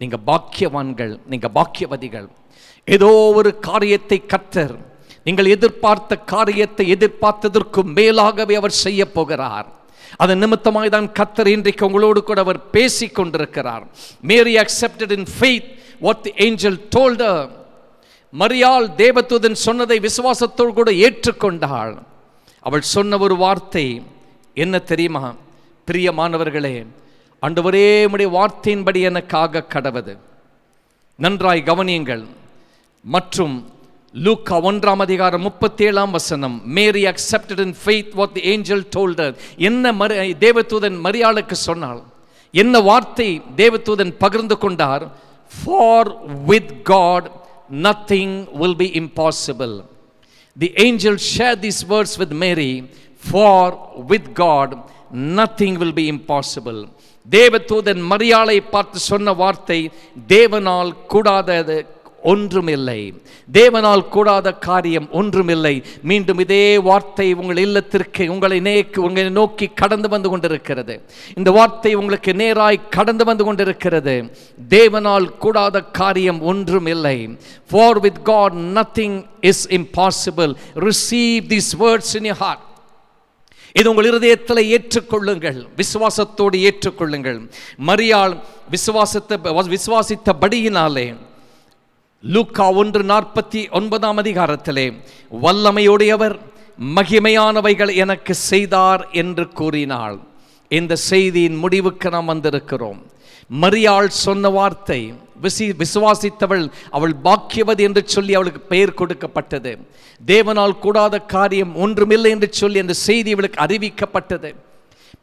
Speaker 3: நீங்க பாக்கியவான்கள், நீங்க பாக்கியவதிகள். ஏதோ ஒரு காரியத்தை கர்த்தர், நீங்கள் எதிர்பார்த்த காரியத்தை எதிர்பார்த்ததற்கு மேலாகவே அவர் செய்ய போகிறார். அதன் நிமித்தமாய் தான் கர்த்தர் இன்றைக்கு உங்களோடு கூட அவர் பேசிக் கொண்டிருக்கிறார். Mary accepted in faith what the angel told her. மரியாள் தேவதூதன் சொன்னதை விசுவாசத்தோடு கூட ஏற்றுக்கொண்டாள். அவள் சொன்ன ஒரு வார்த்தை என்ன தெரியுமா? பிரியமானவர்களே, ஆண்டவரே உம்முடைய வார்த்தையின்படி எனக்காக கடவது. நன்றாய் கவனியுங்கள். மற்றும் லூக்கா 1:37 Mary accepted in faith what the angel told her. என்ன தேவதூதன் மரியாளுக்கு சொன்னாள்? என்ன வார்த்தை தேவதூதன் பகிர்ந்து கொண்டார்? For with God nothing will be impossible. The angel shared these words with Mary. For with God nothing will be impossible. தேவதூதன் மரியாளை பார்த்து சொன்ன வார்த்தை, தேவனால் கூடாதது ஒன்றுமில்லை, தேவனால் கூடாத காரியம் ஒன்றுமில்லை. மீண்டும் இதே வார்த்தை உங்கள் இல்லத்திற்கு உங்களை நோக்கி கடந்து வந்து கொண்டிருக்கிறது. இந்த வார்த்தை உங்களுக்கு நேராய் கடந்து வந்து கொண்டிருக்கிறது. தேவனால் கூடாத காரியம் ஒன்றுமில்லை. For with God nothing is impossible. Receive these words in your heart. இது உங்கள் இருதயத்தில் ஏற்றுக்கொள்ளுங்கள், விசுவாசத்தோடு ஏற்றுக்கொள்ளுங்கள். மரியாள் விசுவாசித்தபடியினாலே லூக்கா 1:49 வல்லமையுடையவர் மகிமையானவைகள் எனக்கு செய்தார் என்று கூறினாள். இந்த செய்தியின் முடிவுக்கு நாம் வந்திருக்கிறோம். மரியாள் சொன்ன வார்த்தை, விசுவாசித்தவள் அவள் பாக்கியவதி என்று சொல்லி அவளுக்கு பெயர் கொடுக்கப்பட்டது. தேவனால் கூடாத காரியம் ஒன்றுமில்லை என்று சொல்லி அந்த செய்தி அவளுக்கு அறிவிக்கப்பட்டது.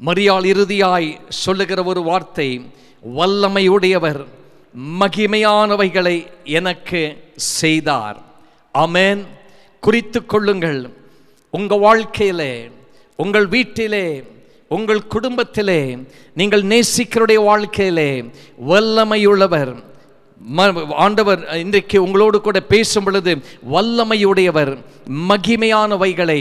Speaker 3: மரியாள் இறுதியாய் சொல்லுகிற ஒரு வார்த்தை, வல்லமையுடையவர் மகிமையானவைகளை எனக்கு செய்தார். ஆமென். குறித்து கொள்ளுங்கள். உங்கள் வாழ்க்கையிலே, உங்கள் வீட்டிலே, உங்கள் குடும்பத்திலே, நீங்கள் நேசிக்கிறடைய வாழ்க்கையிலே வல்லமையுள்ளவர் ஆண்டவர் இன்றைக்கு உங்களோடு கூட பேசும் பொழுது வல்லமையுடையவர் மகிமையானவைகளை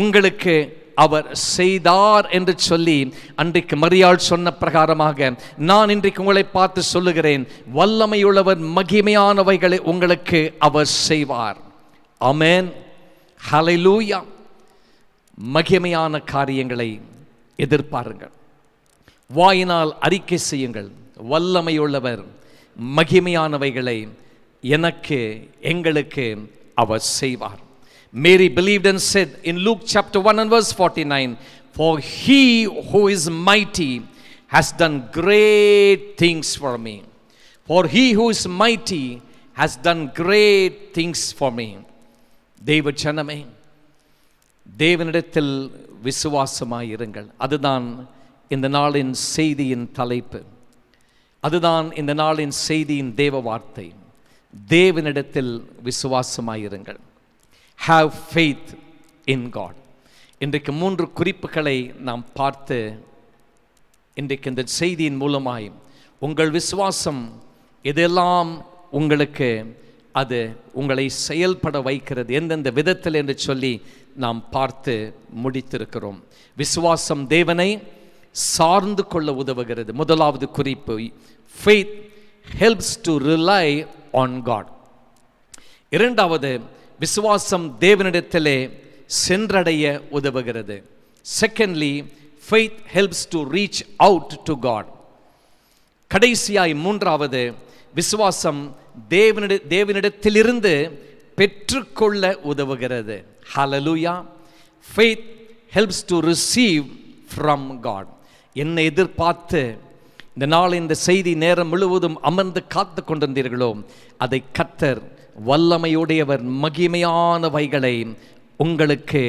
Speaker 3: உங்களுக்கு அவர் செய்தார் என்று சொல்லி அன்றைக்கு மரியாள் சொன்ன பிரகாரமாக நான் இன்றைக்கு உங்களை பார்த்து சொல்லுகிறேன், வல்லமையுள்ளவர் மகிமையானவைகளை உங்களுக்கு அவர் செய்வார். ஆமென். ஹல்லேலூயா. மகிமையான காரியங்களை எதிர்பாருங்கள். வாயினால் அறிக்கை செய்யுங்கள், வல்லமையுள்ளவர் மகிமையானவைகளை எனக்கு எங்களுக்கு அவர் செய்வார். Mary believed and said in Luke chapter 1:49, for he who is mighty has done great things for me. For he who is mighty has done great things for me. தேவ ஜனமே, தேவனிடத்தில் விசுவாசமாயிருங்கள். அதுதான் இந்த நாளின் செய்தியின் தலைப்பு. அதுதான் இந்த நாளின் செய்தியின் தேவ வார்த்தை. தேவனிடத்தில் விசுவாசமாயிருங்கள். Have faith in God. இன்றைக்கு 3 குறிப்புகளை நாம் பார்த்து இன்றைக்கு இந்த செய்தியின் மூலமாய் உங்கள் விசுவாசம் எதெல்லாம் உங்களுக்கு அது உங்களை செயல்பட வைக்கிறது, எந்தெந்த விதத்தில் என்று சொல்லி நாம் பார்த்து முடித்திருக்கிறோம். விசுவாசம் தேவனை சார்ந்து கொள்ள உதவுகிறது. முதலாவது குறிப்பு, faith helps to rely on God. இரண்டாவது, விசுவாசம் தேவனிடத்திலே சென்றடைய உதவுகிறது. Secondly, faith helps to reach out to God. கடைசியாய் மூன்றாவது, விசுவாசம் தேவனிடத்திலிருந்து பெற்றுக்கொள்ள உதவுகிறது. Hallelujah. Faith helps to receive from God. என்னை எதிர்பார்த்து இந்த நாள் இந்த செய்தி நேரம் முழுவதும் அமர்ந்து காத்து கொண்டிருந்தீர்களோ, அதை கர்த்தர் வல்லமையுடையவர் மகிமையானவைகளை உங்களுக்கு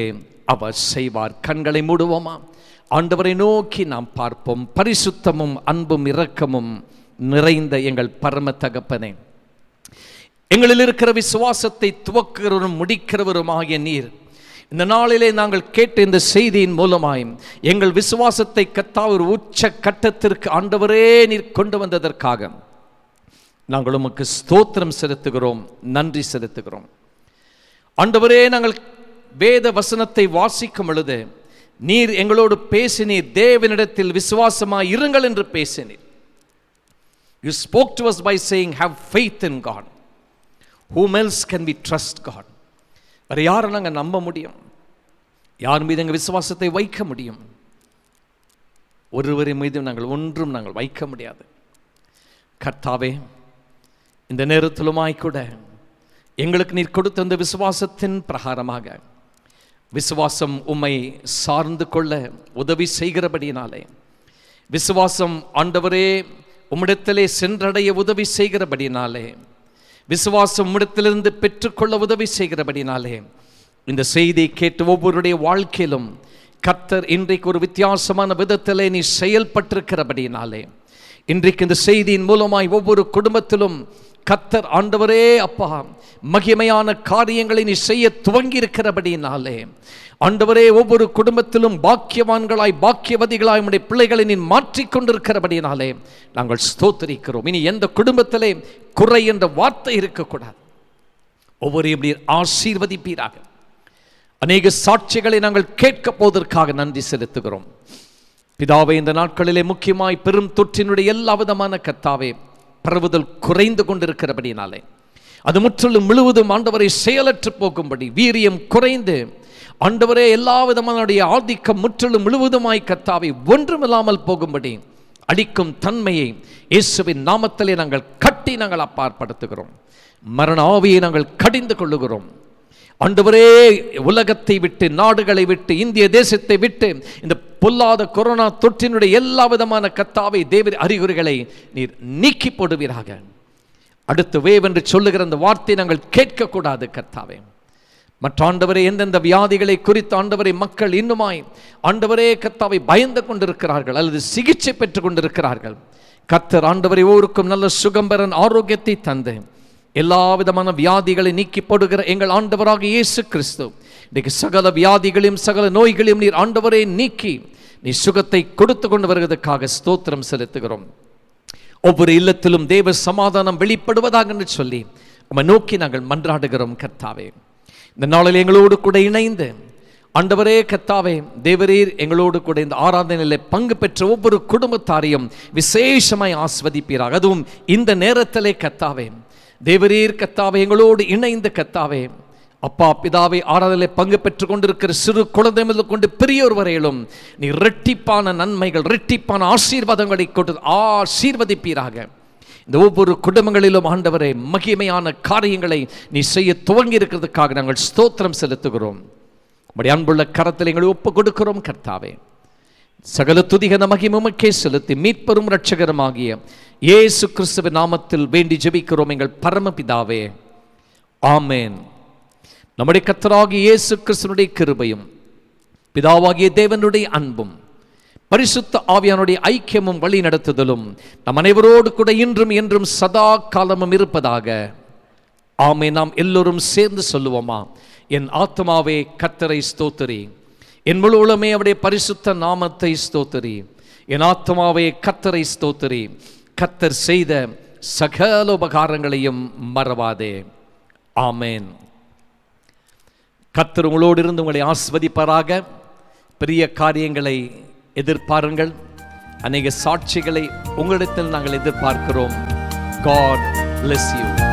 Speaker 3: அவர் செய்வார். கண்களை மூடுவோமா? ஆண்டவரை நோக்கி நாம் பார்ப்போம். பரிசுத்தமும் அன்பும் இரக்கமும் நிறைந்த எங்கள் பரம தகப்பனே, எங்களில் இருக்கிற விசுவாசத்தை துவக்கிறவரும் முடிக்கிறவருமாகிய நீர், இந்த நாளிலே நாங்கள் கேட்ட இந்த செய்தியின் மூலமாய் எங்கள் விசுவாசத்தை கர்த்தாவே ஒரு உச்ச கட்டத்திற்கு ஆண்டவரே நீர் கொண்டு வந்ததற்காக நாங்கள் உமக்கு ஸ்தோத்திரம் செலுத்துகிறோம், நன்றி செலுத்துகிறோம். ஆண்டவரே, நாங்கள் வேத வசனத்தை வாசிக்கும் பொழுது நீர் எங்களோடு பேசினீர். தேவனிடத்தில் விசுவாசமாய் இருங்கள் என்று பேசினீர். You spoke to us by saying, have faith in God. Whom else can we trust God? வேறு யாரை நாங்கள் நம்ப முடியும்? யார் மீது எங்கள் விசுவாசத்தை வைக்க முடியும்? ஒருவரின் மீது நாங்கள் வைக்க முடியாது. கர்த்தாவே, இந்த நேரத்திலுமாய் கூட எங்களுக்கு நீர் கொடுத்த இந்த விசுவாசத்தின் பிரகாரமாக விசுவாசம் உம்மை சார்ந்து கொள்ள உதவி செய்கிறபடினாலே, விசுவாசம் ஆண்டவரே உம்மிடத்திலே சென்றடைய உதவி செய்கிறபடினாலே, விசுவாசம் உம்மிடத்திலிருந்து பெற்றுக்கொள்ள உதவி செய்கிறபடினாலே, இந்த செய்தியை கேட்டு ஒவ்வொருடைய வாழ்க்கையிலும் கர்த்தர் இன்றைக்கு ஒரு வித்தியாசமான விதத்திலே நீ செயல்பட்டிருக்கிறபடினாலே, இன்றைக்கு இந்த செய்தியின் மூலமாய் ஒவ்வொரு குடும்பத்திலும் கர்த்தர் ஆண்டவரே அப்பா மகிமையான காரியங்களை நீ செய்ய துவங்கி இருக்கிறபடினாலே, ஆண்டவரே ஒவ்வொரு குடும்பத்திலும் பாக்கியவான்களாய் பாக்கியவதிகளாய் உம்முடைய பிள்ளைகளை நீ மாற்றிக்கொண்டிருக்கிறபடினாலே நாங்கள் ஸ்தோத்திரிக்கிறோம். இனி எந்த குடும்பத்திலே குறை என்ற வார்த்தை இருக்கக்கூடாது. ஒவ்வொருவரையும் நீர் ஆசீர்வதிப்பீராக. அநேக சாட்சிகளை நாங்கள் கேட்க போவதற்காக நன்றி செலுத்துகிறோம். பிதாவே, இந்த நாட்களிலே முக்கியமாய் பெரும் தொற்றினுடைய எல்லா விதமான கர்த்தாவே பரவுதல் குறைந்து கொண்டிருக்கிறபடினாலே, அது முற்றிலும் முழுவதும் ஆண்டவரை செயலற்று போகும்படி, வீரியம் குறைந்து ஆண்டவரே எல்லா விதமான ஆதிக்கம் முற்றிலும் முழுவதுமாய் கர்த்தாவை ஒன்றுமில்லாமல் போகும்படி அளிக்கும் தன்மையை இயேசுவின் நாமத்திலே நாங்கள் கட்டி நாங்கள் அப்பாற்படுத்துகிறோம். மரண ஆவியை நாங்கள் கடிந்து கொள்ளுகிறோம். ஆண்டவரே, உலகத்தை விட்டு, நாடுகளை விட்டு, இந்திய தேசத்தை விட்டு இந்த பொல்லாத கொரோனா தொற்றினுடைய எல்லா விதமான கர்த்தாவை தேவ அறிகுறிகளை நீர் நீக்கி போடுவீராக. அடுத்து வேவ் என்று சொல்லுகிற அந்த வார்த்தை நாங்கள் கேட்கக்கூடாது கர்த்தாவே. மற்ற ஆண்டவரே, எந்தெந்த வியாதிகளை குறித்து ஆண்டவரை மக்கள் இன்னுமாய் ஆண்டவரே கர்த்தாவை பயந்து கொண்டிருக்கிறார்கள் அல்லது சிகிச்சை பெற்றுக் கொண்டிருக்கிறார்கள், கர்த்தர் ஆண்டவரை ஒவ்வொருக்கும் நல்ல சுகம்பரன் ஆரோக்கியத்தை தந்து எல்லா விதமான வியாதிகளை நீக்கி போடுகிற எங்கள் ஆண்டவராக இயேசு கிறிஸ்து இன்றைக்கு சகல வியாதிகளையும் சகல நோய்களையும் நீர் ஆண்டவரே நீக்கி நீ சுகத்தை கொடுத்து கொண்டு வருவதற்காக ஸ்தோத்திரம் செலுத்துகிறோம். ஒவ்வொரு இல்லத்திலும் தேவ சமாதானம் வெளிப்படுவதாக என்று சொல்லி உம்மை நோக்கி நாங்கள் மன்றாடுகிறோம். கர்த்தாவே, இந்த நாளில் எங்களோடு கூட இணைந்து ஆண்டவரே கர்த்தாவே தேவரீர் எங்களோடு கூட இந்த ஆராதனையில் பங்கு பெற்ற ஒவ்வொரு குடும்பத்தாரையும் விசேஷமாய் ஆஸ்வதிப்பீராக. அதுவும் இந்த நேரத்திலே கர்த்தாவே தேவரீர் கர்த்தாவே எங்களோடு இணைந்து கர்த்தாவே அப்பா பிதாவை ஆராதனையில் பங்கு பெற்றுக் கொண்டிருக்கிற சிறு குழந்தை முதல் கொண்டு பெரியோர் வரையிலும் நீ இரட்டிப்பான நன்மைகள் இரட்டிப்பான ஆசீர்வாதங்களை கொண்டு ஆசீர்வதிப்பீராக. இந்த ஒவ்வொரு குடும்பங்களிலும் ஆண்டவரே மகிமையான காரியங்களை நீ செய்ய துவங்கி இருக்கிறதுக்காக நாங்கள் ஸ்தோத்திரம் செலுத்துகிறோம். உம்முடைய அன்புள்ள கரத்தில் எங்களை ஒப்பு கொடுக்கிறோம். கர்த்தாவே, சகல துதிகன மகிமைக்கே செலுத்தி மீட்பரும் இரட்சகருமாகிய இயேசு கிறிஸ்துவின் நாமத்தில் வேண்டி ஜெபிக்கிறோம் எங்கள் பரமபிதாவே, ஆமென். நம்முடைய கர்த்தராகிய இயேசு கிறிஸ்துவினுடைய கிருபையும் பிதாவாகிய தேவனுடைய அன்பும் பரிசுத்த ஆவியானுடைய ஐக்கியமும் வழி நடத்துதலும் நம் அனைவரோடு கூட இன்றும் என்றும் சதா காலமும் இருப்பதாக, ஆமென். நாம் எல்லோரும் சேர்ந்து சொல்லுவோமா? என் ஆத்மாவே கர்த்தரை ஸ்தோத்திரி, என் முழு உளமே அவருடைய பரிசுத்த நாமத்தை ஸ்தோத்திரி. என் ஆத்மாவே கர்த்தரை ஸ்தோத்திரி, கர்த்தர் செய்த சகல உபகாரங்களையும் மறவாதே. ஆமென். கர்த்தர் உங்களோடு இருந்து உங்களை ஆஸ்வதிப்பாராக. பெரிய காரியங்களை எதிர்பாருங்கள். அநேக சாட்சிகளை உங்களிடத்தில் நாங்கள் எதிர்பார்க்கிறோம். God bless you.